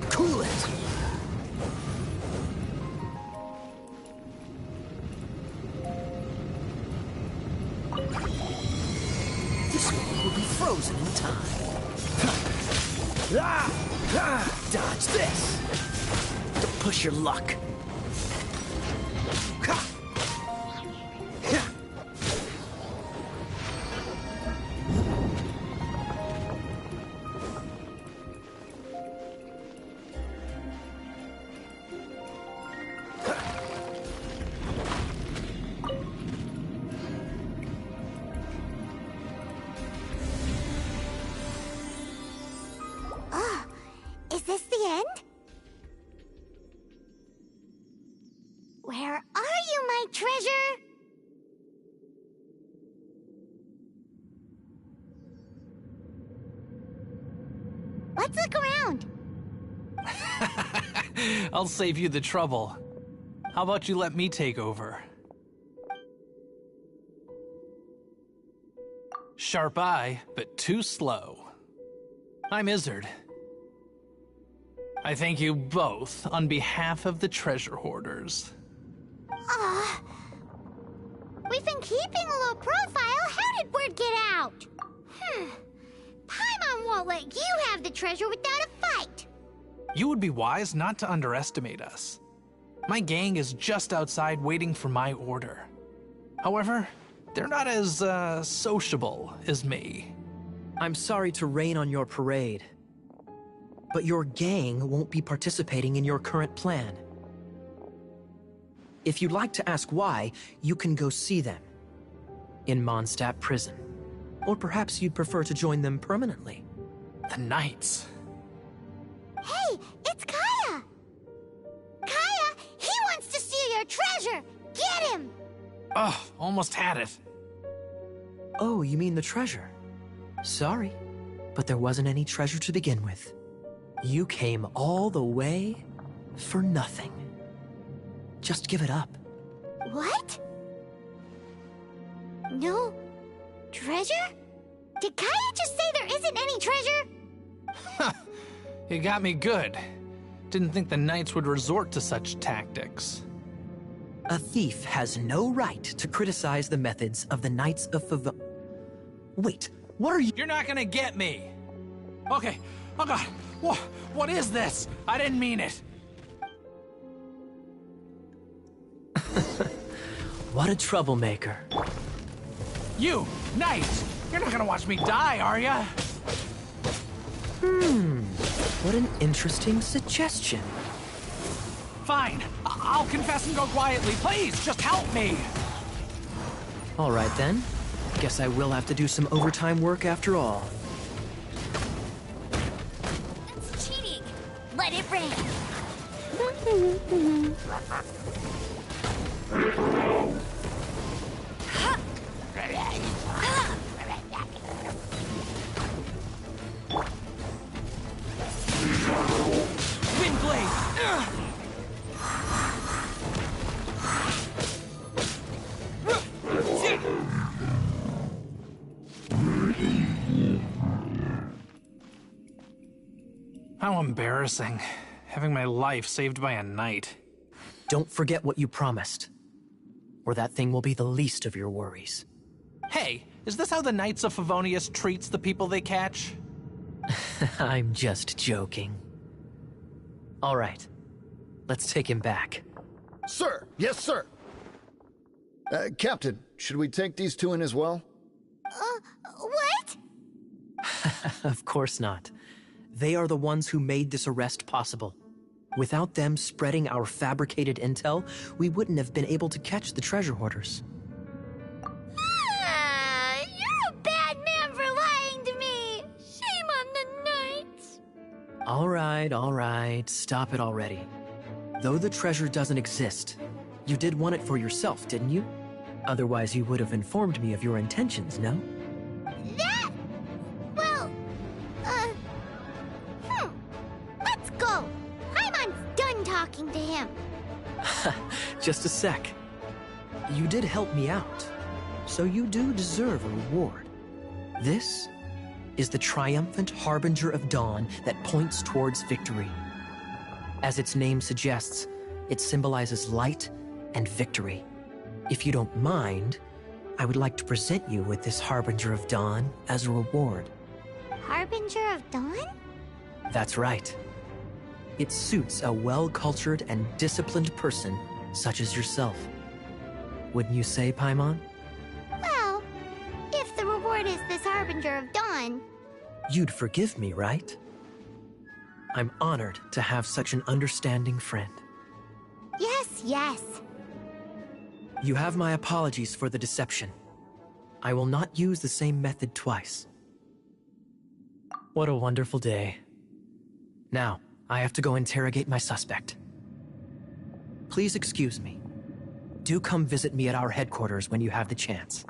Cool it! This one will be frozen in time. Dodge this! Don't push your luck. Is this the end? Where are you, my treasure? Let's look around. I'll save you the trouble. How about you let me take over? Sharp eye, but too slow. I'm Izzard. I thank you both on behalf of the treasure hoarders. We've been keeping a low profile. How did word get out? Paimon won't let you have the treasure without a fight. You would be wise not to underestimate us. My gang is just outside waiting for my order. However, they're not as, sociable as me. I'm sorry to rain on your parade, but your gang won't be participating in your current plan. If you'd like to ask why, you can go see them in Mondstadt prison. Or perhaps you'd prefer to join them permanently. The Knights. Hey, it's Kaya! Kaya, he wants to steal your treasure! Get him! Oh, almost had it. Oh, you mean the treasure? Sorry, but there wasn't any treasure to begin with. You came all the way for nothing. Just give it up. What? No treasure? Did Kaya just say there isn't any treasure? You got me good. Didn't think the Knights would resort to such tactics. A thief has no right to criticize the methods of the Knights of Favonius. Wait, what are you— You're not gonna get me! Okay, oh god, what is this? I didn't mean it! What a troublemaker. You, Knight! You're not gonna watch me die, are ya? What an interesting suggestion. Fine, I'll confess and go quietly. Please, just help me! All right then. Guess I will have to do some overtime work after all. It's cheating. Let it rain. Windblade! How embarrassing. Having my life saved by a knight. Don't forget what you promised, or that thing will be the least of your worries. Hey, is this how the Knights of Favonius treats the people they catch? I'm just joking. All right, let's take him back. Sir! Yes, sir! Captain, should we take these two in as well? What? Of course not. They are the ones who made this arrest possible. Without them spreading our fabricated intel, we wouldn't have been able to catch the treasure hoarders. You're a bad man for lying to me. Shame on the knights. All right, stop it already. Though the treasure doesn't exist, you did want it for yourself, didn't you? Otherwise, you would have informed me of your intentions, no? That? Well, let's go. Paimon's done talking to him. Just a sec. You did help me out, so you do deserve a reward. This is the triumphant harbinger of dawn that points towards victory. As its name suggests, it symbolizes light and victory. If you don't mind, I would like to present you with this harbinger of dawn as a reward. Harbinger of Dawn? That's right. It suits a well-cultured and disciplined person such as yourself. Wouldn't you say, Paimon? Well, if the reward is this Harbinger of Dawn... You'd forgive me, right? I'm honored to have such an understanding friend. Yes. You have my apologies for the deception. I will not use the same method twice. What a wonderful day. Now, I have to go interrogate my suspect. Please excuse me. Do come visit me at our headquarters when you have the chance.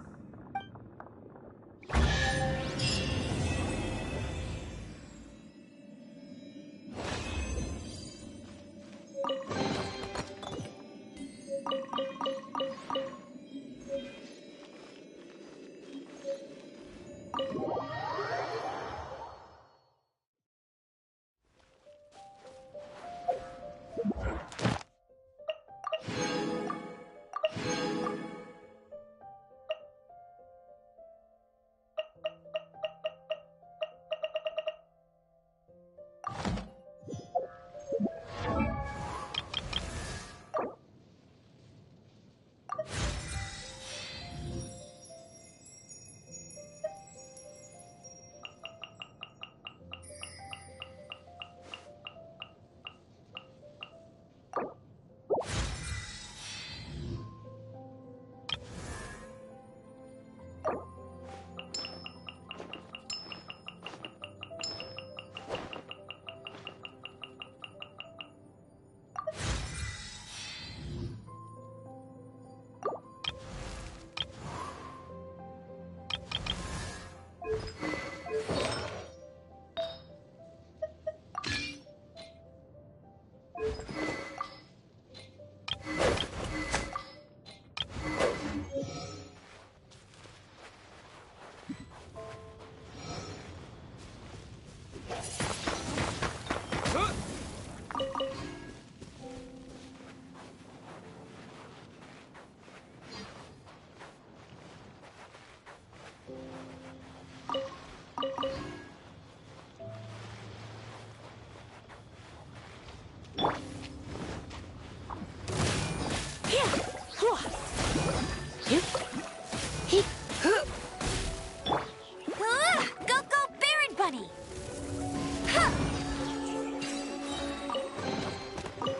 Go, Baron Bunny!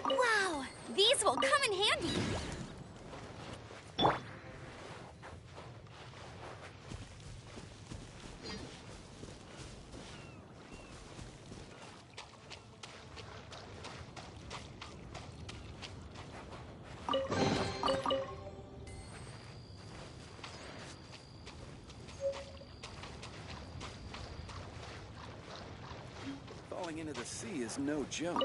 Wow, these will come in handy. Falling into the sea is no joke.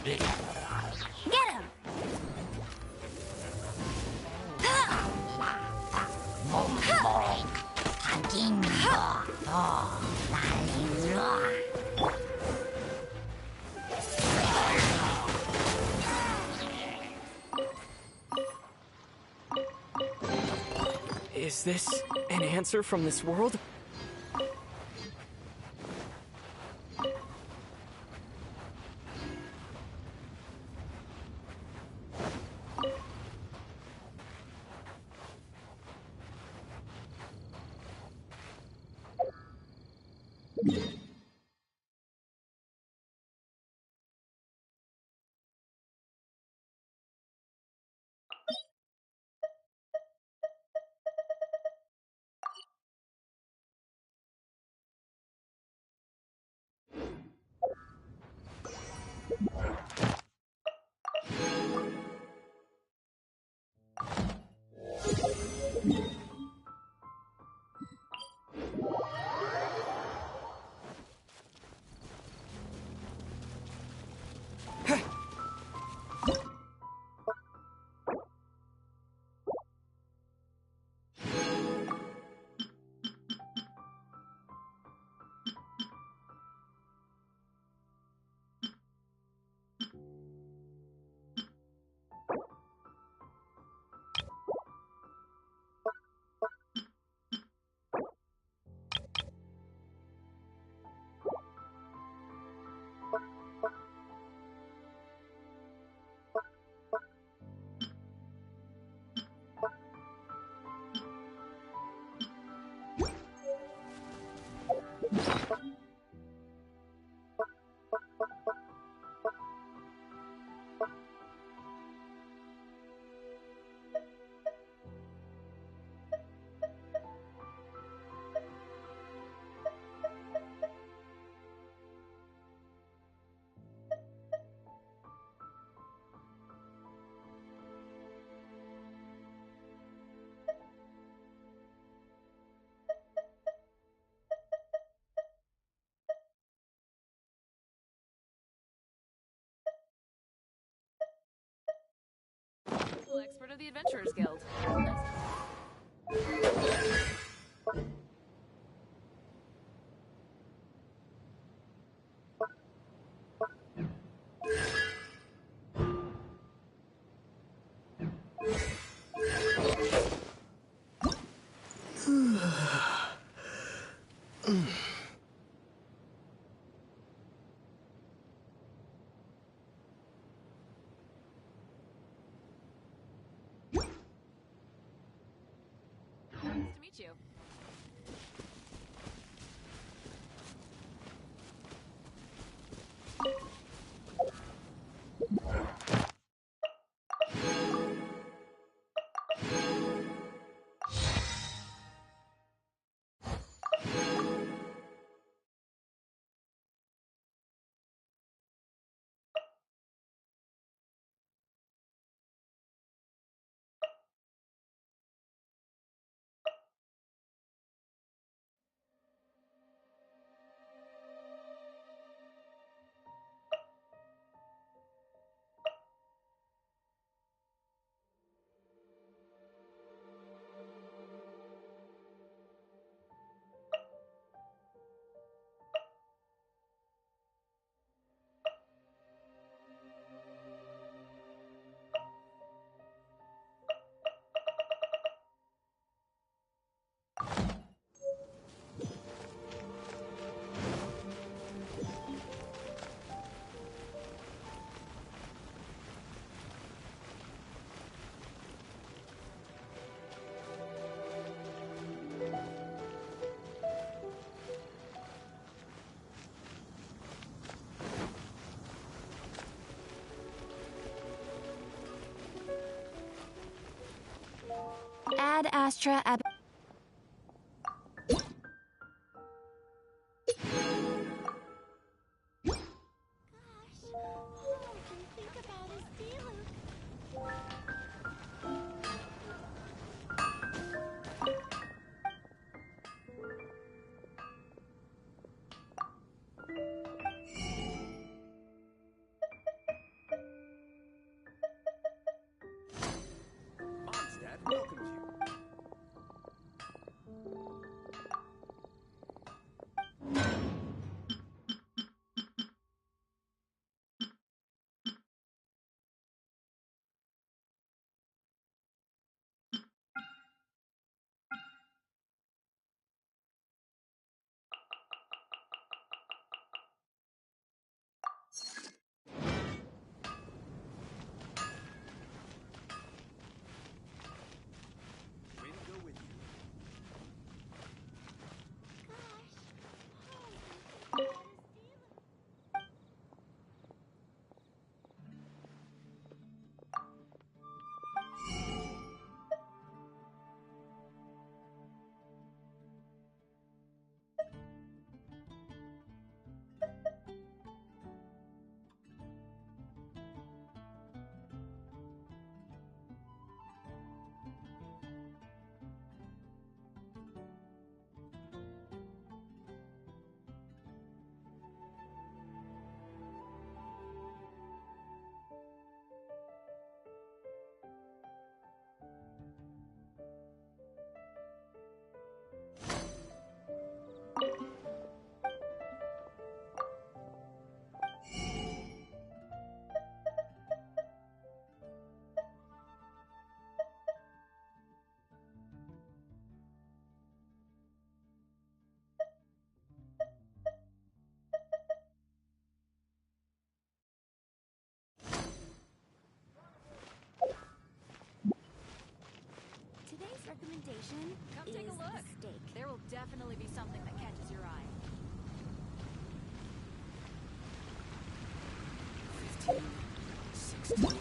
Get him! Is this an answer from this world? Expert of the Adventurers Guild. Nice to meet you. Ad Astra Ab... take a look. There will definitely be something that catches your eye. 15, 16.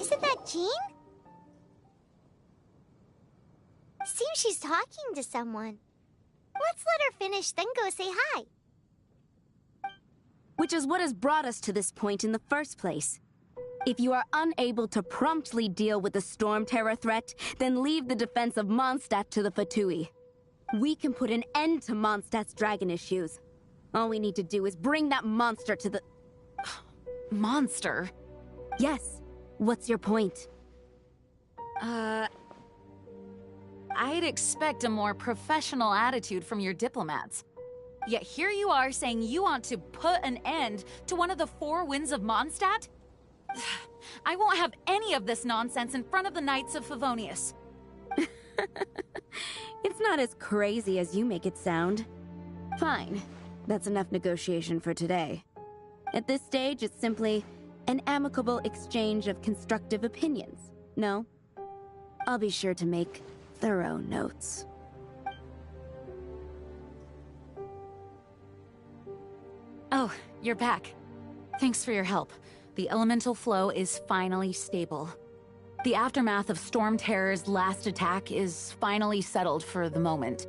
Isn't that Jean? Seems she's talking to someone. Let's let her finish, then go say hi. Which is what has brought us to this point in the first place. If you are unable to promptly deal with the Storm Terror threat, then leave the defense of Mondstadt to the Fatui. We can put an end to Mondstadt's dragon issues. All we need to do is bring that monster to the... Monster? Yes. What's your point? I'd expect a more professional attitude from your diplomats. Yet here you are saying you want to put an end to one of the four winds of Mondstadt? I won't have any of this nonsense in front of the Knights of Favonius. It's not as crazy as you make it sound. Fine. That's enough negotiation for today. At this stage, it's simply an amicable exchange of constructive opinions. No? I'll be sure to make thorough notes. Oh, you're back. Thanks for your help. The elemental flow is finally stable. The aftermath of Storm Terror's last attack is finally settled for the moment.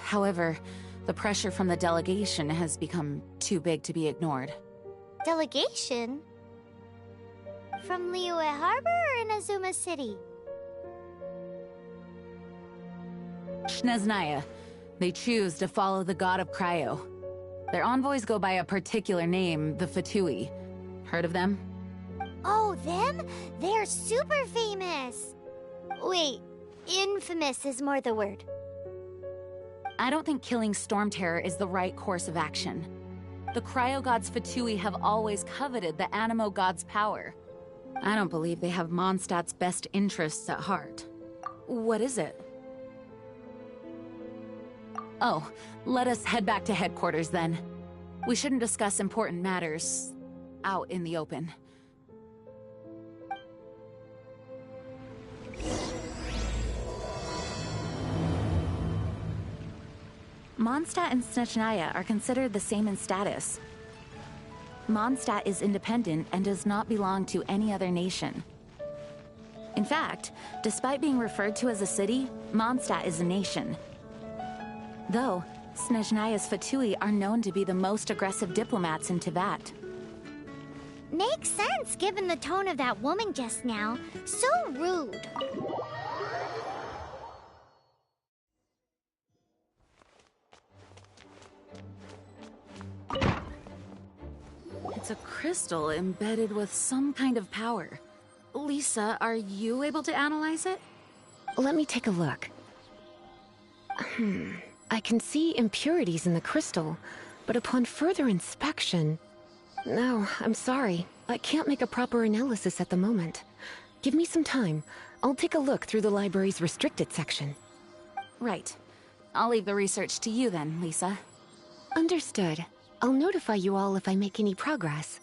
However, the pressure from the delegation has become too big to be ignored. Delegation? From Liyue Harbor or Inazuma City? Snezhnaya. They choose to follow the god of Cryo. Their envoys go by a particular name, the Fatui. Heard of them? Oh, them? They're super famous! Wait, infamous is more the word. I don't think killing Storm Terror is the right course of action. The Cryo Gods Fatui have always coveted the Animo God's power. I don't believe they have Mondstadt's best interests at heart. What is it? Oh, let us head back to headquarters then. We shouldn't discuss important matters out in the open. Mondstadt and Snezhnaya are considered the same in status. Mondstadt is independent and does not belong to any other nation. In fact, despite being referred to as a city, Mondstadt is a nation. Though, Snezhnaya's Fatui are known to be the most aggressive diplomats in Teyvat. Makes sense given the tone of that woman just now. So rude. It's a crystal embedded with some kind of power. Lisa, are you able to analyze it? Let me take a look. I can see impurities in the crystal, but upon further inspection... No, I'm sorry. I can't make a proper analysis at the moment. Give me some time. I'll take a look through the library's restricted section. Right. I'll leave the research to you then, Lisa. Understood. I'll notify you all if I make any progress.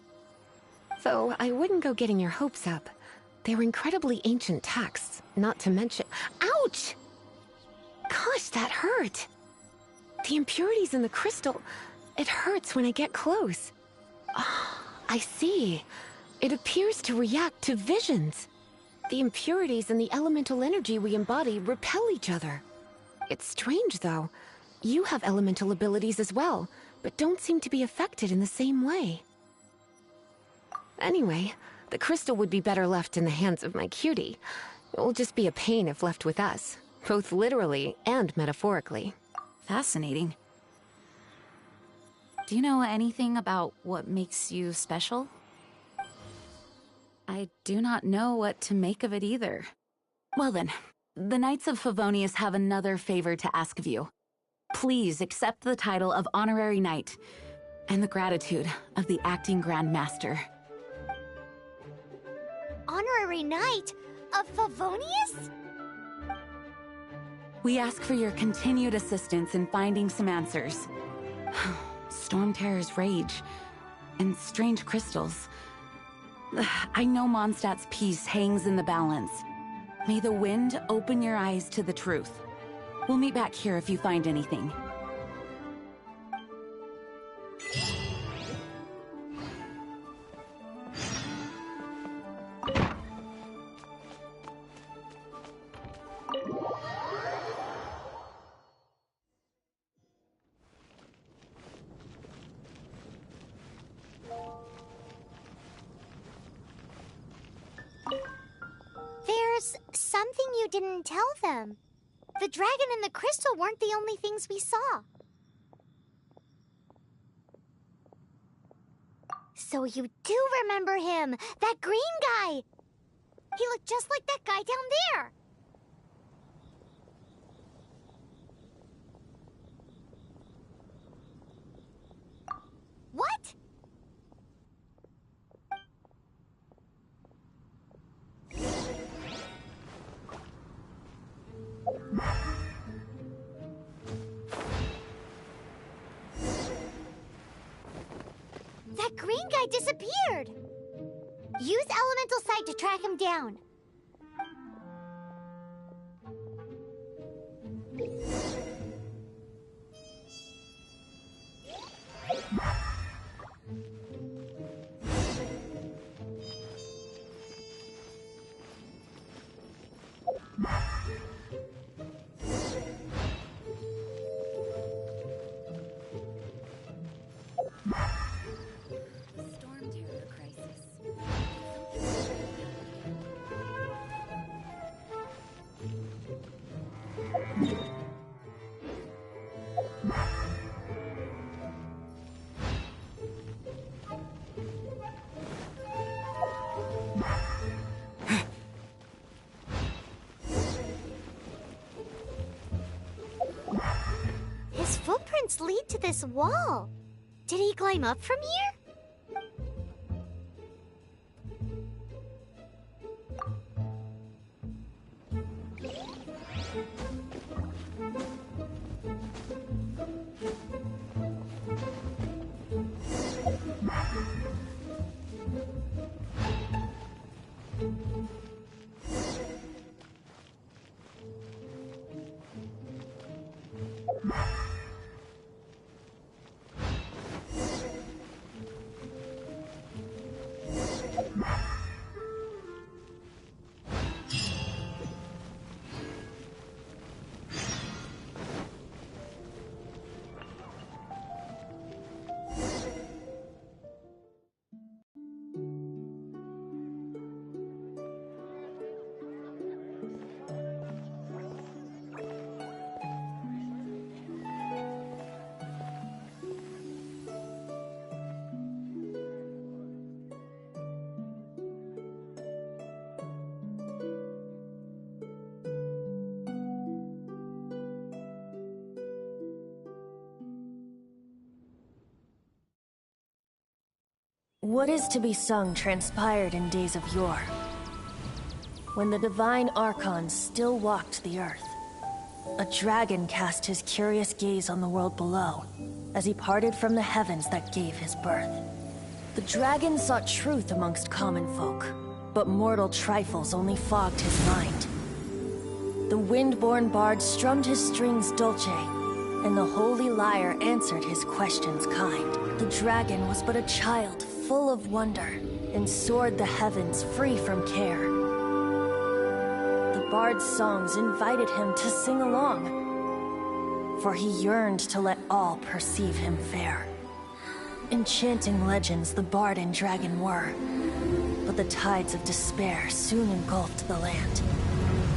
Though, I wouldn't go getting your hopes up. They're incredibly ancient texts, not to mention... Ouch! Gosh, that hurt! The impurities in the crystal... It hurts when I get close. Oh, I see. It appears to react to visions. The impurities and the elemental energy we embody repel each other. It's strange, though. You have elemental abilities as well, but don't seem to be affected in the same way. Anyway, the crystal would be better left in the hands of my cutie. It will just be a pain if left with us, both literally and metaphorically. Fascinating. Do you know anything about what makes you special? I do not know what to make of it either. Well then, the Knights of Favonius have another favor to ask of you. please accept the title of Honorary Knight and the gratitude of the Acting Grand Master. Honorary Knight of Favonius? We ask for your continued assistance in finding some answers. Storm Terror's rage and strange crystals. I know Mondstadt's peace hangs in the balance. May the wind open your eyes to the truth. We'll meet back here if you find anything. There's something you didn't tell them. The dragon and the crystal weren't the only things we saw. So you do remember him, that green guy. He looked just like that guy down there. What? That green guy disappeared! Use Elemental Sight to track him down. His footprints lead to this wall. Did he climb up from here? What is to be sung transpired in days of yore, when the divine Archons still walked the earth. A dragon cast his curious gaze on the world below, as he parted from the heavens that gave his birth. The dragon sought truth amongst common folk, but mortal trifles only fogged his mind. The wind-born bard strummed his strings dulce, and the holy lyre answered his questions kind. The dragon was but a child full of wonder, and soared the heavens free from care. The bard's songs invited him to sing along, for he yearned to let all perceive him fair. Enchanting legends the bard and dragon were, but the tides of despair soon engulfed the land.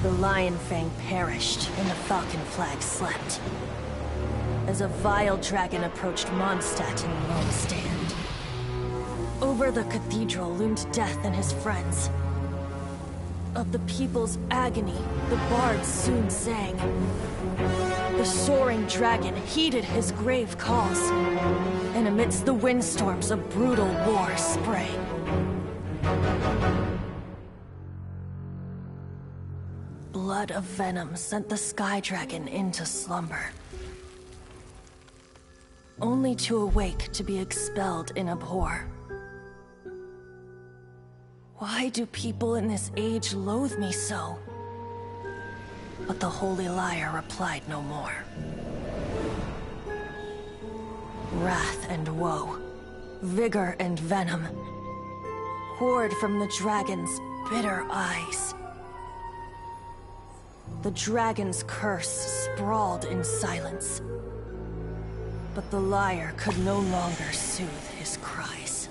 The Lion Fang perished, and the Falcon Flag slept, as a vile dragon approached Mondstadt in lone stand. Over the cathedral loomed Death and his friends. Of the people's agony, the bards soon sang. The soaring dragon heeded his grave calls, and amidst the windstorms of brutal war sprang. Blood of venom sent the sky dragon into slumber, only to awake to be expelled in abhor. Why do people in this age loathe me so? But the holy liar replied no more. Wrath and woe, vigor and venom, poured from the dragon's bitter eyes. The dragon's curse sprawled in silence, but the liar could no longer soothe his cries.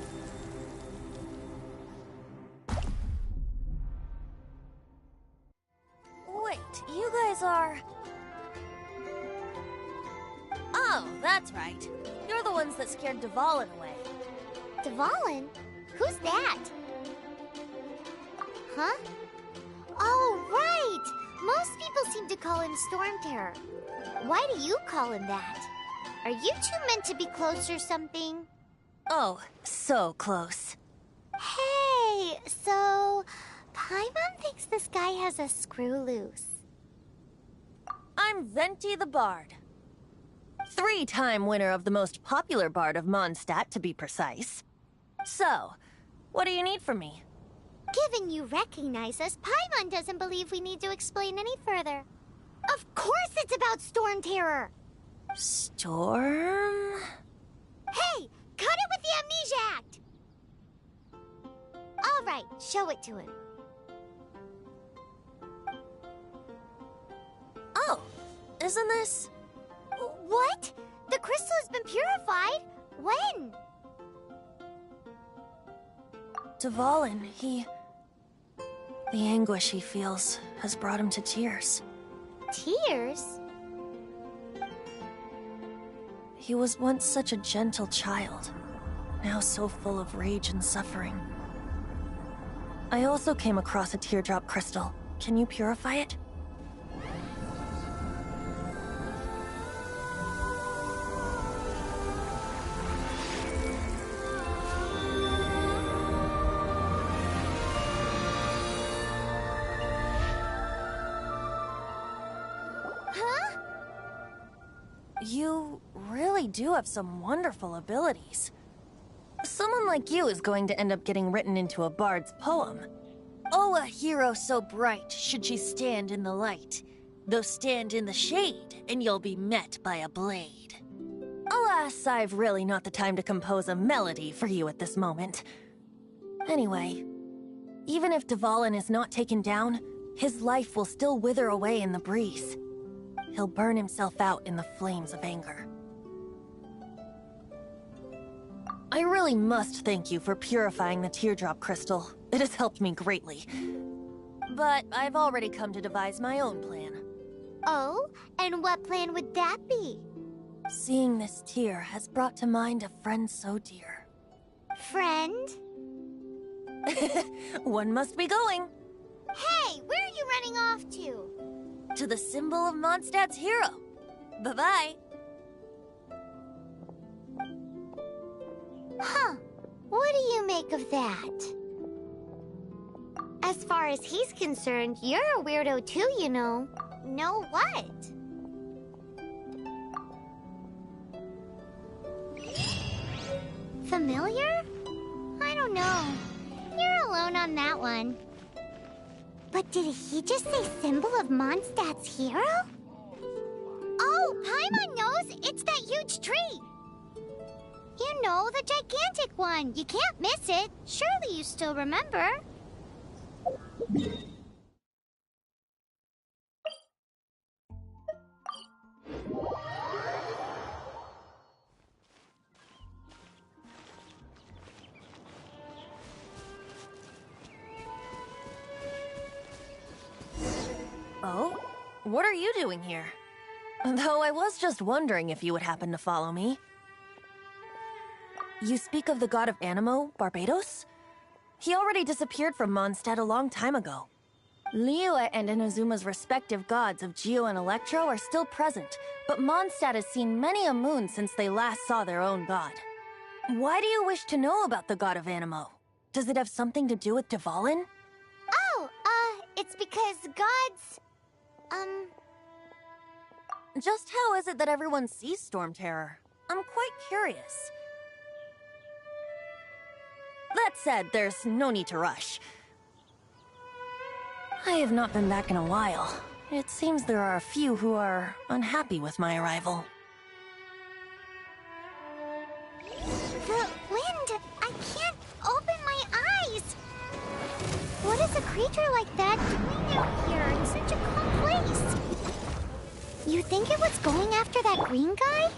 Wait, you guys are... Oh, that's right. You're the ones that scared Dvalin away. Dvalin? Who's that? Huh? Oh, right! Most people seem to call him Storm Terror. Why do you call him that? Are you two meant to be close or something? Oh, so close. Hey, so... Paimon thinks this guy has a screw loose. I'm Venti the Bard. 3-time winner of the most popular bard of Mondstadt, to be precise. So, what do you need from me? Given you recognize us, Paimon doesn't believe we need to explain any further. Of course it's about Storm Terror! Storm? Hey! Cut it with the Amnesia Act! Alright, show it to him. Oh, isn't this... What? The crystal has been purified? When? Dvalin, the anguish he feels has brought him to tears. Tears? He was once such a gentle child, now so full of rage and suffering. I also came across a teardrop crystal. Can you purify it? You really do have some wonderful abilities. Someone like you is going to end up getting written into a bard's poem. Oh, a hero so bright should she stand in the light. Though stand in the shade, and you'll be met by a blade. Alas, I've really not the time to compose a melody for you at this moment. Anyway, even if Dvalin is not taken down, his life will still wither away in the breeze. He'll burn himself out in the flames of anger. I really must thank you for purifying the teardrop crystal. It has helped me greatly. But I've already come to devise my own plan. Oh? And what plan would that be? Seeing this tear has brought to mind a friend so dear. Friend? One must be going. Hey, where are you running off to? To the symbol of Mondstadt's hero. Bye-bye. Huh. What do you make of that? As far as he's concerned, you're a weirdo too, you know. Know what? Familiar? I don't know. You're alone on that one. But did he just say symbol of Mondstadt's hero? Oh, Paimon knows! It's that huge tree! You know, the gigantic one. You can't miss it. Surely you still remember. Oh? What are you doing here? Though I was just wondering if you would happen to follow me. You speak of the god of Animo, Barbados? He already disappeared from Mondstadt a long time ago. Liyue and Inazuma's respective gods of Geo and Electro are still present, but Mondstadt has seen many a moon since they last saw their own god. Why do you wish to know about the god of Anemo? Does it have something to do with Dvalin? Oh, it's because gods... Just how is it that everyone sees Storm Terror? I'm quite curious. That said, there's no need to rush. I have not been back in a while. It seems there are a few who are unhappy with my arrival. The wind! I can't open my eyes! What is a creature like that doing out here in such a calm place? You think it was going after that green guy?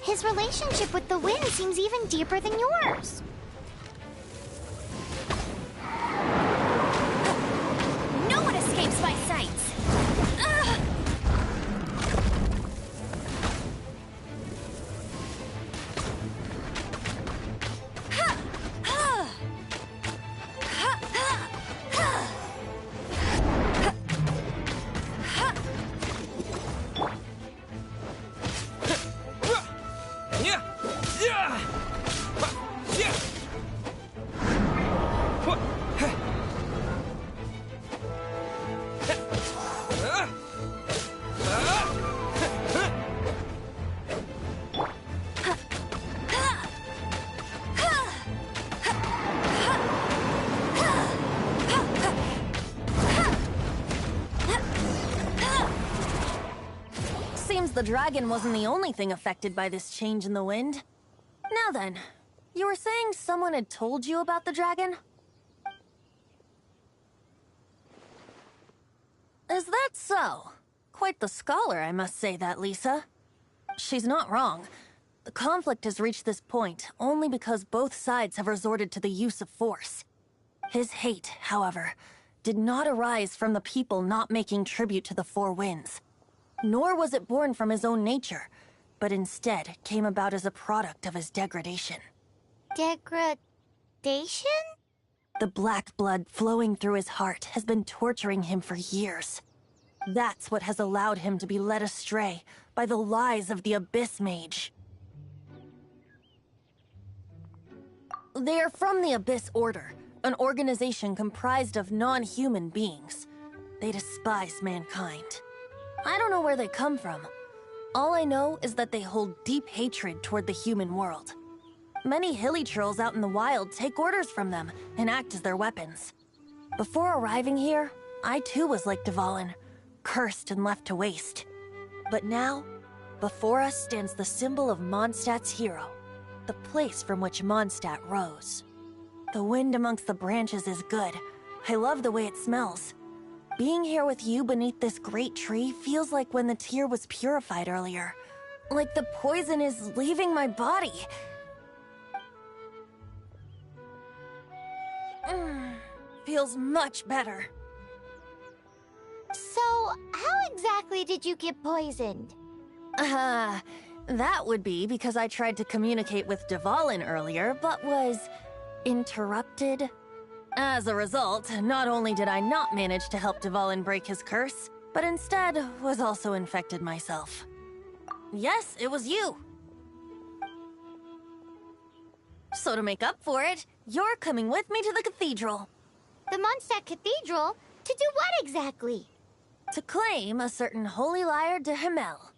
His relationship with the wind seems even deeper than yours. No one escapes my sights! Seems the dragon wasn't the only thing affected by this change in the wind. Now then, you were saying someone had told you about the dragon? Is that so? Quite the scholar, I must say that, Lisa. She's not wrong. The conflict has reached this point only because both sides have resorted to the use of force. His hate, however, did not arise from the people not making tribute to the Four Winds. Nor was it born from his own nature, but instead came about as a product of his degradation. Degradation? The black blood flowing through his heart has been torturing him for years. That's what has allowed him to be led astray by the lies of the Abyss Mage. They are from the Abyss Order, an organization comprised of non-human beings. They despise mankind. I don't know where they come from. All I know is that they hold deep hatred toward the human world. Many hilly trolls out in the wild take orders from them and act as their weapons. Before arriving here, I too was like Dvalin, cursed and left to waste. But now, before us stands the symbol of Mondstadt's hero, the place from which Mondstadt rose. The wind amongst the branches is good. I love the way it smells. Being here with you beneath this great tree feels like when the tear was purified earlier. Like the poison is leaving my body. Feels much better. So, how exactly did you get poisoned? That would be because I tried to communicate with Dvalin earlier, but was interrupted. As a result, not only did I not manage to help Dvalin break his curse, but instead was also infected myself. Yes, it was you. So to make up for it, you're coming with me to the cathedral. The Mondstadt Cathedral? To do what exactly? To claim a certain holy lyre de Himmel.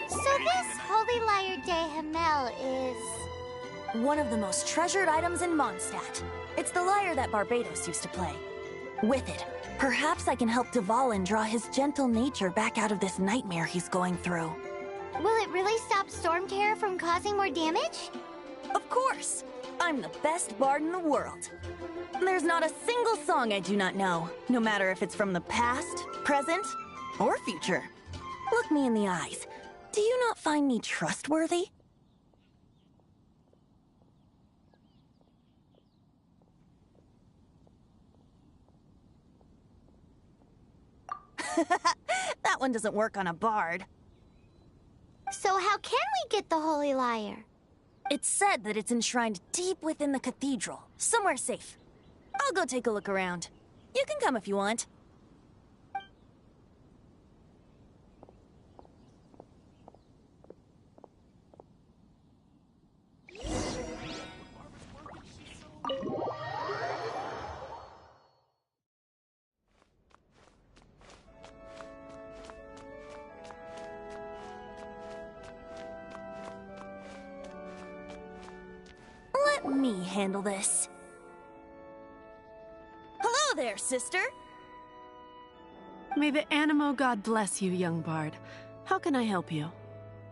So this Holy Lyre de Himmel is... one of the most treasured items in Mondstadt. It's the lyre that Barbados used to play. With it, perhaps I can help Dvalin draw his gentle nature back out of this nightmare he's going through. Will it really stop Storm Terror from causing more damage? Of course! I'm the best bard in the world. There's not a single song I do not know, no matter if it's from the past, present, or future. Look me in the eyes. Do you not find me trustworthy? That one doesn't work on a bard. So how can we get the Holy Lyre? It's said that it's enshrined deep within the cathedral, somewhere safe. I'll go take a look around. You can come if you want. Let me handle this. Hello there, sister! May the Animo God bless you, young bard. How can I help you?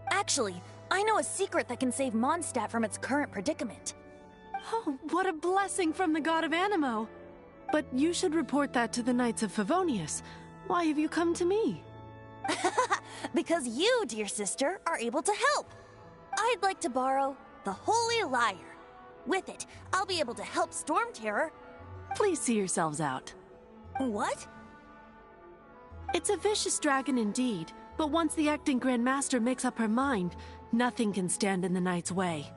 Actually, I know a secret that can save Mondstadt from its current predicament. Oh, what a blessing from the God of Animo! But you should report that to the Knights of Favonius. Why have you come to me? Because you, dear sister, are able to help. I'd like to borrow the Holy Lyre. With it, I'll be able to help Storm Terror. Please see yourselves out. What? It's a vicious dragon indeed, but once the acting Grand Master makes up her mind, nothing can stand in the Knight's way.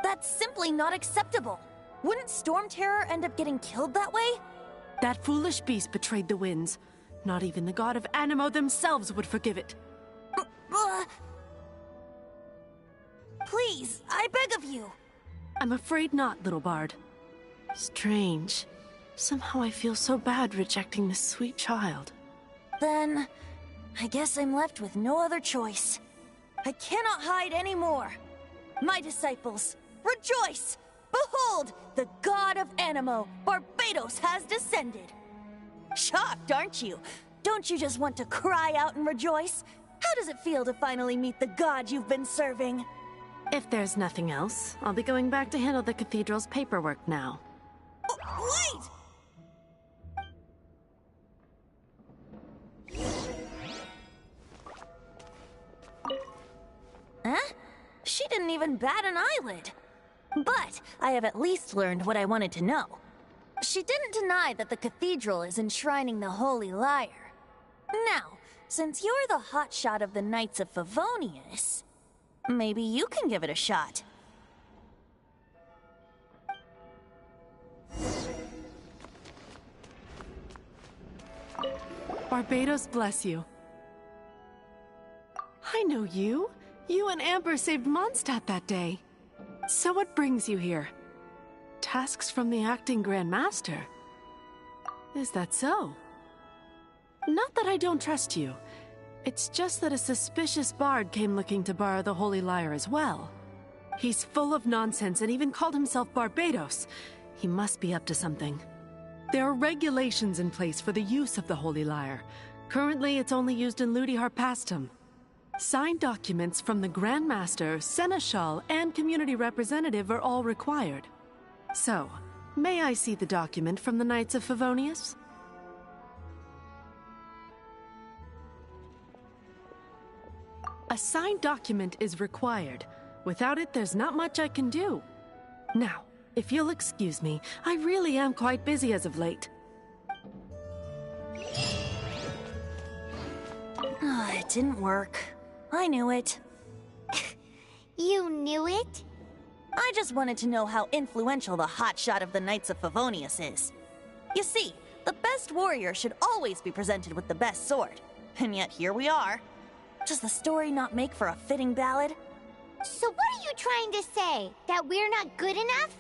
That's simply not acceptable. Wouldn't Storm Terror end up getting killed that way? That foolish beast betrayed the winds. Not even the God of Animo themselves would forgive it. Please, I beg of you. I'm afraid not, little bard. Strange. Somehow I feel so bad rejecting this sweet child. Then, I guess I'm left with no other choice. I cannot hide anymore. My disciples, rejoice! Behold, the God of Animo, Barbados, has descended. Shocked, aren't you? Don't you just want to cry out and rejoice? How does it feel to finally meet the God you've been serving? If there's nothing else, I'll be going back to handle the cathedral's paperwork now. Oh, wait! Huh? She didn't even bat an eyelid. But I have at least learned what I wanted to know. She didn't deny that the cathedral is enshrining the Holy Lyre. Now, since you're the hotshot of the Knights of Favonius, maybe you can give it a shot. Barbados bless you. I know you. You and Amber saved Mondstadt that day. So what brings you here? Tasks from the acting Grand Master? Is that so? Not that I don't trust you. It's just that a suspicious bard came looking to borrow the Holy Lyre as well. He's full of nonsense and even called himself Barbados. He must be up to something. There are regulations in place for the use of the Holy Lyre. Currently, it's only used in Ludi Harpastum. Signed documents from the Grand Master, Seneschal, and Community Representative are all required. So, may I see the document from the Knights of Favonius? A signed document is required. Without it, there's not much I can do. Now, if you'll excuse me, I really am quite busy as of late. It didn't work. I knew it. You knew it? I just wanted to know how influential the hotshot of the Knights of Favonius is. You see, the best warrior should always be presented with the best sword. And yet here we are. Does the story not make for a fitting ballad? So what are you trying to say? That we're not good enough?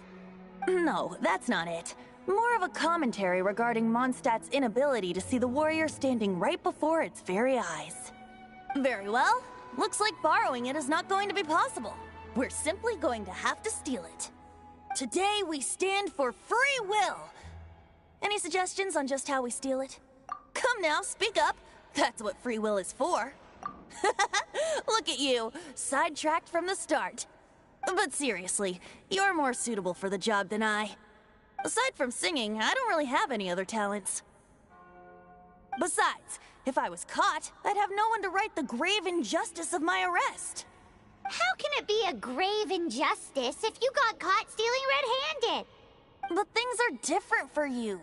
No, that's not it. More of a commentary regarding Mondstadt's inability to see the warrior standing right before its very eyes. Very well. Looks like borrowing it is not going to be possible. We're simply going to have to steal it. Today we stand for free will. Any suggestions on just how we steal it? Come now, speak up. That's what free will is for. Look at you, sidetracked from the start. But seriously, you're more suitable for the job than I. Aside from singing, I don't really have any other talents. Besides, if I was caught, I'd have no one to right the grave injustice of my arrest. How can it be a grave injustice if you got caught stealing red-handed? But things are different for you.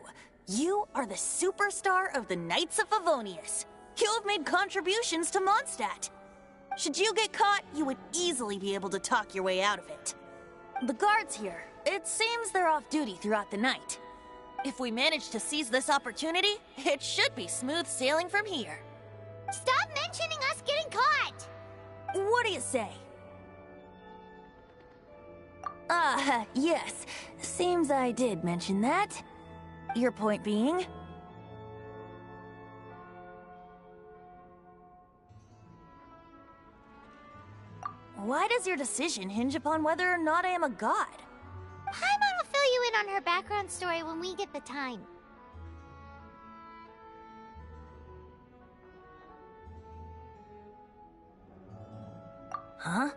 You are the superstar of the Knights of Favonius. You have made contributions to Mondstadt. Should you get caught, you would easily be able to talk your way out of it. The guards here, it seems they're off duty throughout the night. If we manage to seize this opportunity, it should be smooth sailing from here. Stop mentioning us getting caught! What do you say? Yes. Seems I did mention that. Your point being? Why does your decision hinge upon whether or not I am a god? Paimon will fill you in on her background story when we get the time. Huh?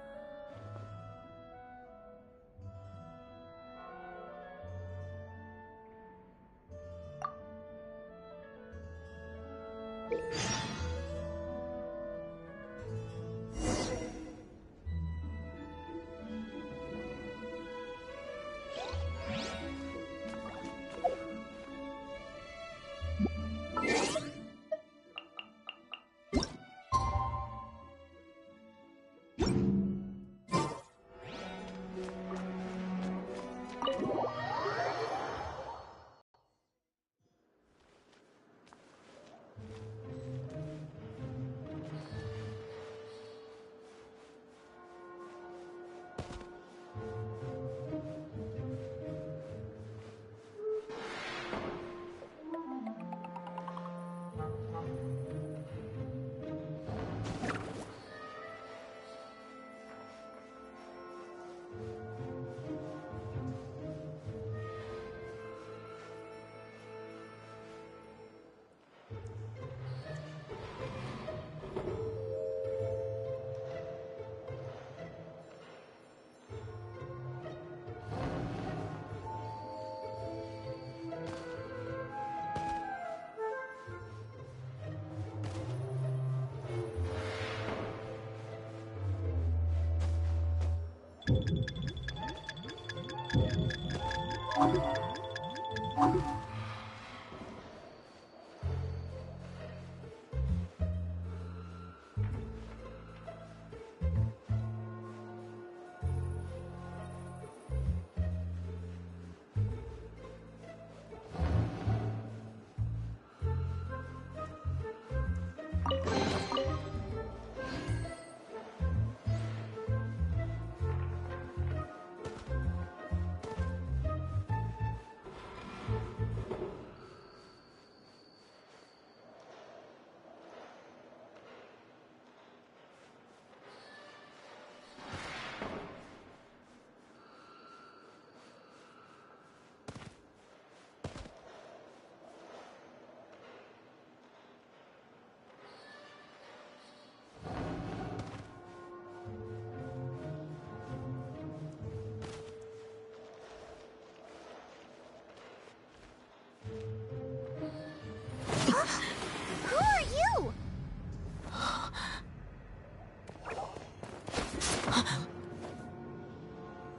Who are you?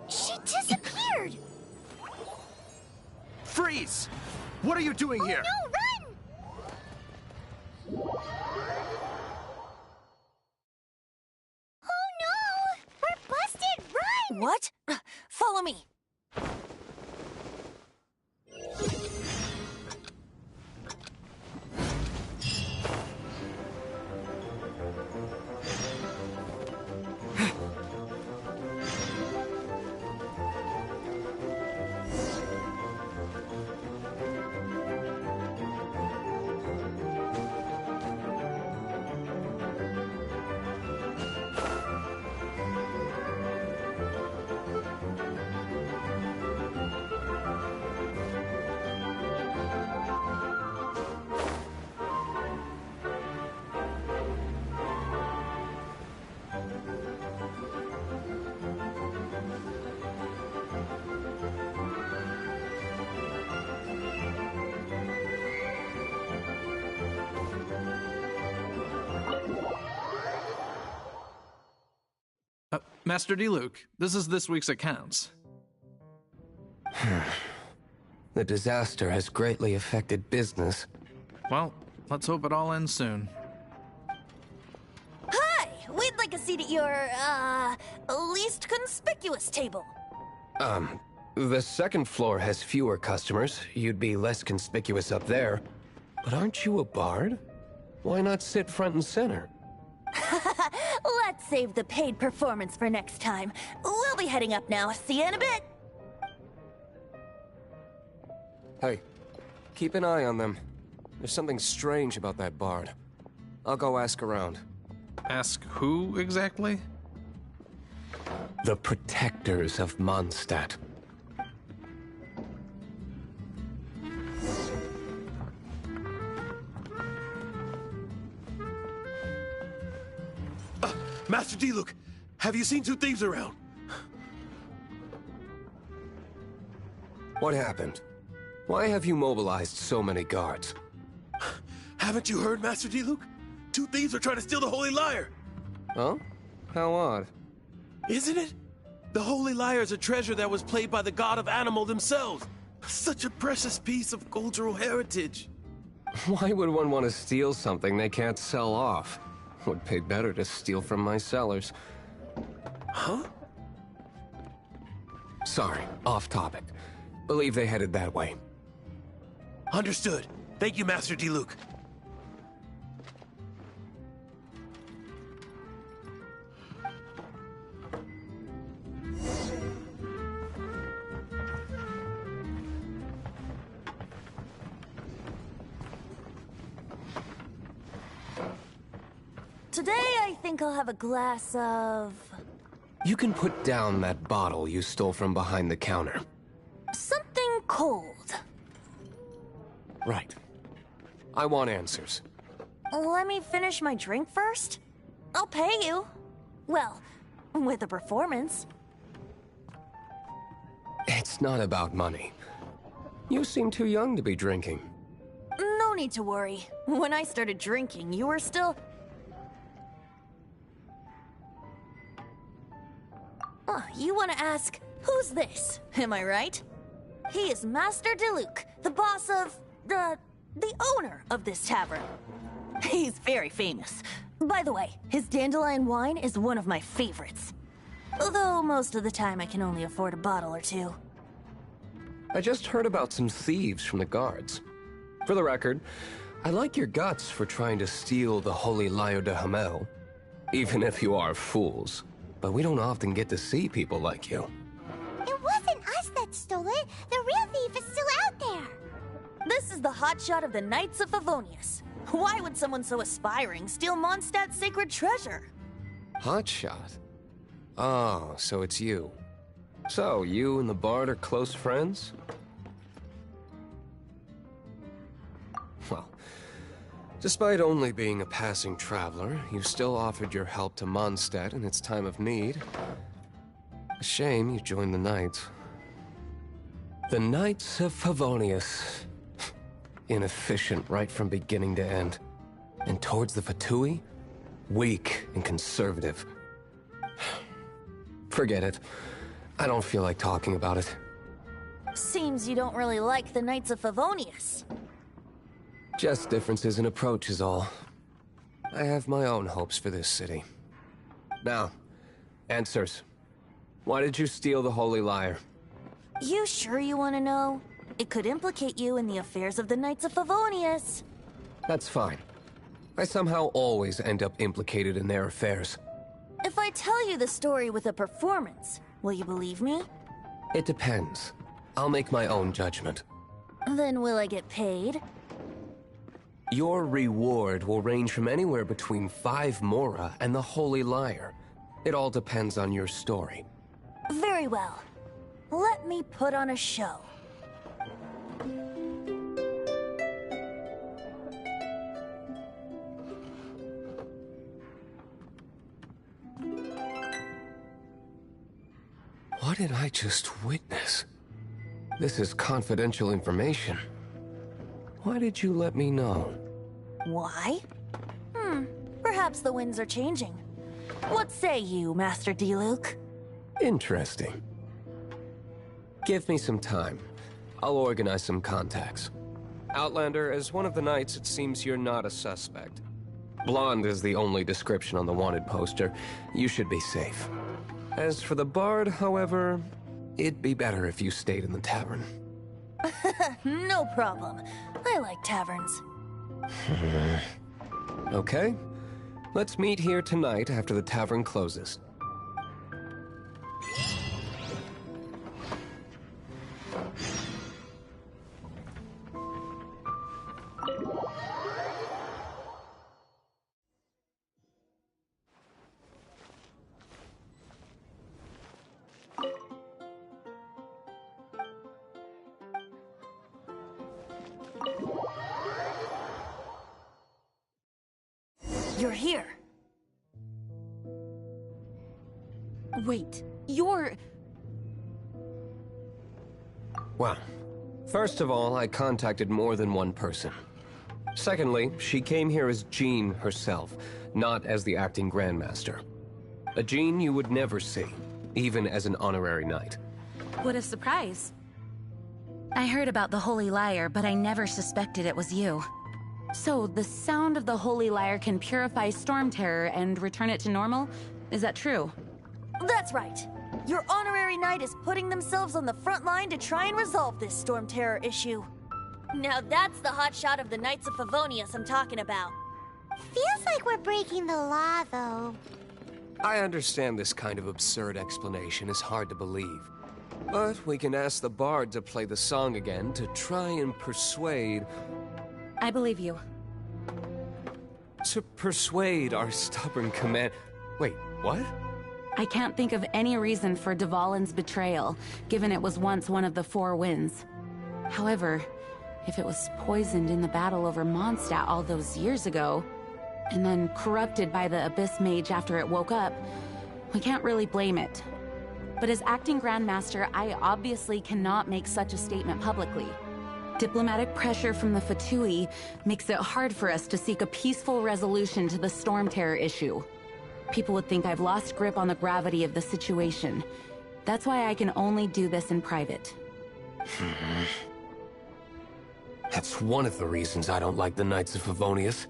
She disappeared! Freeze! What are you doing here? No, run! Oh no! We're busted! Run! What? Follow me. Master Diluc, this is this week's accounts. The disaster has greatly affected business. Well, let's hope it all ends soon. Hi! We'd like a seat at your, least conspicuous table. The second floor has fewer customers. You'd be less conspicuous up there. But aren't you a bard? Why not sit front and center? Let's save the paid performance for next time. We'll be heading up now. See you in a bit. Hey, keep an eye on them. There's something strange about that bard. I'll go ask around. Ask who exactly? The protectors of Mondstadt. Master Diluc, have you seen two thieves around? What happened? Why have you mobilized so many guards? Haven't you heard, Master Diluc? Two thieves are trying to steal the Holy Lyre! Oh? How odd. Isn't it? The Holy Lyre is a treasure that was played by the god of animal themselves. Such a precious piece of cultural heritage. Why would one want to steal something they can't sell off? Would pay better to steal from my sellers. Huh? Sorry, off topic. Believe they headed that way. Understood. Thank you, Master Diluc. Today, I think I'll have a glass of... You can put down that bottle you stole from behind the counter. something cold. Right. I want answers. Let me finish my drink first. I'll pay you. Well, with a performance. It's not about money. You seem too young to be drinking. No need to worry. When I started drinking, you were still... Oh, you want to ask, who's this? Am I right? He is Master Diluc, the boss of... the owner of this tavern. He's very famous. By the way, his dandelion wine is one of my favorites. Although most of the time I can only afford a bottle or two. I just heard about some thieves from the guards. For the record, I like your guts for trying to steal the Holy Lyre de Hamel. Even if you are fools. But we don't often get to see people like you. It wasn't us that stole it. The real thief is still out there. This is the hotshot of the Knights of Favonius. Why would someone so aspiring steal Mondstadt's sacred treasure? Hotshot? Oh, so it's you. So, you and the Bard are close friends? Well, despite only being a passing traveler, you still offered your help to Mondstadt in its time of need. A shame you joined the Knights. The Knights of Favonius. Inefficient right from beginning to end. And towards the Fatui, weak and conservative. Forget it. I don't feel like talking about it. Seems you don't really like the Knights of Favonius. Just differences in approach is all. I have my own hopes for this city. Now, answers. Why did you steal the Holy Lyre? You sure you want to know? It could implicate you in the affairs of the Knights of Favonius. That's fine. I somehow always end up implicated in their affairs. If I tell you the story with a performance, will you believe me? It depends. I'll make my own judgment. Then will I get paid? Your reward will range from anywhere between 5 Mora and the Holy Lyre. It all depends on your story. Very well. Let me put on a show. What did I just witness? This is confidential information. Why did you let me know? Why? Perhaps the winds are changing. What say you, Master Diluc? Interesting. Give me some time. I'll organize some contacts. Outlander, as one of the knights, it seems you're not a suspect. Blonde is the only description on the wanted poster. You should be safe. As for the bard, however, it'd be better if you stayed in the tavern. No problem. I like taverns. Okay. Let's meet here tonight after the tavern closes. You're here. Wait, you're... Well, first of all, I contacted more than one person. Secondly, she came here as Jean herself, not as the acting Grandmaster. A Jean you would never see, even as an honorary knight. What a surprise. I heard about the Holy Lyre, but I never suspected it was you. So, the sound of the Holy Lyre can purify Storm Terror and return it to normal? Is that true? That's right. Your honorary knight is putting themselves on the front line to try and resolve this Storm Terror issue. Now that's the hotshot of the Knights of Favonius I'm talking about. Feels like we're breaking the law, though. I understand this kind of absurd explanation is hard to believe. But we can ask the bard to play the song again to try and persuade... I believe you. To persuade our stubborn command... Wait, what? I can't think of any reason for Dvalin's betrayal, given it was once one of the Four Winds. However, if it was poisoned in the battle over Mondstadt all those years ago, and then corrupted by the Abyss Mage after it woke up, we can't really blame it. But as acting Grandmaster, I obviously cannot make such a statement publicly. Diplomatic pressure from the Fatui makes it hard for us to seek a peaceful resolution to the Storm Terror issue. People would think I've lost grip on the gravity of the situation. That's why I can only do this in private. That's one of the reasons I don't like the Knights of Favonius.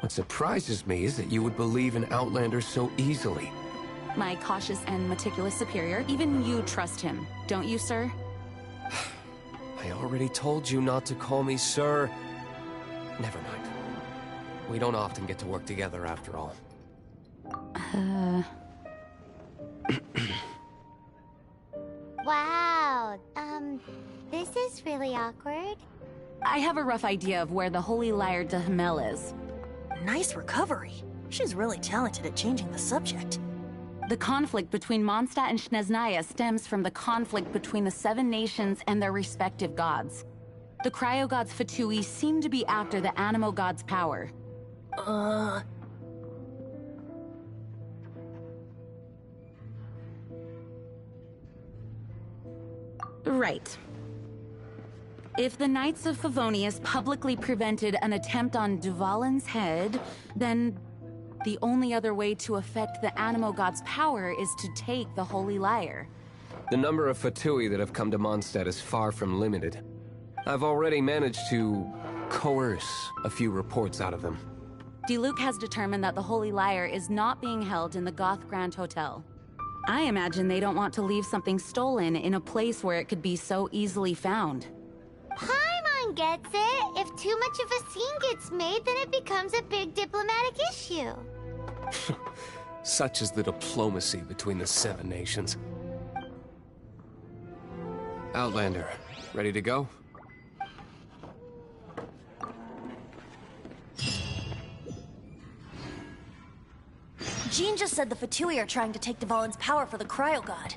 What surprises me is that you would believe in Outlander so easily. My cautious and meticulous superior, even you trust him, don't you, sir? I already told you not to call me sir. Never mind. We don't often get to work together after all. Wow, this is really awkward. I have a rough idea of where the Holy Lyre de Hamel is. Nice recovery. She's really talented at changing the subject. The conflict between Mondstadt and Snezhnaya stems from the conflict between the Seven Nations and their respective gods. The cryo-gods Fatui seem to be after the Animo god's power. Right. If the Knights of Favonius publicly prevented an attempt on Dvalin's head, then the only other way to affect the Animo god's power is to take the Holy Lyre. The number of Fatui that have come to Mondstadt is far from limited. I've already managed to coerce a few reports out of them. Diluc has determined that the Holy Lyre is not being held in the Goth Grand Hotel. I imagine they don't want to leave something stolen in a place where it could be so easily found. Paimon gets it. If too much of a scene gets made, then it becomes a big diplomatic issue. Such is the diplomacy between the Seven Nations. Outlander, ready to go? Jean just said the Fatui are trying to take Dvalin's power for the Cryo God.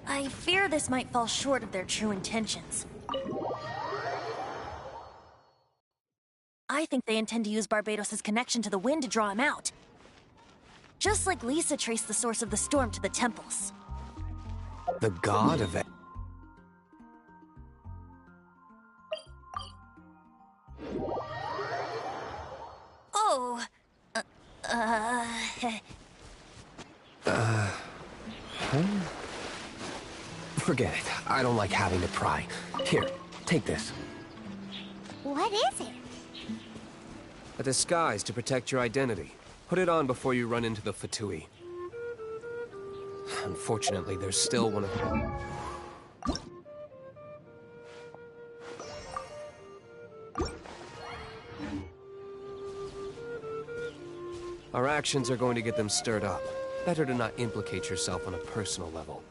I fear this might fall short of their true intentions. I think they intend to use Barbados' connection to the wind to draw him out. Just like Lisa traced the source of the storm to the temples. The god of it. Oh, Huh? Forget it. I don't like having to pry. Here, take this. What is it? A disguise to protect your identity. Put it on before you run into the Fatui. Unfortunately, there's still one of... Our actions are going to get them stirred up. Better to not implicate yourself on a personal level.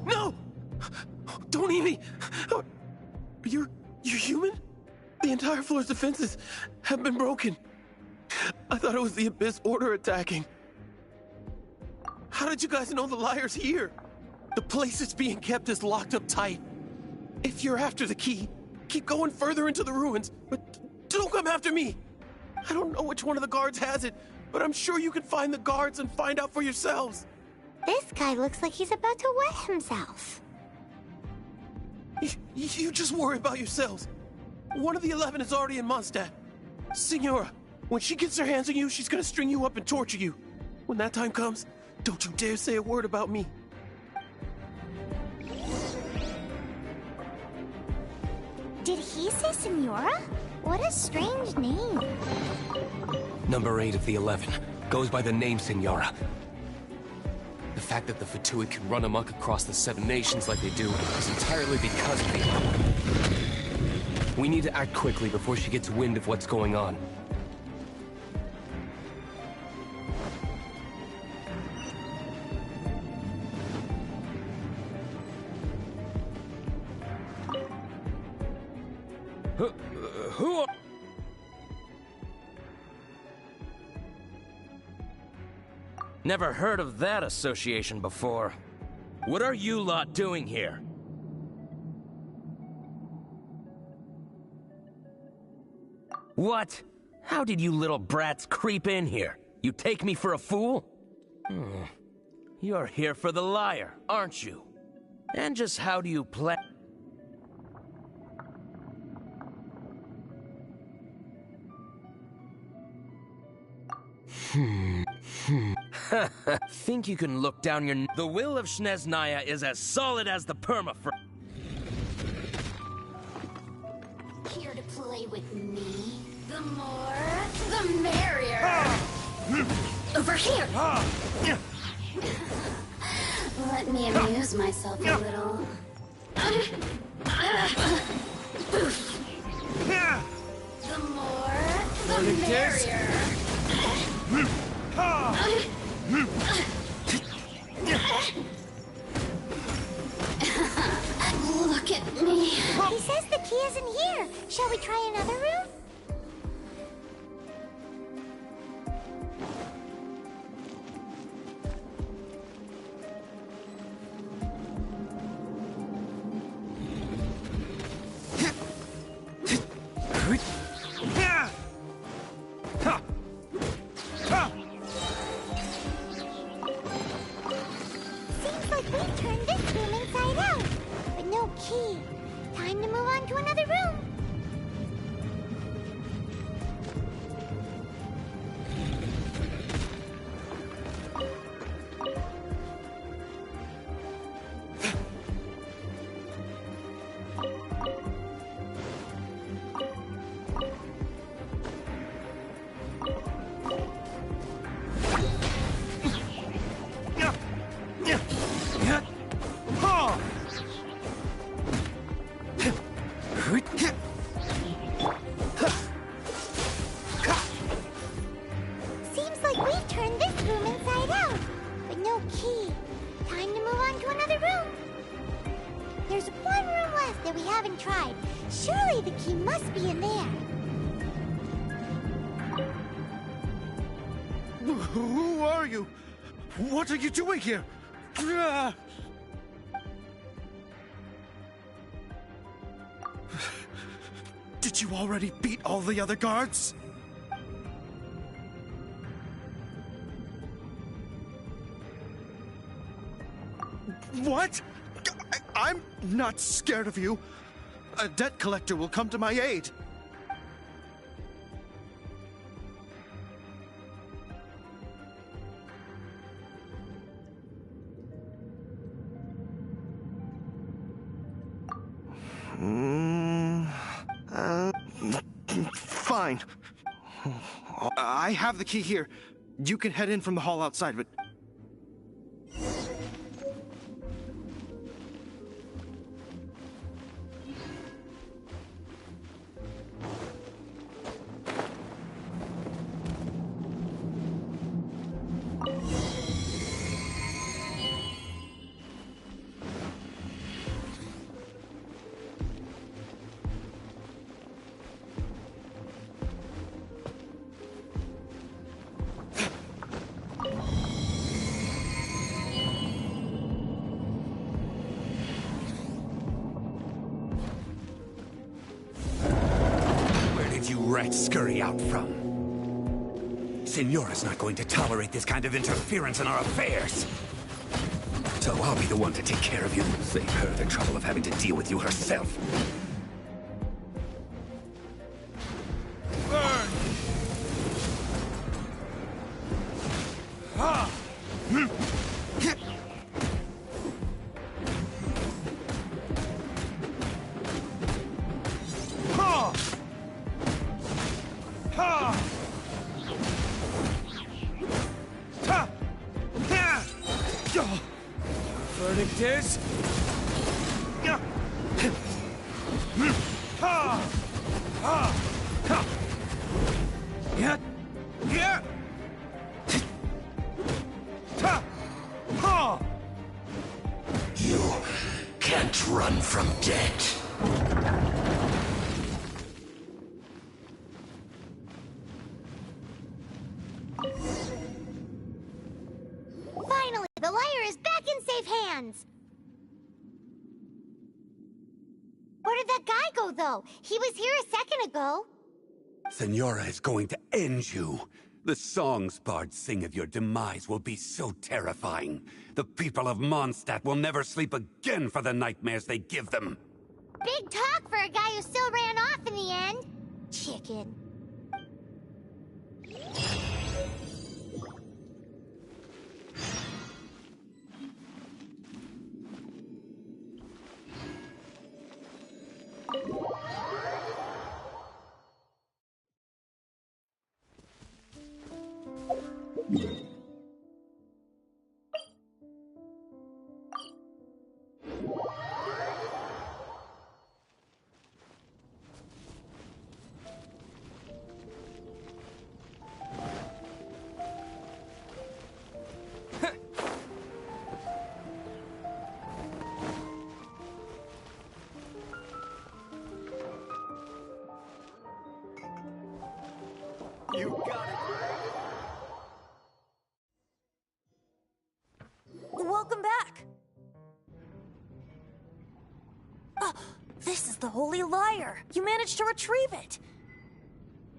No! Don't eat me! You're human? The entire floor's defenses have been broken. I thought it was the Abyss Order attacking. How did you guys know the liar's here? The place it's being kept is locked up tight. If you're after the key, keep going further into the ruins, but don't come after me. I don't know which one of the guards has it, but I'm sure you can find the guards and find out for yourselves. This guy looks like he's about to wet himself. You just worry about yourselves. One of the 11 is already in Mondstadt. Signora, when she gets her hands on you, she's gonna string you up and torture you. When that time comes, don't you dare say a word about me. Did he say Senora? What a strange name. Number 8 of the 11 goes by the name Senora. The fact that the Fatui can run amok across the 7 nations like they do is entirely because of me. We need to act quickly before she gets wind of what's going on. Who are... Never heard of that association before. What are you lot doing here? What? How did you little brats creep in here? You take me for a fool? You're here for the liar, aren't you? And just how do you play? Think you can look down your... The will of Snezhnaya is as solid as the permafrost. Here to play with me? The more, the merrier. Over here. Let me amuse myself a little. The more, the merrier. Look at me. He says the key isn't here. Shall we try another room? Seems like we've turned this room inside out, but no key. Time to move on to another room. We've turned this room inside out, but no key. Time to move on to another room. There's one room left that we haven't tried. Surely the key must be in there. Who are you? What are you doing here? Did you already beat all the other guards? What? I'm not scared of you. A debt collector will come to my aid. Fine. I have the key here. You can head in from the hall outside, but... Rats scurry out from. Senora's not going to tolerate this kind of interference in our affairs. So I'll be the one to take care of you. Save her the trouble of having to deal with you herself. Burn! Ah! Verdict is... You can't run from death. Finally, the liar is back in safe hands. Where did that guy go, though? He was here a second ago. Senora is going to end you. The songs bards sing of your demise will be so terrifying. The people of Mondstadt will never sleep again for the nightmares they give them. Big talk for a guy who still ran off in the end. Chicken. You got it. Welcome back. This is the Holy Lyre. You managed to retrieve it.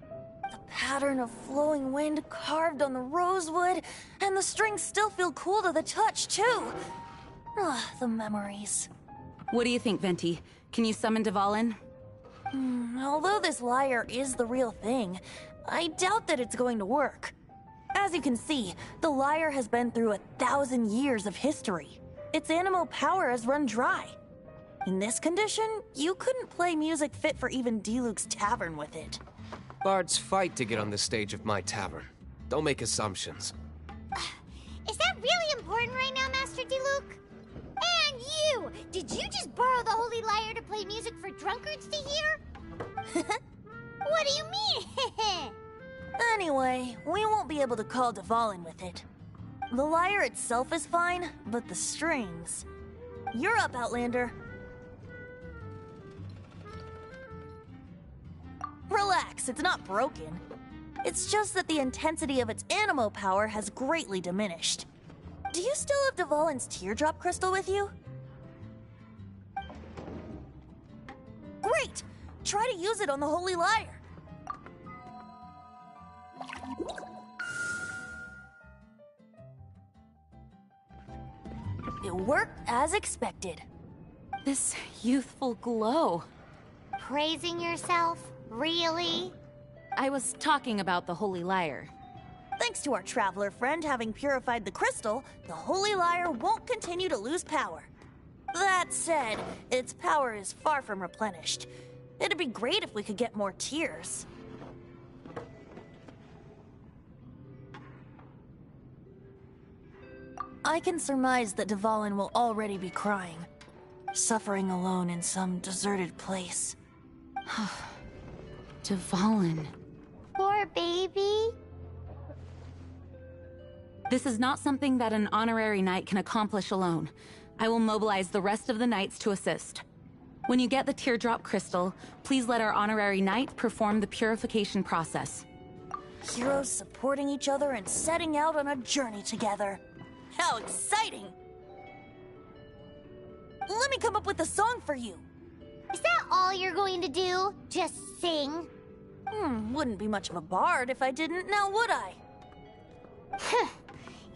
The pattern of flowing wind carved on the rosewood, and the strings still feel cool to the touch, too. The memories. What do you think, Venti? Can you summon Dvalin? Although this lyre is the real thing, I doubt that it's going to work. As you can see, the lyre has been through 1,000 years of history. Its animal power has run dry. In this condition, you couldn't play music fit for even Diluc's tavern with it. Bards fight to get on the stage of my tavern. Don't make assumptions. Is that really important right now, Master Diluc? And you! Did you just borrow the Holy Lyre to play music for drunkards to hear? What do you mean? Anyway, we won't won't be able to call Dvalin with it. The lyre itself is fine, but the strings... You're up, Outlander. Relax, it's not broken. It's just that the intensity of its animo power has greatly diminished. Do you still have Dvalin's teardrop crystal with you? Great! Try to use it on the Holy Lyre. It worked as expected. This youthful glow. Praising yourself? Really? I was talking about the Holy Lyre. Thanks to our traveler friend having purified the crystal, the Holy Lyre won't continue to lose power. That said, its power is far from replenished. It'd be great if we could get more tears. I can surmise that Dvalin will already be crying, suffering alone in some deserted place. Dvalin. Poor baby. This is not something that an honorary knight can accomplish alone. I will mobilize the rest of the knights to assist. When you get the teardrop crystal, please let our honorary knight perform the purification process. Heroes supporting each other and setting out on a journey together. How exciting! Let me come up with a song for you. Is that all you're going to do? Just sing? Wouldn't be much of a bard if I didn't, now would I?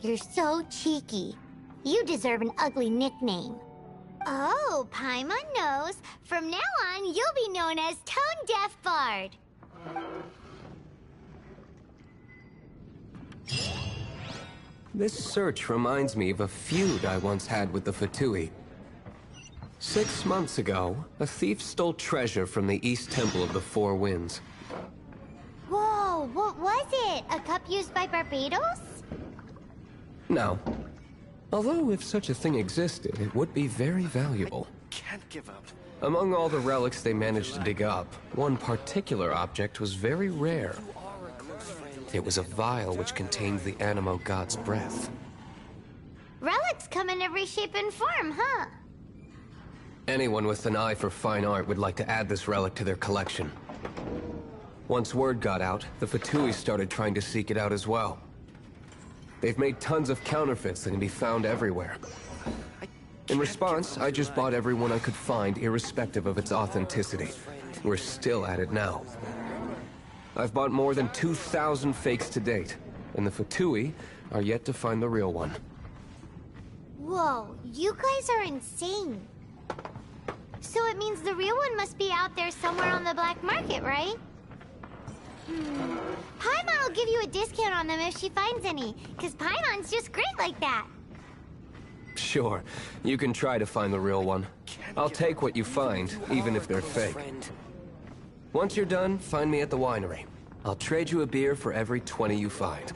You're so cheeky. You deserve an ugly nickname. Oh, Paimon knows. From now on, you'll be known as Tone Deaf Bard. This search reminds me of a feud I once had with the Fatui. 6 months ago, a thief stole treasure from the East Temple of the Four Winds. Whoa, what was it? A cup used by Barbados? No. Although if such a thing existed, it would be very valuable. Can't give up. Among all the relics they managed to dig up, one particular object was very rare. It was a vial which contained the Animo God's breath. Relics come in every shape and form, huh? Anyone with an eye for fine art would like to add this relic to their collection. Once word got out, the Fatui started trying to seek it out as well. They've made tons of counterfeits that can be found everywhere. In response, I just bought every one I could find, irrespective of its authenticity. We're still at it now. I've bought more than 2,000 fakes to date, and the Fatui are yet to find the real one. Whoa, you guys are insane. So it means the real one must be out there somewhere on the black market, right? Paimon will give you a discount on them if she finds any, because Paimon's just great like that. Sure, you can try to find the real one. I'll take what you find, even if they're fake. Once you're done, find me at the winery. I'll trade you a beer for every 20 you find.